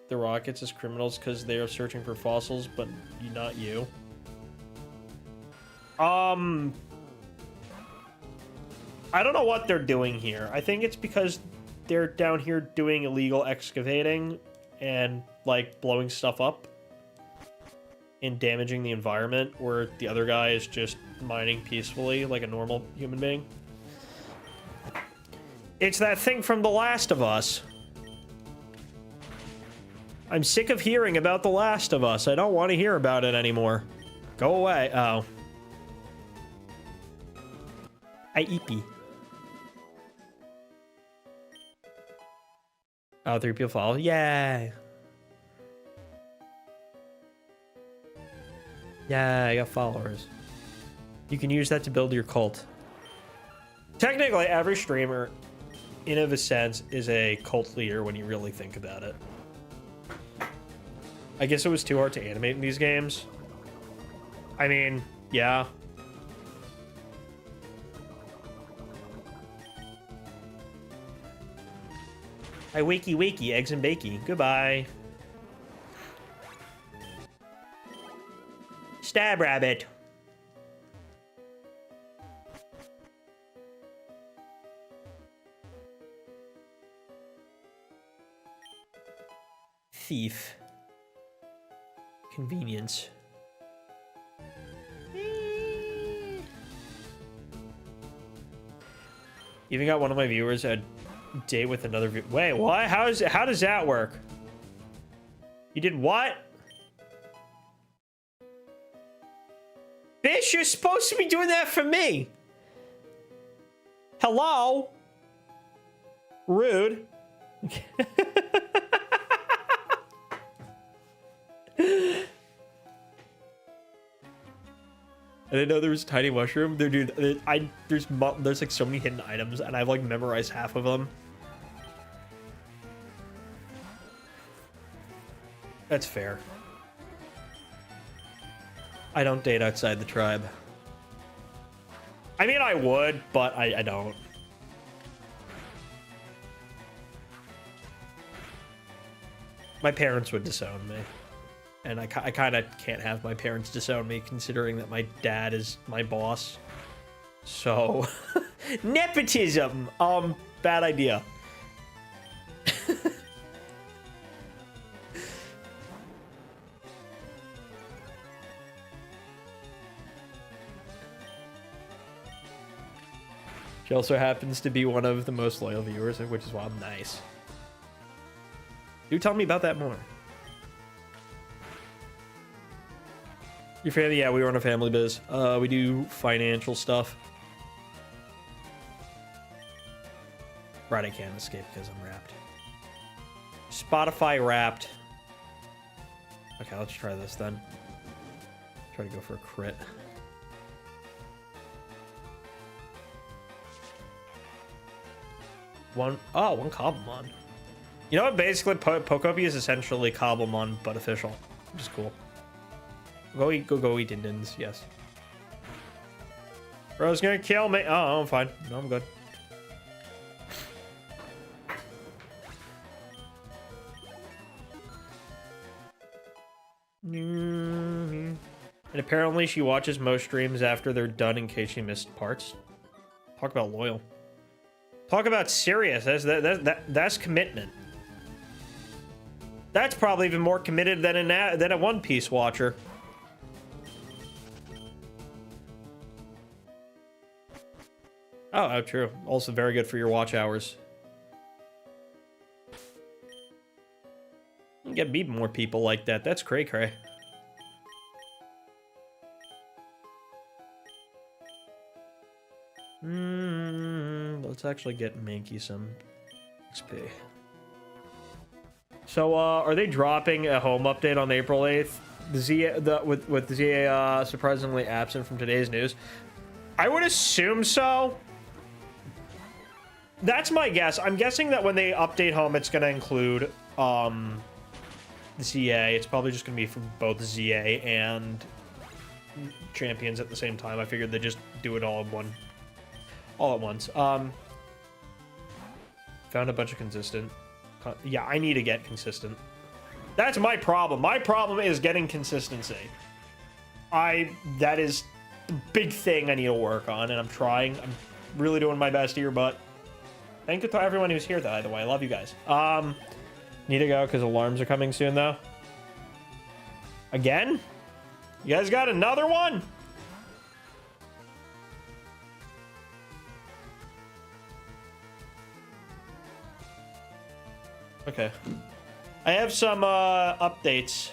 the rockets as criminals because they are searching for fossils, but not you. I don't know what they're doing here. I think it's because they're down here doing illegal excavating and like blowing stuff up and damaging the environment, where the other guy is just mining peacefully like a normal human being. It's that thing from The Last of Us. I'm sick of hearing about The Last of Us. I don't want to hear about it anymore. Go away. Oh. I eepy. Oh, 3 people follow. Yay. Yeah, I got followers. You can use that to build your cult. Technically, every streamer, in of a sense, is a cult leader when you really think about it. I guess it was too hard to animate in these games. I mean, yeah. I wakey, eggs and bakey. Goodbye. Stab rabbit. Thief. Convenience. Even got one of my viewers a date with another viewer. Wait, what? How does that work? You did what? Bitch, you're supposed to be doing that for me. Hello? Rude. I didn't know there was a tiny mushroom. There, dude, there's like so many hidden items, and I've like memorized half of them. That's fair. I don't date outside the tribe. I mean, I would, but I don't. My parents would disown me. And I kind of can't have my parents disown me, considering that my dad is my boss. So, nepotism. Bad idea. She also happens to be one of the most loyal viewers, which is why I'm nice. Do tell me about that more. Your family? Yeah, we run a family biz. We do financial stuff. Right, I can't escape because I'm wrapped. Spotify wrapped. Okay, let's try this then. Try to go for a crit. One Cobblemon. You know what? Basically, Pokopia is essentially Cobblemon, but official, which is cool. Go eat Dindins, yes. Bro's gonna kill me. Oh, I'm fine. No, I'm good. And apparently she watches most streams after they're done in case she missed parts. Talk about loyal. Talk about serious. That's commitment. That's probably even more committed than a One Piece watcher. Oh, true. Also very good for your watch hours. You get me more people like that. That's cray cray. Let's actually get Mankey some XP. So, are they dropping a home update on April 8th? With the ZA surprisingly absent from today's news. I would assume so. That's my guess. I'm guessing that when they update home, it's going to include ZA. It's probably just going to be for both ZA and Champions at the same time. I figured they'd just do it all at once. Found a bunch of consistent. Yeah, I need to get consistent. That's my problem. My problem is getting consistency. That is the big thing I need to work on, and I'm trying. I'm really doing my best here, but thank you to everyone who's here, by the way. I love you guys. Need to go because alarms are coming soon, though. Again? You guys got another one? Okay. I have some updates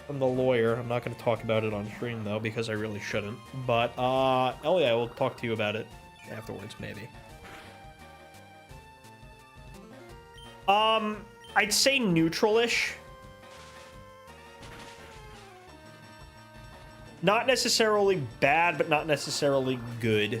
from the lawyer. I'm not going to talk about it on stream, though, because I really shouldn't. But, oh yeah, we'll talk to you about it afterwards, maybe. I'd say neutral-ish. Not necessarily bad, but not necessarily good.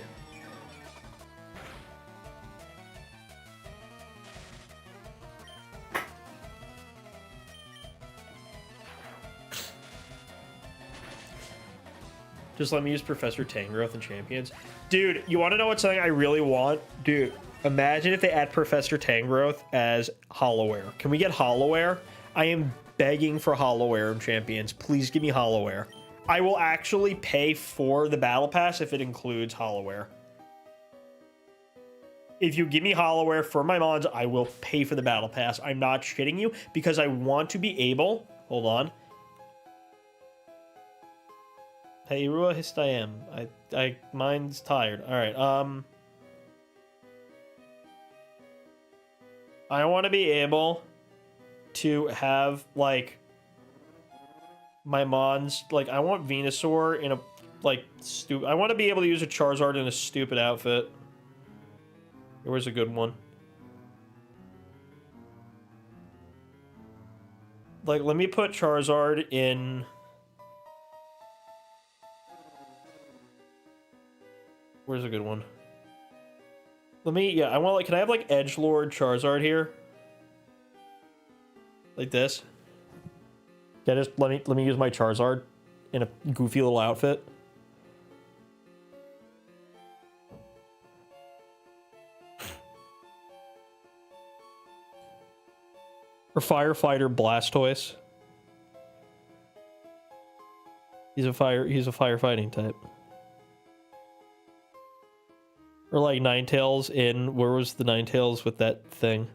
Just let me use Professor Tangrowth and Champions. Dude, you want to know what something I really want? Dude, imagine if they add Professor Tangrowth as Hollowware. Can we get Hollowware? I am begging for Hollowware in Champions. Please give me Hollowware. I will actually pay for the Battle Pass if it includes Hollowware. If you give me Hollowware for my mods, I will pay for the Battle Pass. I'm not shitting you because I want to be able... Hold on. Hey, Irua Histayam. Mine's tired. Alright, I want to be able to have, like, my mons, like, I want Venusaur in a, like, I want to be able to use a Charizard in a stupid outfit. Where's a good one? Like, let me put Charizard in... Where's a good one? Let me, yeah, I want, like, can I have, like, Edgelord Charizard here? Like this? Yeah, just let me use my Charizard in a goofy little outfit. Or Firefighter Blastoise. He's a firefighting type. Or like Ninetales in, where was the Ninetales with that thing?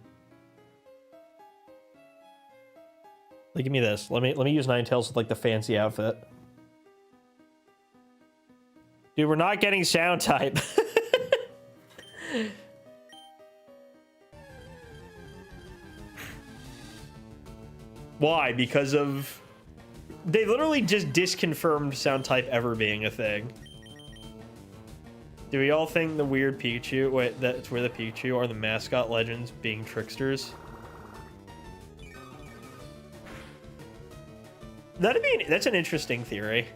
Like, give me this. Let me use Ninetales with like the fancy outfit. Dude, we're not getting sound type. Why? Because of... They literally just disconfirmed sound type ever being a thing. Do we all think the weird Pikachu... Wait, that's where the Pikachu are the mascot legends being tricksters? That's an interesting theory.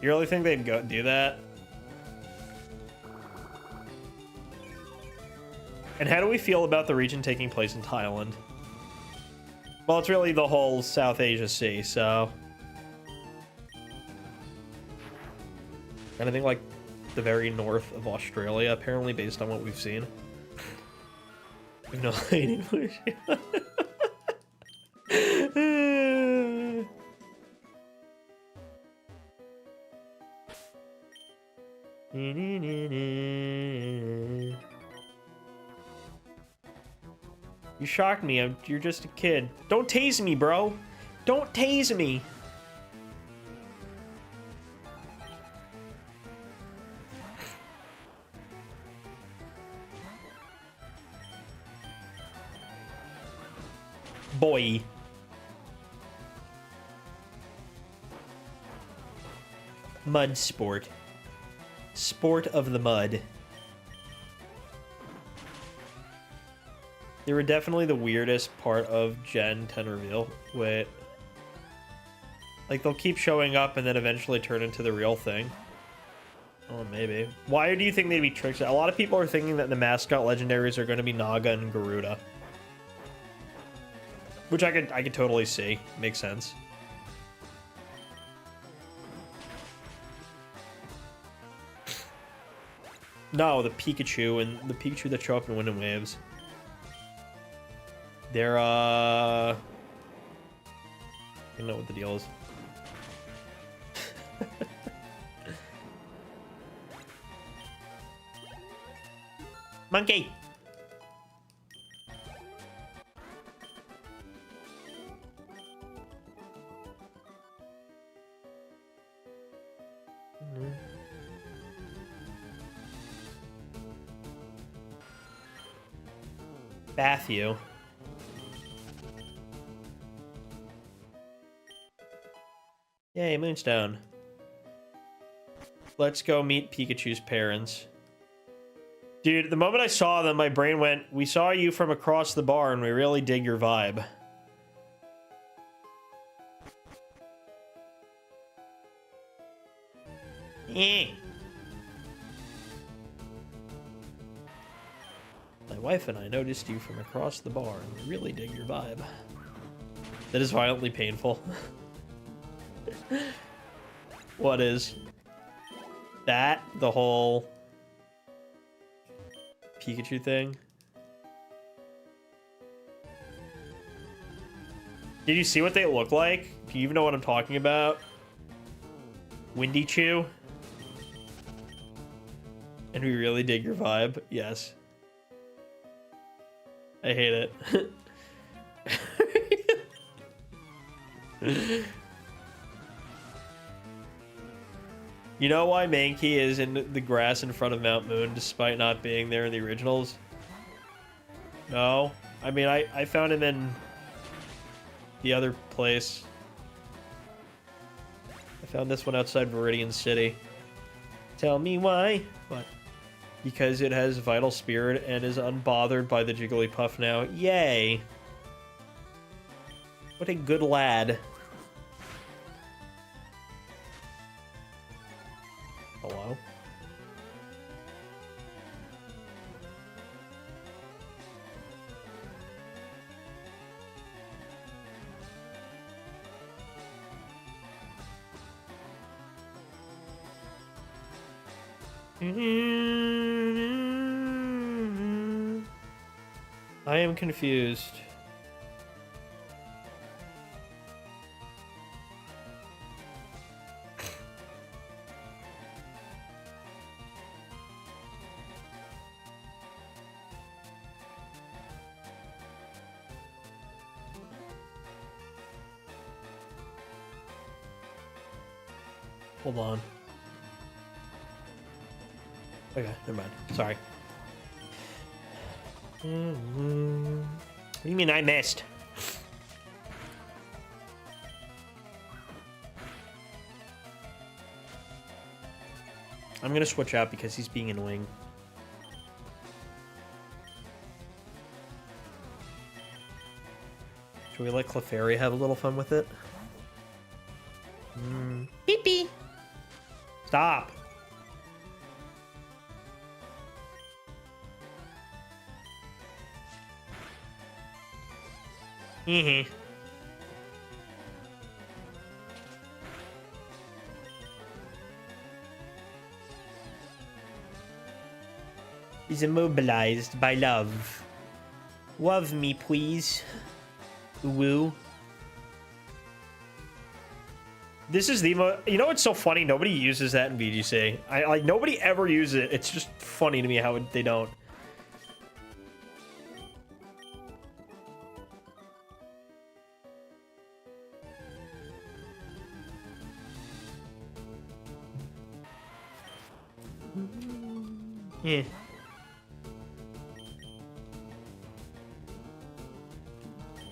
You really think they'd go do that? And how do we feel about the region taking place in Thailand? Well, it's really the whole South Asia Sea, so... Anything like the very north of Australia, apparently, based on what we've seen. I have no idea. You shocked me. You're just a kid. Don't tase me, bro. Don't tase me. Boy. Mud sport. Sport of the mud. They were definitely the weirdest part of Gen 10 reveal. Wait. Like, they'll keep showing up and then eventually turn into the real thing. Oh, maybe. Why do you think they'd be tricked? A lot of people are thinking that the mascot legendaries are going to be Naga and Garuda. Which I could totally see. Makes sense. No, the Pikachu and the Pikachu that show up in Wind and Waves. They're, I don't know what the deal is. Monkey! Bath you. Yay, Moonstone. Let's go meet Pikachu's parents. Dude, the moment I saw them, my brain went, we saw you from across the bar and we really dig your vibe. Eh. My wife and I noticed you from across the bar and we really dig your vibe. That is violently painful. What is that? The whole Pikachu thing? Did you see what they look like? Do you even know what I'm talking about? Windy Chew? And we really dig your vibe? Yes. I hate it. You know why Mankey is in the grass in front of Mount Moon despite not being there in the originals? No? I mean, I found him in the other place. I found this one outside Viridian City. Tell me why? What? Because it has Vital Spirit and is unbothered by the Jigglypuff now. Yay! What a good lad. Hello? I am confused. Hold on. Okay, never mind. Sorry. What do you mean I missed? I'm gonna switch out because he's being annoying. Should we let Clefairy have a little fun with it? Beep beep. Stop. Mm-hmm. He's immobilized by love. Love me, please. Woo. This is the you know what's so funny? Nobody uses that in VGC. Like nobody ever uses it. It's just funny to me how they don't. Yeah.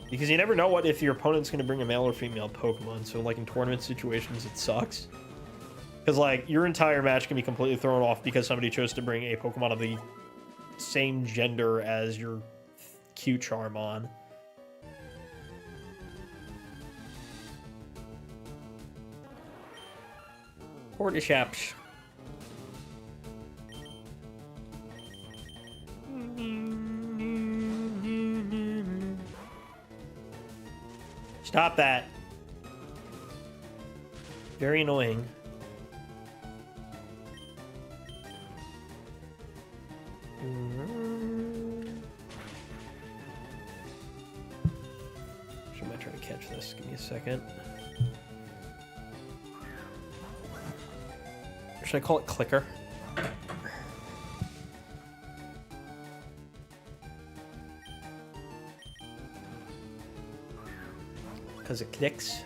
Because you never know what if your opponent's going to bring a male or female Pokemon. So like in tournament situations, it sucks. Because like your entire match can be completely thrown off because somebody chose to bring a Pokemon of the same gender as your cute Charmander. Portishaps. Stop that. Very annoying. Should I try to catch this? Give me a second. Or should I call it Clicker? Because it clicks.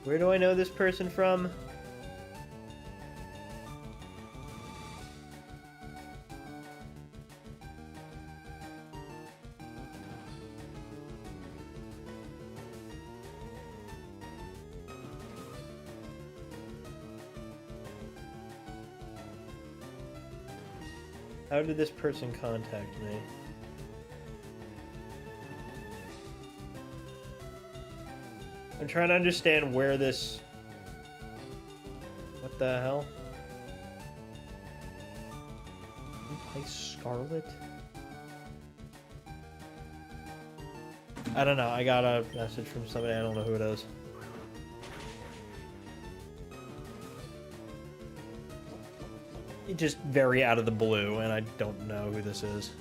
Where do I know this person from? How did this person contact me? I'm trying to understand where this... What the hell? You play Scarlet? I don't know. I got a message from somebody. I don't know who it is. It's just very out of the blue, and I don't know who this is.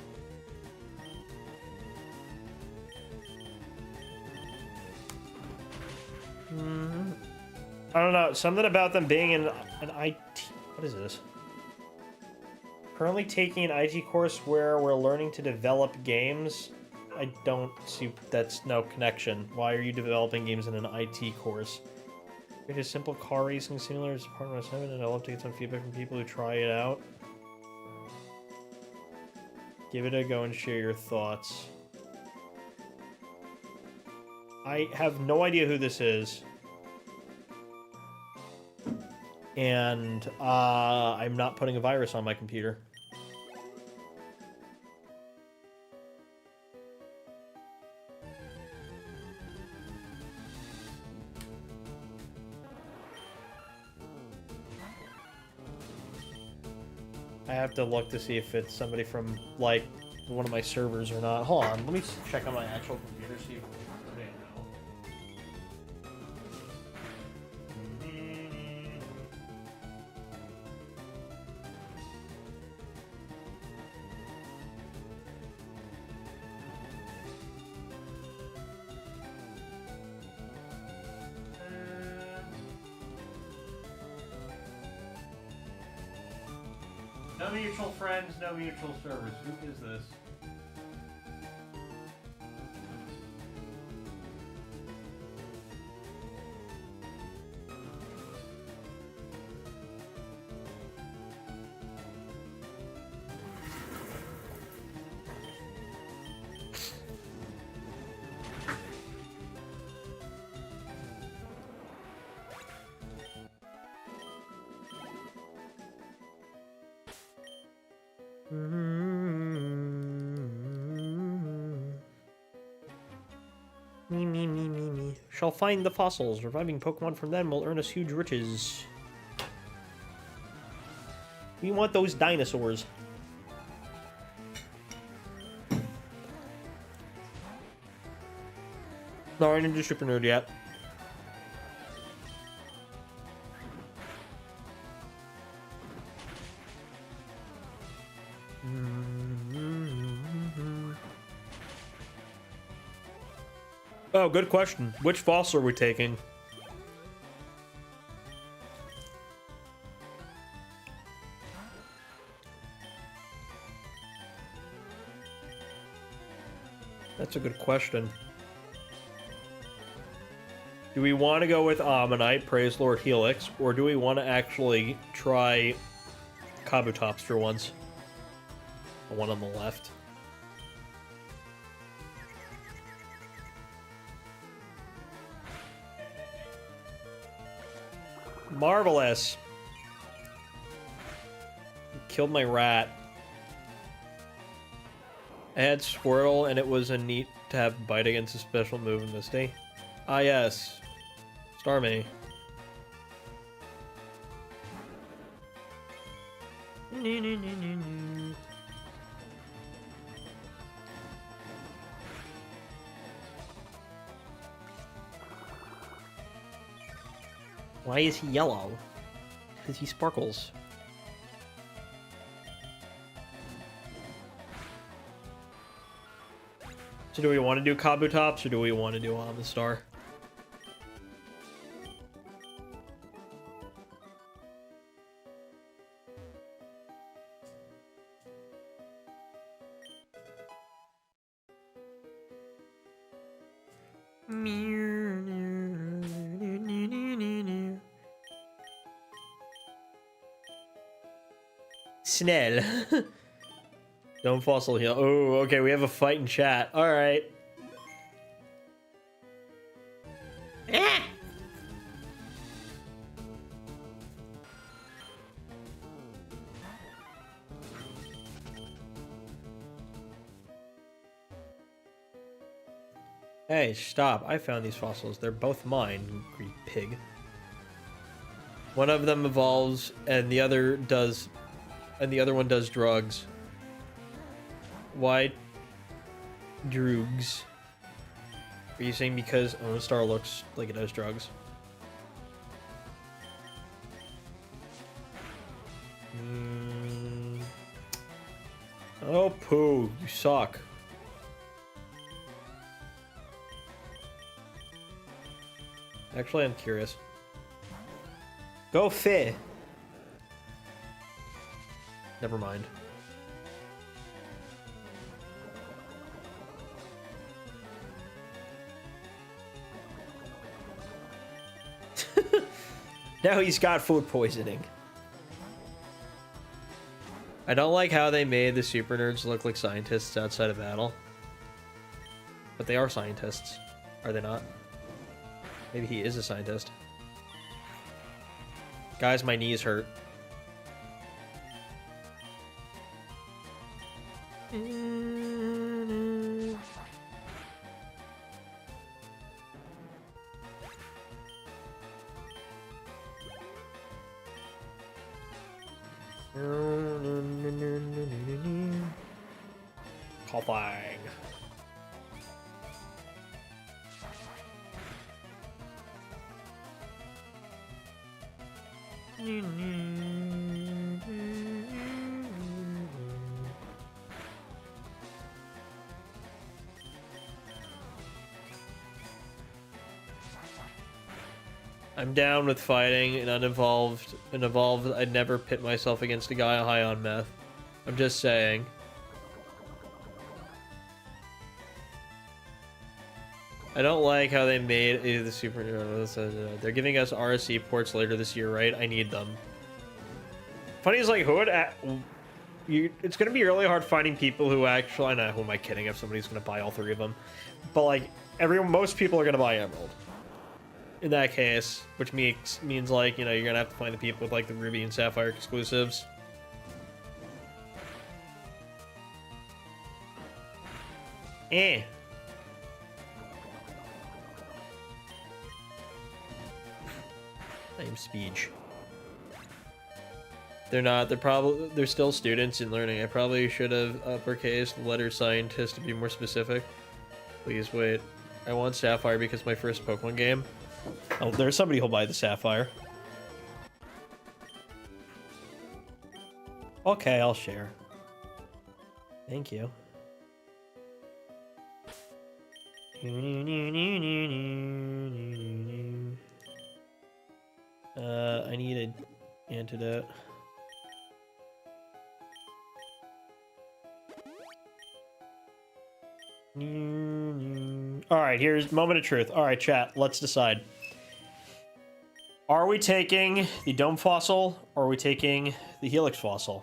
I don't know. Something about them being in an IT... What is this? Currently taking an IT course where we're learning to develop games. I don't see... That's no connection. Why are you developing games in an IT course? It is simple car racing simulator as part of my assignment, and I'd love to get some feedback from people who try it out. Give it a go and share your thoughts. I have no idea who this is. And I'm not putting a virus on my computer. I have to look to see if it's somebody from, like, one of my servers or not. Hold on, let me check on my actual computer, see if I know. No mutual friends, no mutual servers. Who is this? Me. Shall find the fossils. Reviving Pokemon from them will earn us huge riches. We want those dinosaurs. No, I didn't do Super Nerd yet. Oh, good question. Which fossil are we taking? That's a good question. Do we want to go with Ammonite, Praise Lord Helix, or do we want to actually try Kabutops for once? The one on the left. Marvelous. Killed my rat. I had Swirl, and it was a neat to have Bite against a special move in Misty. Ah, yes. Starmie. Why is he yellow? Because he sparkles. So do we want to do Kabutops or do we want to do Amistar? Snell. Don't fossil heal. Oh, okay, we have a fight in chat. Alright. Ah! Hey, stop. I found these fossils. They're both mine, you greedy pig. One of them evolves, and the other does... And the other one does drugs. Why drugs? Are you saying because Amistar looks like it does drugs? Oh, poo. You suck. Actually, I'm curious. Go Fi. Never mind. Now he's got food poisoning. I don't like how they made the super nerds look like scientists outside of battle. But they are scientists, are they not? Maybe he is a scientist. Guys, my knees hurt. Coughing. I'm down with fighting an uninvolved and evolved. I'd never pit myself against a guy high on meth. I'm just saying. I don't like how they made the super. They're giving us RSC ports later this year, right? I need them. Funny is like who would it's gonna be really hard finding people who actually. I know, who am I kidding? If somebody's gonna buy all three of them, but like most people are gonna buy Emerald. In that case, which means like, you know, you're gonna have to find the people with like the Ruby and Sapphire exclusives. I am Speech. They're not, they're still students in learning. I probably should have uppercased the letter scientist to be more specific. Please wait. I want Sapphire because my first Pokemon game. Oh, there's somebody who'll buy the Sapphire. Okay, I'll share. Thank you. I need an antidote. Alright, here's moment of truth. Alright, chat, let's decide. Are we taking the Dome Fossil, or are we taking the Helix Fossil?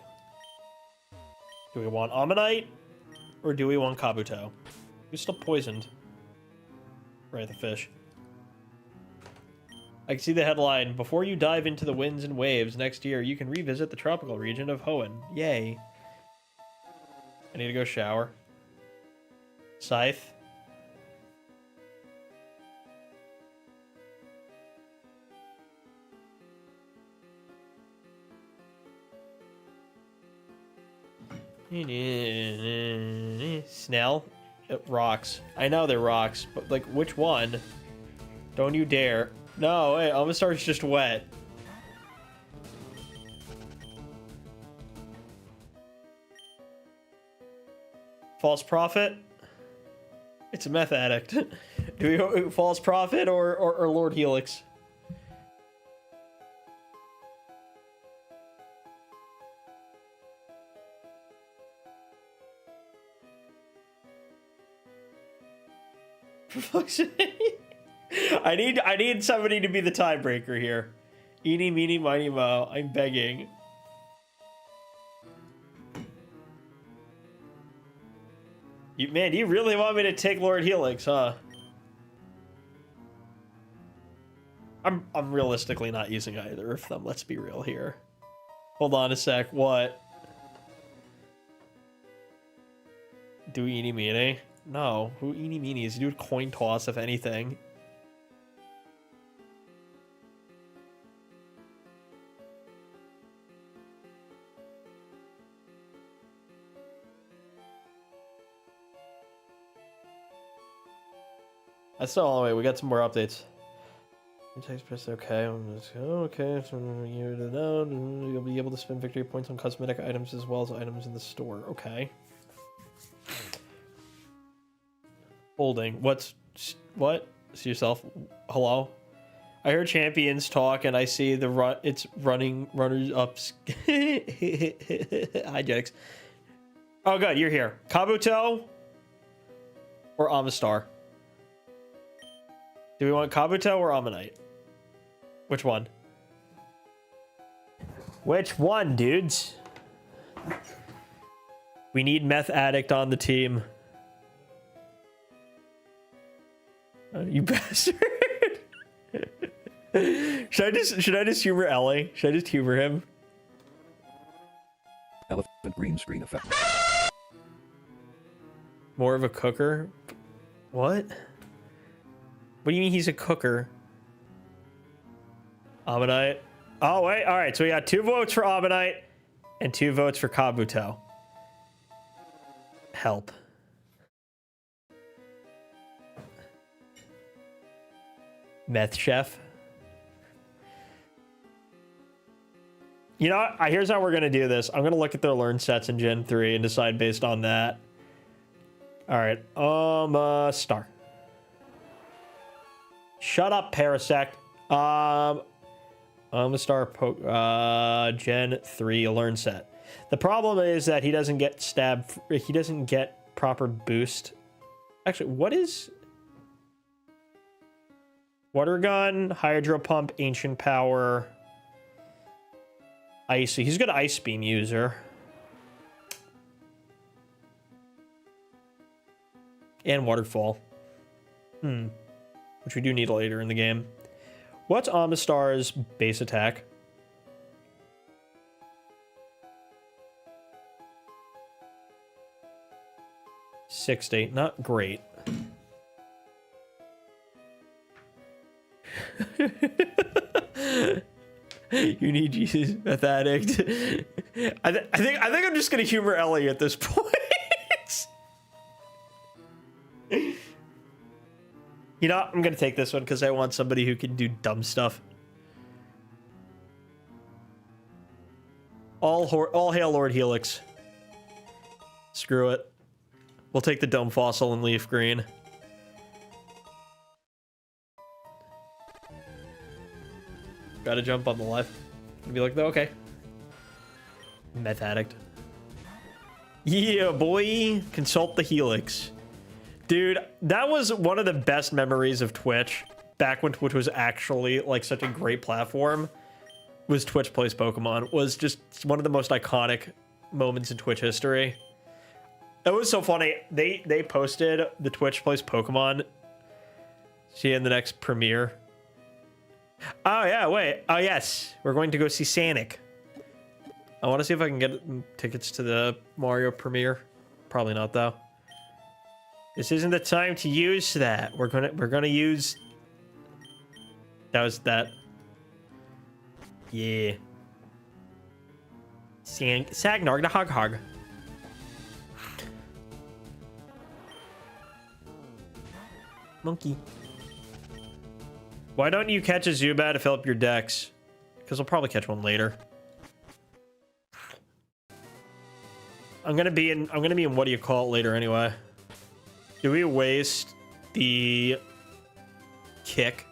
Do we want Ammonite, or do we want Kabuto? Who's still poisoned? Right, the fish. I can see the headline. Before you dive into the winds and waves next year, you can revisit the tropical region of Hoenn. Yay. I need to go shower. Scythe. Snell? Rocks. I know they're rocks, but like, which one? Don't you dare. No, wait, Omastar's just wet. False Prophet? It's a meth addict. Do we False Prophet or Lord Helix? For fuck's sake. I need somebody to be the tiebreaker here. Eeny, meeny, miny, mo. I'm begging. Man, you really want me to take Lord Helix, huh? I'm realistically not using either of them. Let's be real here. Hold on a sec. What? Do eeny meeny? No. Who eeny meeny is? You do a coin toss if anything. That's still on the way. We got some more updates. Text press okay. Okay. So you'll be able to spend victory points on cosmetic items as well as items in the store. Okay. Holding. What? See yourself. Hello? I heard champions talk, and I see the run. It's running runners ups. Hi, Jenix. Oh, good, you're here. Kabuto or Amistar? Do we want Kabuto or Ammonite? Which one? Which one, dudes? We need Meth Addict on the team. You bastard. Should I just humor Ellie? Should I just humor him? Elephant green screen effect. More of a cooker? What? What do you mean he's a cooker? Ammonite. Oh, wait. All right. So we got 2 votes for Ammonite and 2 votes for Kabuto. Help. Meth Chef. You know what? Here's how we're going to do this. I'm going to look at their learn sets in Gen 3 and decide based on that. All right. Star. Shut up, Parasect. Star Gen 3 learn set. The problem is that he doesn't get stabbed. He doesn't get proper boost. Actually, what is water gun, hydro pump, ancient power, icy? He's a good ice beam user. And waterfall. Which we do need later in the game. What's Amistar's base attack? $60. Not great. You need Jesus, Meth Addict. I think I'm just gonna humor Ellie at this point. You know, I'm gonna take this one because I want somebody who can do dumb stuff. All hail Lord Helix. Screw it. We'll take the Dome Fossil and Leaf Green. Gotta jump on the left. And be like, okay. Meth Addict. Yeah, boy. Consult the Helix. Dude, that was one of the best memories of Twitch. Back when Twitch was actually like such a great platform. Was Twitch Plays Pokemon. Was just one of the most iconic moments in Twitch history. It was so funny. They posted the Twitch Plays Pokemon. See you in the next premiere. Oh, yeah, wait. Oh, yes. We're going to go see Sonic. I want to see if I can get tickets to the Mario premiere. Probably not, though. This isn't the time to use that. We're gonna use... That was that. Yeah. Sagnar the Hog. Monkey. Why don't you catch a Zubat to fill up your decks? Because I'll probably catch one later. I'm gonna be in what do you call it later anyway. Do we waste the kick?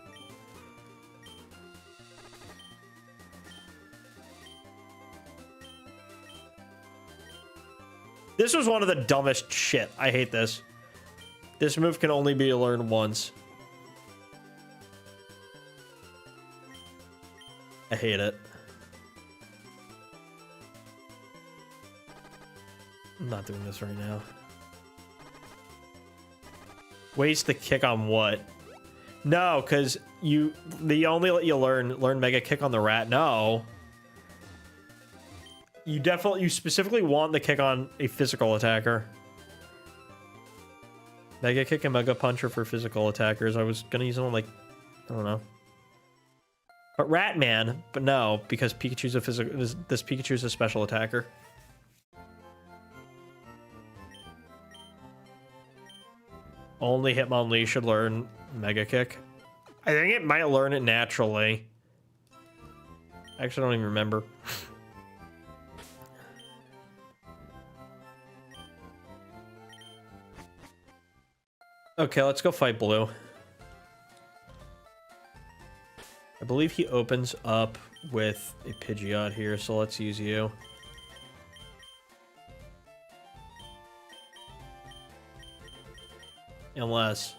This was one of the dumbest shit. I hate this. This move can only be learned once. I hate it. I'm not doing this right now. Waste the kick on what? No, because they only let you learn Mega Kick on the rat. No. You specifically want the kick on a physical attacker. Mega Kick and Mega Puncher for physical attackers. I was gonna use them on, like, I don't know. But Ratman, but no, because Pikachu's a physical. This Pikachu's a special attacker. Only Hitmonlee should learn Mega Kick. I think it might learn it naturally. I actually don't even remember. Okay, let's go fight Blue. believe he opens up with a Pidgeot here, so let's use you. Unless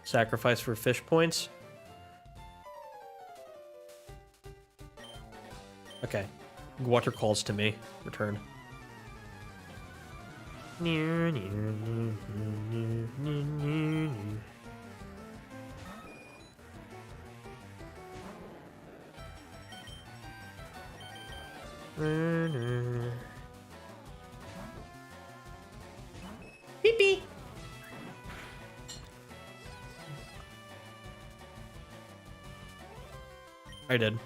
sacrifice for fish points. Okay. Water calls to me. Return. Beep beep. I did.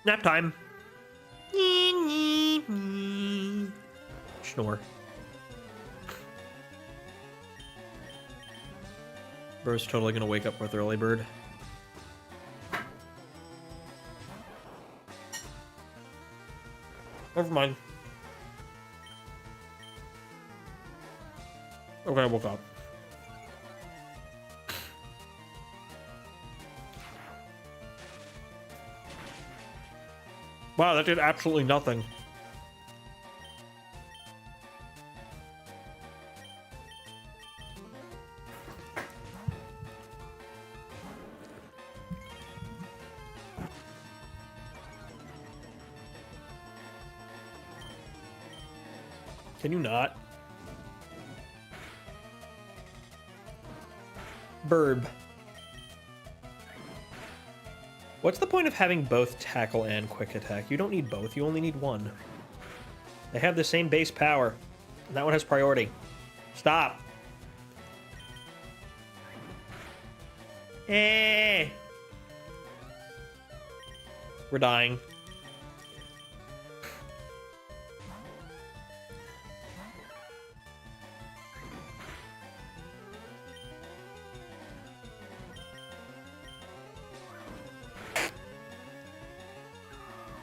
Nap time. Snore. Bro's totally gonna wake up with early bird. Never mind. Okay, I woke up. Wow, that did absolutely nothing. Can you not? Burb. What's the point of having both tackle and quick attack? You don't need both, you only need one. They have the same base power. And that one has priority. Stop. Eh. We're dying.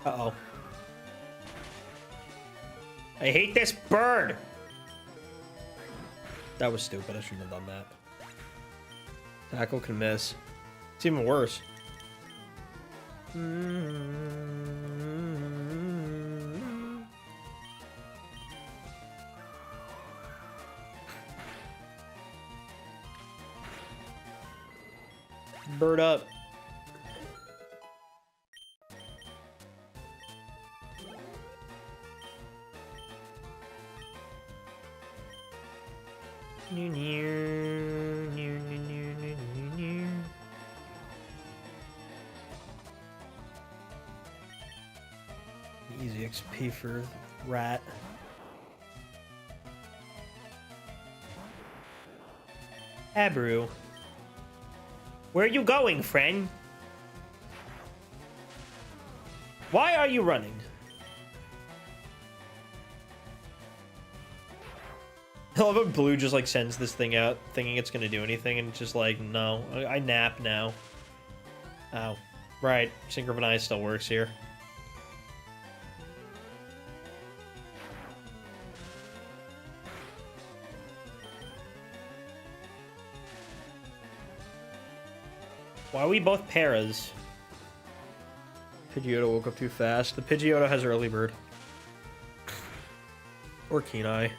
Uh-oh. I hate this bird! That was stupid. I shouldn't have done that. Tackle can miss. It's even worse. Bird up. Easy XP for rat. Abru. Where are you going, friend? Why are you running? I love how Blue just like sends this thing out thinking it's gonna do anything and it's just like, no, I nap now. Oh, right, Synchronize still works here. Why are we both paras? Pidgeotto woke up too fast. The Pidgeotto has early bird. Or Keen Eye.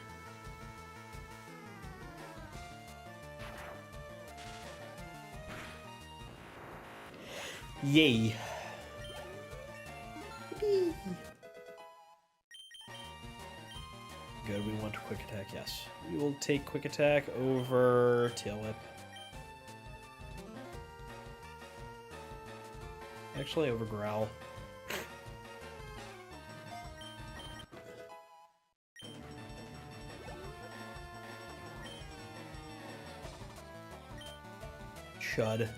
Yay. Good, we want to quick attack, yes. We will take quick attack over Tail Whip. Actually, over Growl. Chud.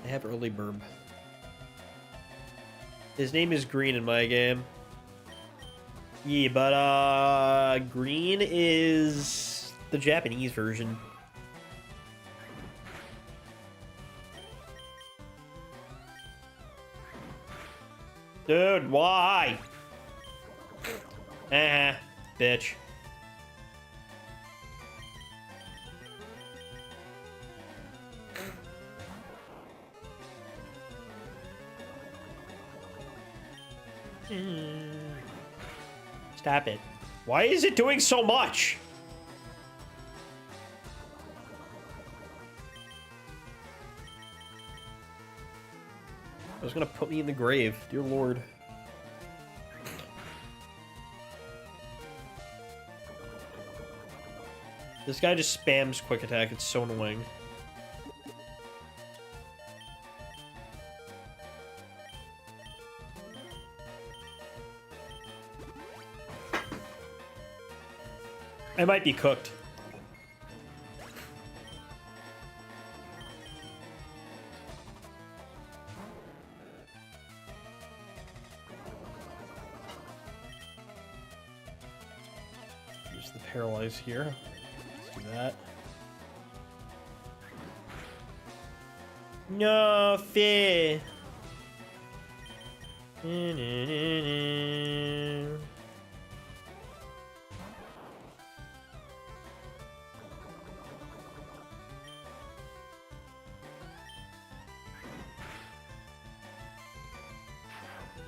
I have early burb. His name is Green in my game. Yeah, but Green is the Japanese version. Dude, why? Bitch. Stop it. Why is it doing so much? It was gonna put me in the grave, dear lord. This guy just spams quick attack, it's so annoying. I might be cooked. Use the paralyze here. Let's do that. No fear.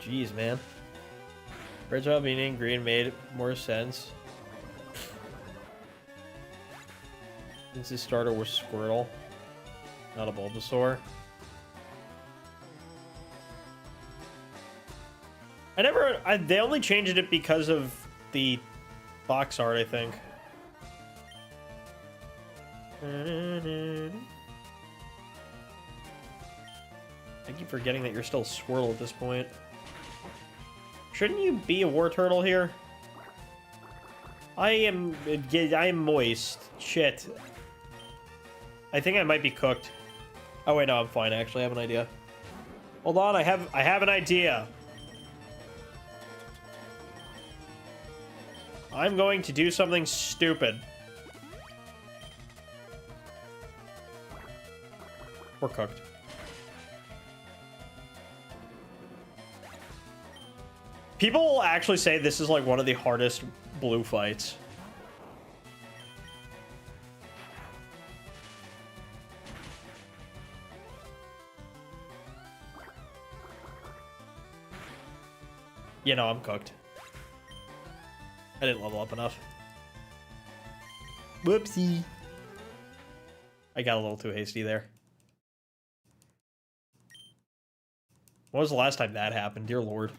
Jeez, man. Red job being green made more sense. Since his starter was Squirtle, not a Bulbasaur. They only changed it because of the box art, I think. I keep forgetting that you're still Squirtle at this point. Shouldn't you be a war turtle here? I am moist. Shit. I think I might be cooked. Oh wait, no, I'm fine. I actually have an idea. Hold on, I have an idea. I'm going to do something stupid. We're cooked. People will actually say this is like one of the hardest blue fights. You know, I'm cooked. I didn't level up enough. Whoopsie. I got a little too hasty there. When was the last time that happened? Dear Lord.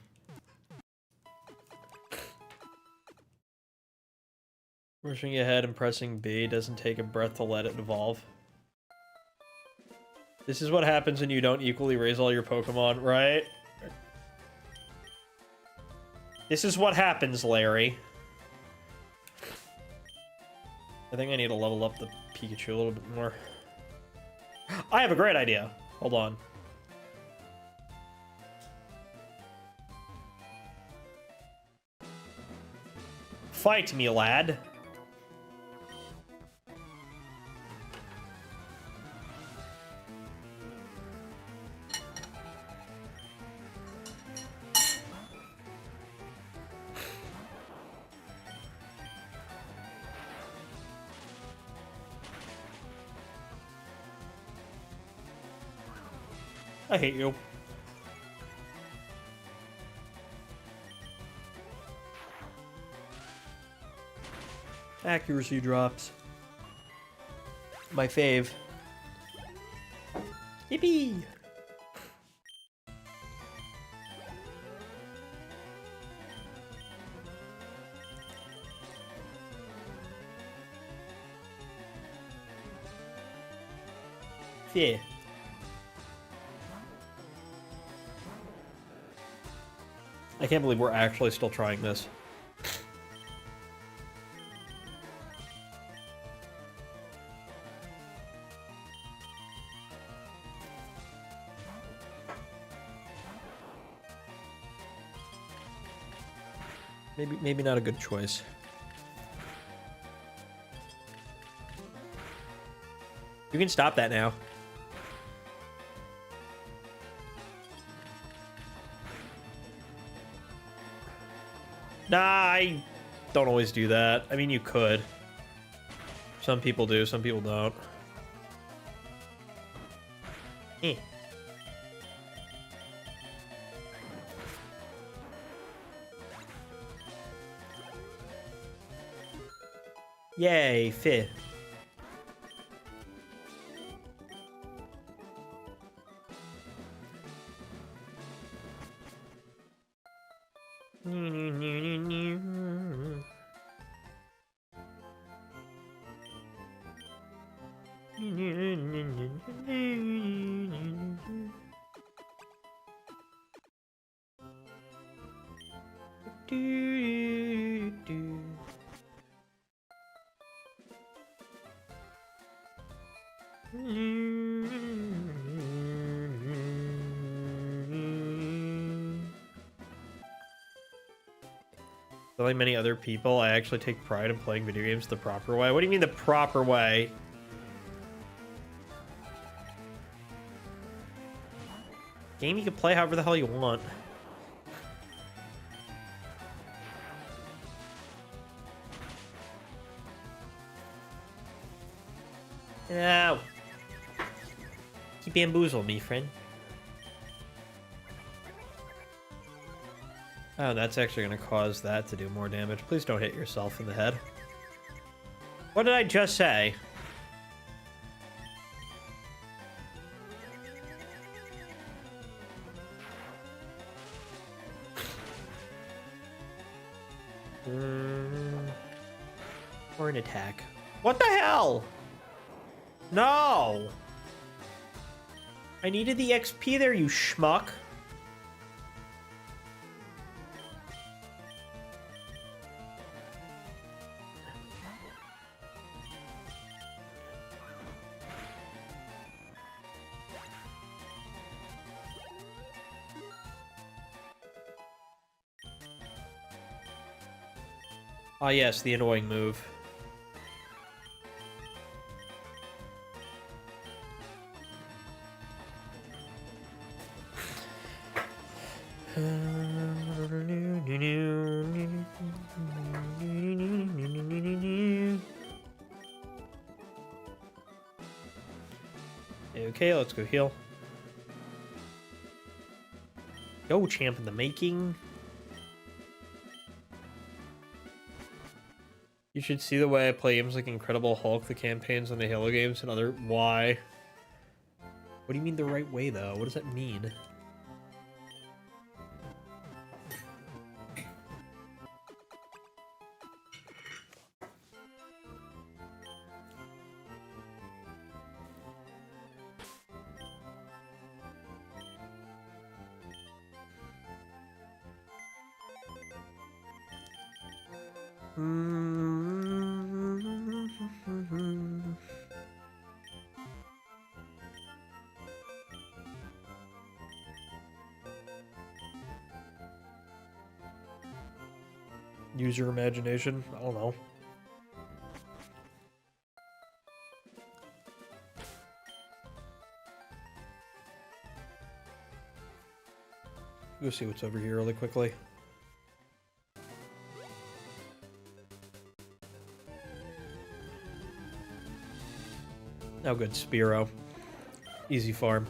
Pushing ahead and pressing B doesn't take a breath to let it evolve. This is what happens when you don't equally raise all your Pokemon, right? This is what happens, Larry. I think I need to level up the Pikachu a little bit more. I have a great idea. Hold on. Fight me, lad. I hate you. Accuracy drops. My fave. Yippee! Yeah. I can't believe we're actually still trying this. Maybe not a good choice. You can stop that now. Nah, I don't always do that. I mean, you could. Some people do, some people don't. Eh. Yay, fit. Like many other people, I actually take pride in playing video games the proper way. What do you mean the proper way? Game you can play however the hell you want. No. You bamboozle me, friend. Oh, that's actually going to cause that to do more damage. Please don't hit yourself in the head. What did I just say? Or an attack. What the hell? No! I needed the XP there, you schmuck. Ah, yes, the annoying move. Okay, let's go heal. Go, champ in the making. You should see the way I play games like Incredible Hulk, the campaigns on the Halo games, and other... Why? What do you mean the right way, though? What does that mean? Use your imagination. I don't know. Go see what's over here really quickly. Oh, good. Spearow. Easy farm.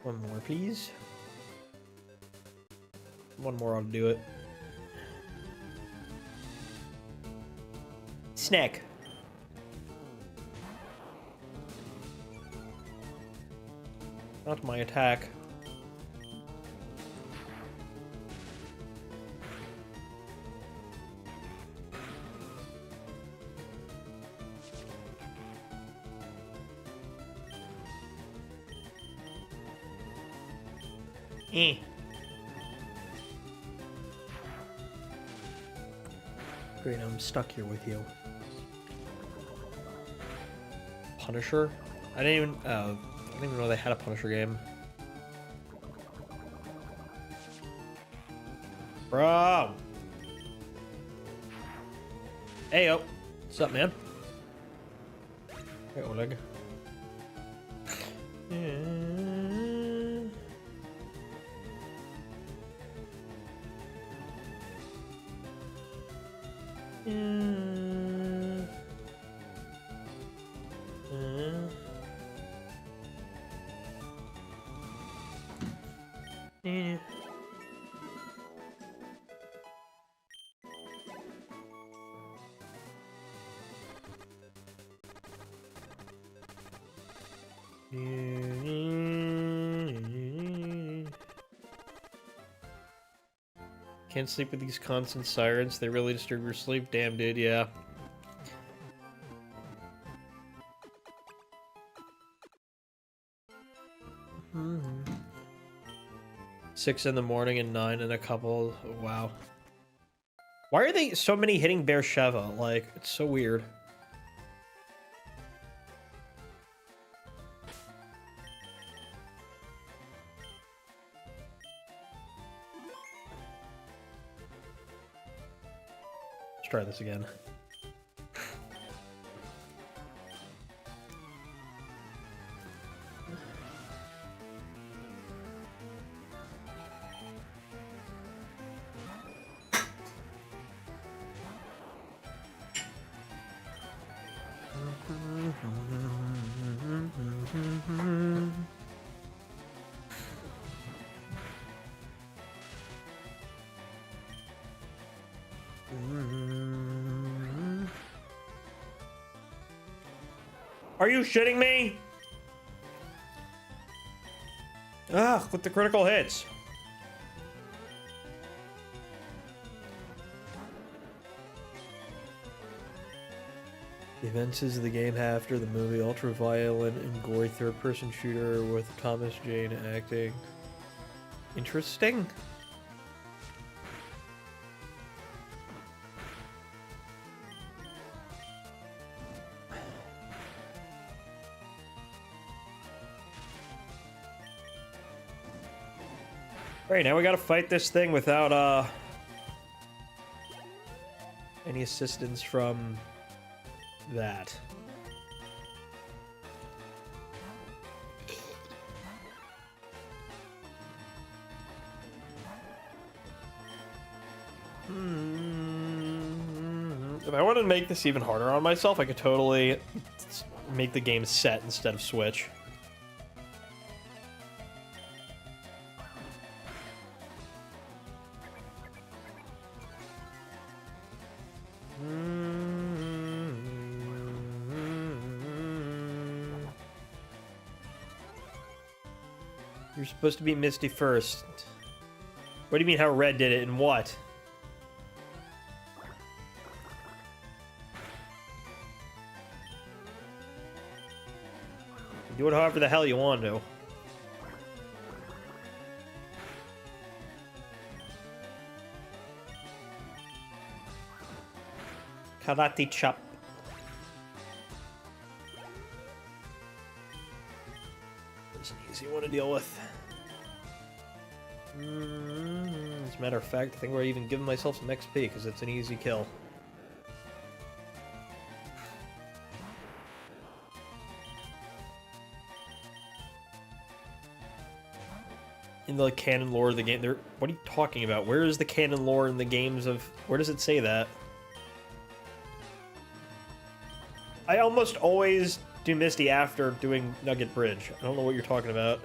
One more, please. One more ought to do it. Snack. Not my attack. Eh. Great, I'm stuck here with you. Punisher? I didn't even know they had a Punisher game. Bro. Hey, yo. What's up, man? Hey, Oleg. Can't sleep with these constant sirens. They really disturb your sleep. Damn, dude, yeah. Mm-hmm. 6 in the morning and 9 in a couple. Wow. Why are they so many hitting Beersheva? Like, it's so weird. Let's try this again. Are you shitting me? Ah, with the critical hits. The events of the game after the movie, ultra-violent and gory third-person shooter with Thomas Jane acting. Interesting. Alright, now we gotta fight this thing without, any assistance from that. If I wanted to make this even harder on myself, I could totally make the game set instead of switch. You're supposed to be Misty first. What do you mean how Red did it and what? Do it however the hell you want to. Karate chop. It's an easy one to deal with. As a matter of fact, I think we're even giving myself some XP because it's an easy kill. In the canon lore of the game, what are you talking about? Where is the canon lore in the games of... Where does it say that? I almost always do Misty after doing Nugget Bridge. I don't know what you're talking about.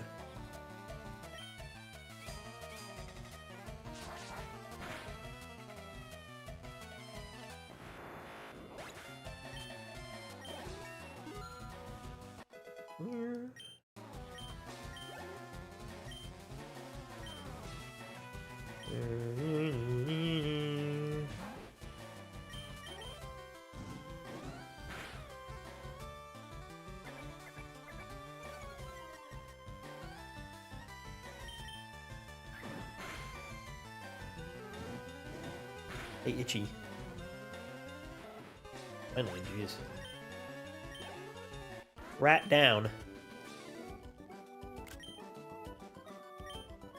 Hey, Itchy. Finally, jeez. Rat down.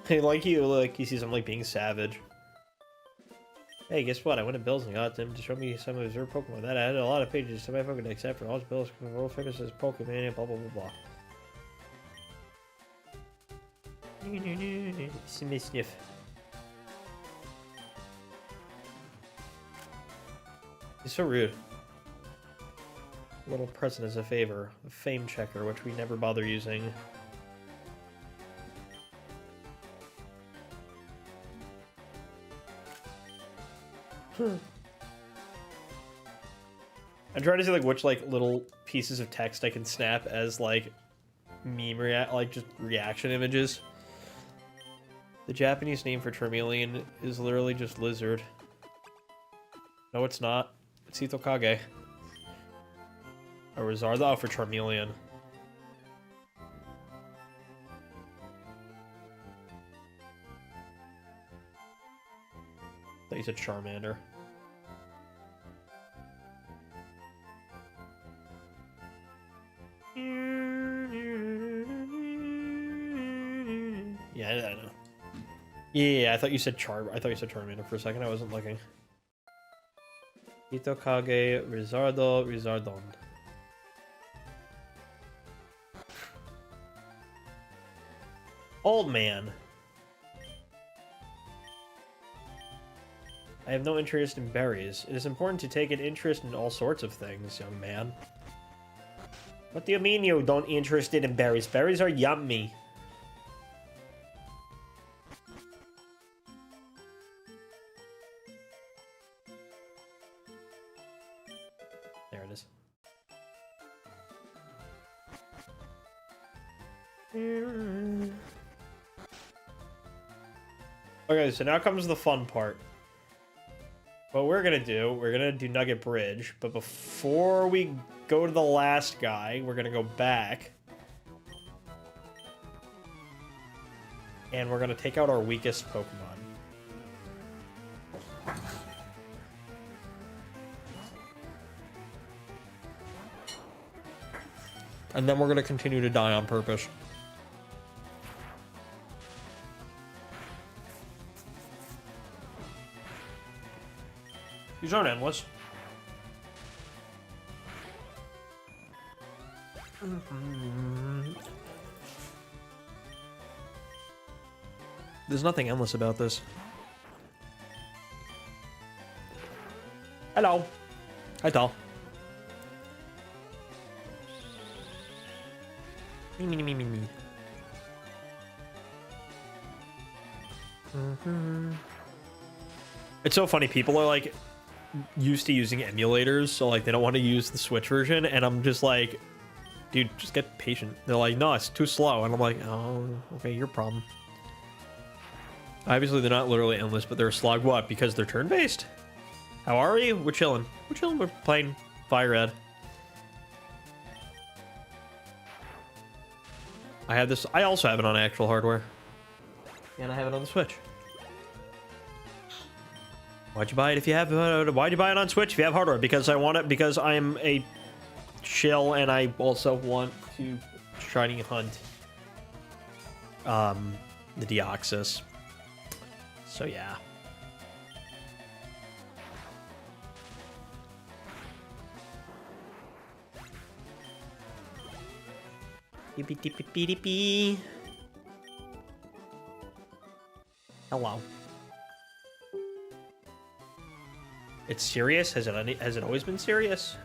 Hey, like he sees I'm like being savage. Hey, guess what? I went to Bill's and got them to show me some of his rare Pokemon. That added a lot of pages to my Pokedex, except for all his Bill's world famous as Pokemon, blah blah blah blah. Sniff sniff. He's so rude. A little present as a favor. A fame checker, which we never bother using. I'm trying to see like which like little pieces of text I can snap as like just reaction images. The Japanese name for Charmeleon is literally just lizard. No, it's not. It's Hitokage. Or Rizardo for Charmeleon. I thought you said Charmander. Yeah, I know. Yeah, I thought you said Charmander for a second. I wasn't looking. Hitokage, Rizardo, Rizardon. Old man. I have no interest in berries. It is important to take an interest in all sorts of things, young man. What do you mean you don't interested in berries? Berries are yummy. There it is. Okay, so now comes the fun part. What we're gonna do Nugget Bridge, but before we go to the last guy, we're gonna go back. And we're gonna take out our weakest Pokemon. And then we're gonna continue to die on purpose. These aren't endless. There's nothing endless about this. Hello. Hi, doll. Me. It's so funny. People are like used to using emulators, so like they don't want to use the Switch version, and I'm just like, dude, just get patient. They're like, no, it's too slow, and I'm like, oh, okay, your problem. Obviously, they're not literally endless, but they're a slog. What? Because they're turn-based. How are you? We're chilling. We're playing FireRed. I have this. I also have it on actual hardware, and I have it on the Switch. Why'd you buy it if you have? Why'd you buy it on Switch if you have hardware? Because I want it. Because I'm a chill, and I also want to shiny hunt the Deoxys. So yeah. Hello. It's serious? Has it always been serious?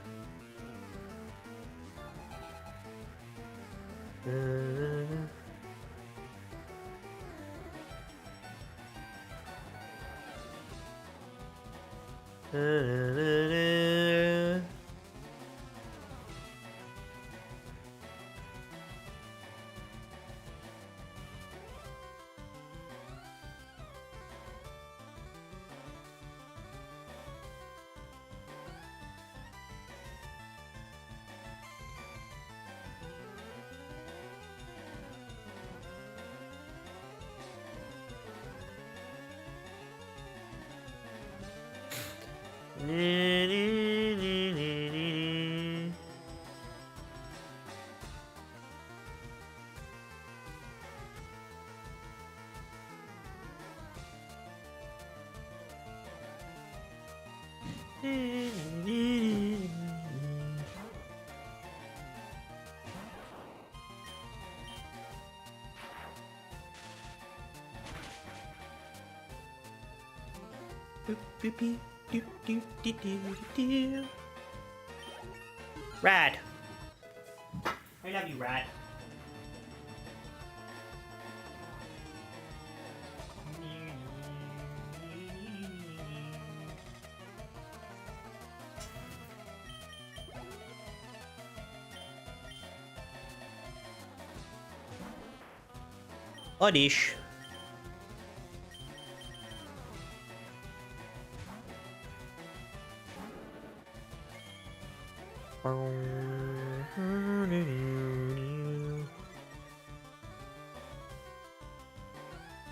Rad. I love you, Rad. Oddish.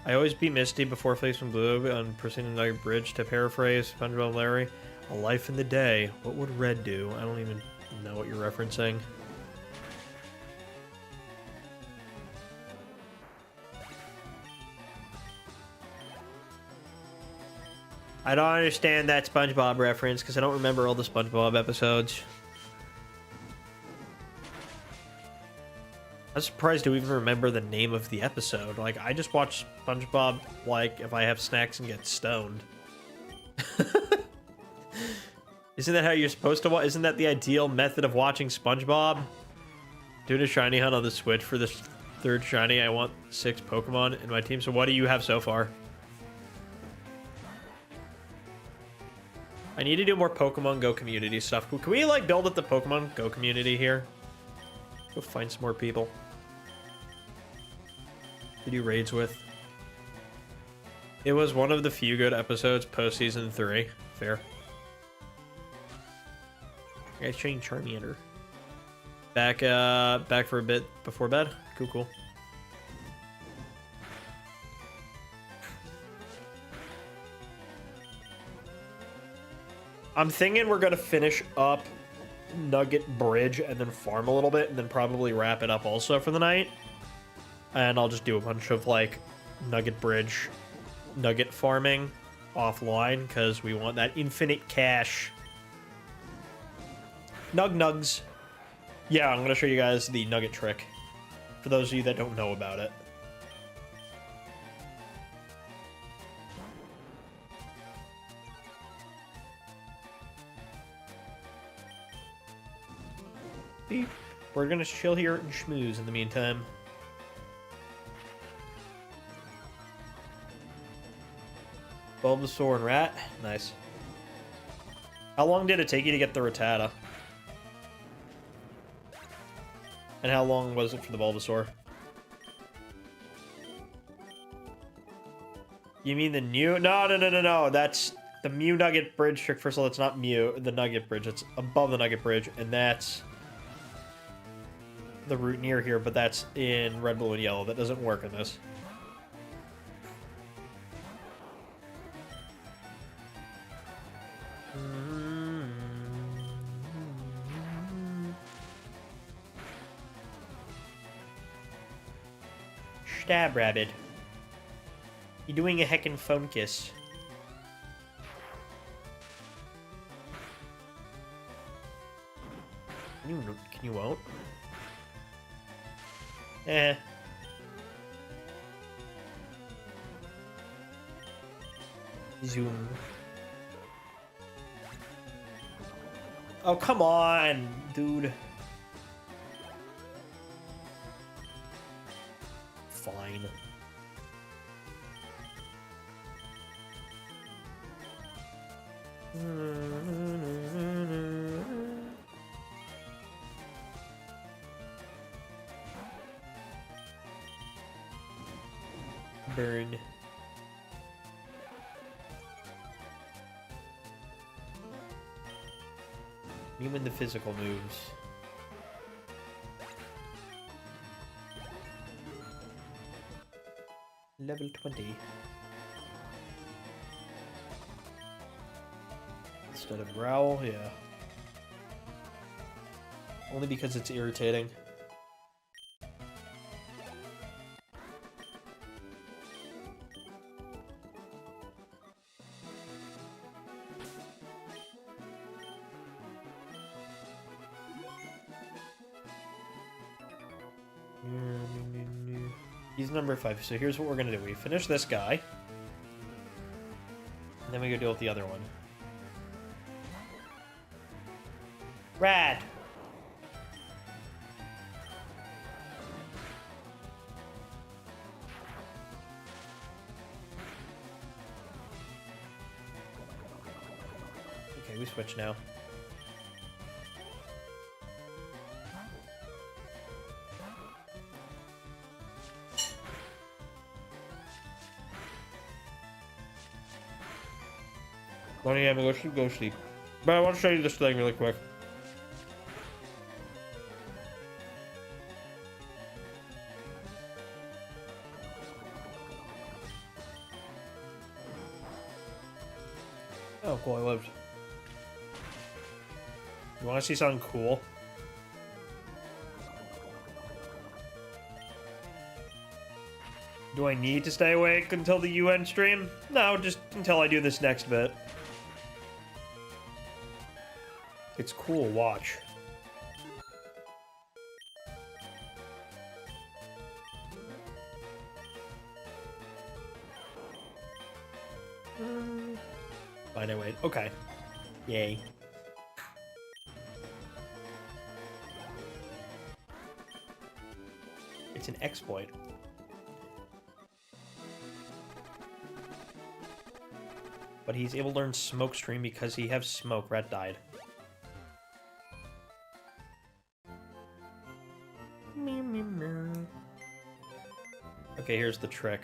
I always beat Misty before facing Blue on Pristine Nugget Bridge. To paraphrase SpongeBob and Larry, a life in the day. What would Red do? I don't even know what you're referencing. I don't understand that SpongeBob reference because I don't remember all the SpongeBob episodes. I'm surprised to even remember the name of the episode. Like, I just watch SpongeBob, like, if I have snacks and get stoned. Isn't that how you're supposed to watch? Isn't that the ideal method of watching SpongeBob? Doing a shiny hunt on the Switch for the third shiny. I want 6 Pokemon in my team. So what do you have so far? I need to do more Pokemon Go community stuff. Can we, like, build up the Pokemon Go community here? Go find some more people to do raids with. It was one of the few good episodes post season 3. Fair. I guys trained Charmander. Back for a bit before bed. Cool. I'm thinking we're gonna finish up Nugget Bridge and then farm a little bit and then probably wrap it up also for the night. And I'll just do a bunch of like Nugget Bridge, Nugget farming offline because we want that infinite cash. Nugs. Yeah, I'm gonna show you guys the Nugget trick for those of you that don't know about it. Beep. We're gonna chill here and schmooze in the meantime. Bulbasaur and Rat. Nice. How long did it take you to get the Rattata? And how long was it for the Bulbasaur? You mean the new? No. That's the Mew Nugget Bridge trick. First of all, it's not Mew, the Nugget Bridge. It's above the Nugget Bridge, and that's the route near here, but that's in red, blue, and yellow. That doesn't work in this. Stab Rabbit. You doing a heckin' phone kiss. Can you won't? Eh. Zoom. Oh, come on, dude. Fine. Burn. Even the physical moves. Level 20. Instead of growl, yeah. Only because it's irritating. He's number 5. So here's what we're gonna do. We finish this guy. And then we go deal with the other one. Rad! Okay, we switch now. Why don't you have go sleep? But I want to show you this thing really quick. Oh, cool, I lived. You want to see something cool? Do I need to stay awake until the UN stream? No, just until I do this next bit. It's cool, watch. Fine, I wait. Okay. Yay. It's an exploit. But he's able to learn smoke stream because he has smoke. Rat died. Okay, here's the trick.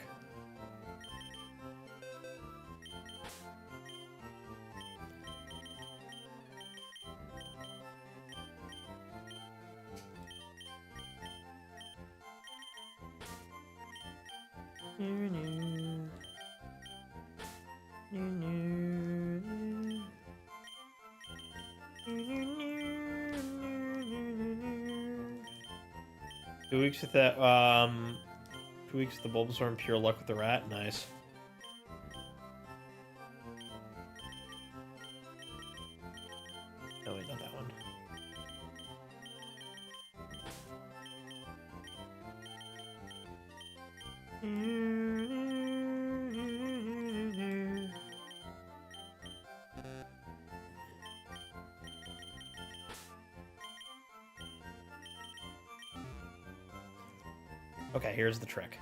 Two weeks with that, 2 weeks with the Bulbasaur and pure luck with the rat. Nice. No, wait, not that one. Okay, here's the trick.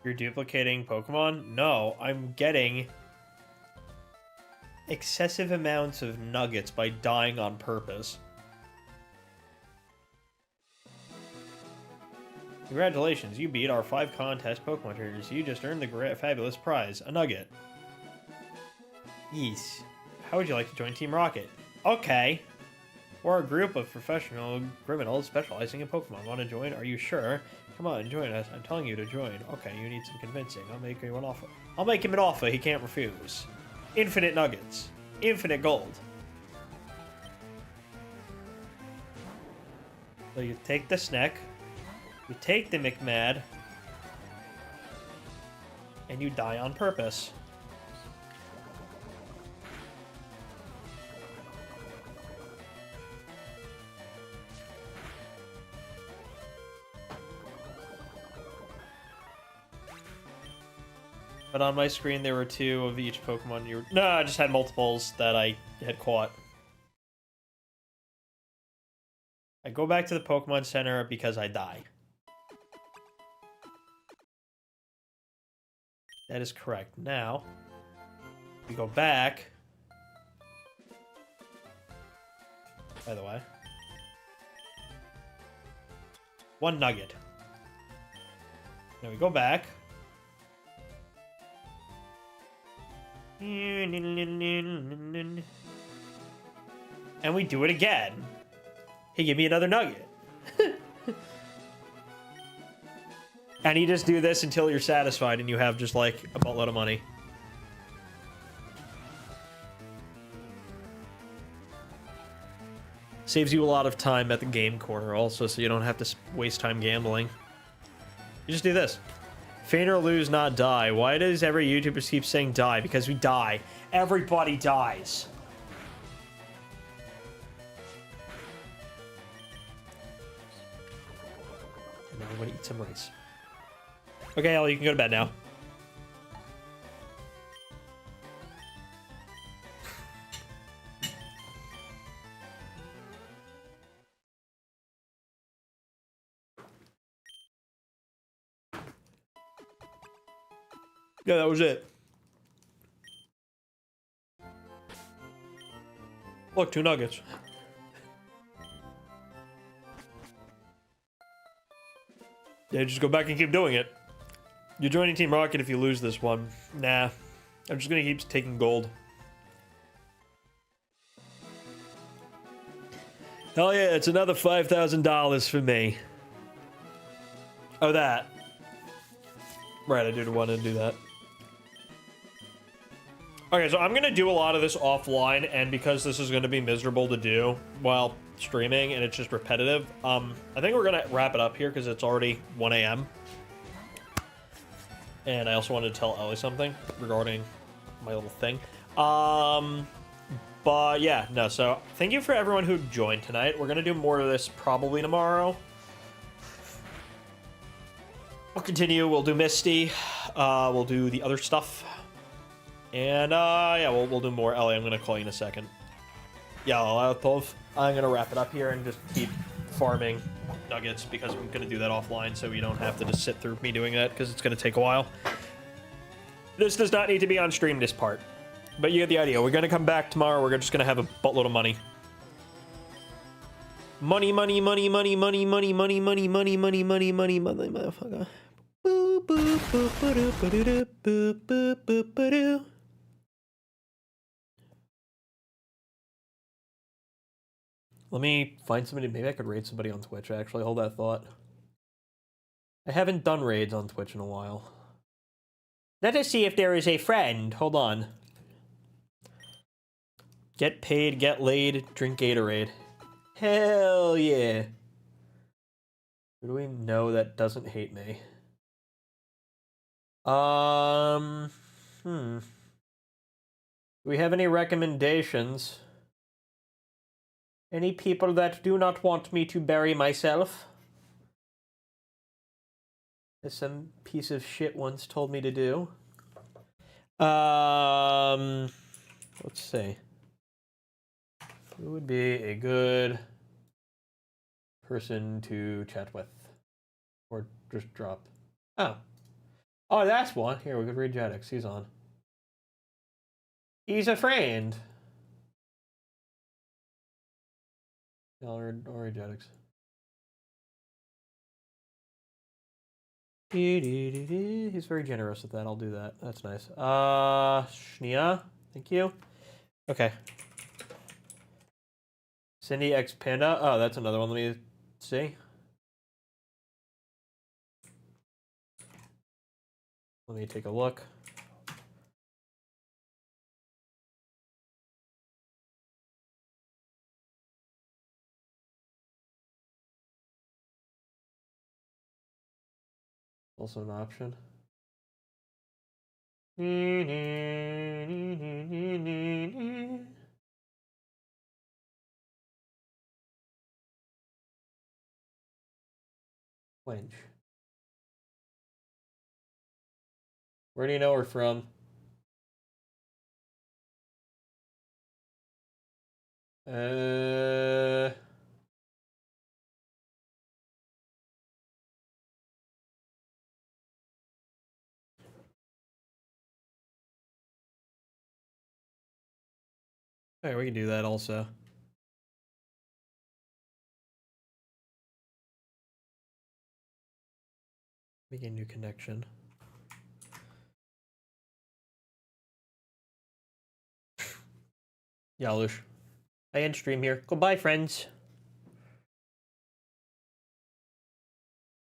You're duplicating Pokemon? No, I'm getting excessive amounts of nuggets by dying on purpose. Congratulations, you beat our 5 contest Pokemon trainers. You just earned the fabulous prize, a nugget. Yes. How would you like to join Team Rocket? Okay. We're a group of professional criminals specializing in Pokemon. Want to join? Are you sure? Come on, join us. I'm telling you to join. Okay, you need some convincing. I'll make you an offer. I'll make him an offer he can't refuse. Infinite nuggets. Infinite gold. So you take the Sneck. You take the McMad. And you die on purpose. But on my screen, there were 2 of each Pokemon. No, I just had multiples that I had caught. I go back to the Pokemon Center because I die. That is correct. Now, we go back. By the way. 1 nugget. Now we go back. And we do it again. He gave me another nugget. And you just do this until you're satisfied and you have just like a buttload of money. Saves you a lot of time at the game corner also, so you don't have to waste time gambling. You just do this. Faint or lose, not die. Why does every YouTuber keep saying die? Because we die. Everybody dies. Now I'm gonna eat some rice. Okay, Ellie, you can go to bed now. Yeah, that was it. Look, 2 nuggets. Yeah, just go back and keep doing it. You're joining Team Rocket if you lose this one. Nah. I'm just gonna keep taking gold. Hell yeah, it's another $5,000 for me. Oh, that. Right, I did want to do that. Okay, so I'm gonna do a lot of this offline, and because this is gonna be miserable to do while streaming, and it's just repetitive, I think we're gonna wrap it up here because it's already 1 a.m. And I also wanted to tell Ellie something regarding my little thing. But yeah, no, so thank you for everyone who joined tonight. We're gonna do more of this probably tomorrow. We'll continue, we'll do Misty, we'll do the other stuff. And yeah, we'll do more. Ellie, I'm gonna call you in a second. Yeah, I'm gonna wrap it up here and just keep farming nuggets because I'm gonna do that offline so you don't have to just sit through me doing that because it's gonna take a while. This does not need to be on stream, this part. But you get the idea. We're gonna come back tomorrow. We're just gonna have a buttload of money. Money, money, money, money, money, money, money, money, money, money, money, money, money, motherfucker. Boop, boop, boop, boop, boop, boop, boop, boop, boop. Let me find somebody. Maybe I could raid somebody on Twitch, actually. Hold that thought. I haven't done raids on Twitch in a while. Let us see if there is a friend. Hold on. Get paid, get laid, drink Gatorade. Hell yeah. Who do we know that doesn't hate me? Do we have any recommendations? Any people that do not want me to bury myself? As some piece of shit once told me to do. Let's see. Who would be a good person to chat with? Or just drop? Oh. Oh, that's one. Here, we could read Jetix. He's on. He's a friend. I'll read Jetix. He's very generous with that. I'll do that. That's nice. Shnia. Thank you. Okay. Cindy X Panda. Oh, that's another one. Let me see. Let me take a look. Also an option. Wench. Where do you know her from? Alright, we can do that also. Make a new connection. Yalush. I end stream here. Goodbye, friends.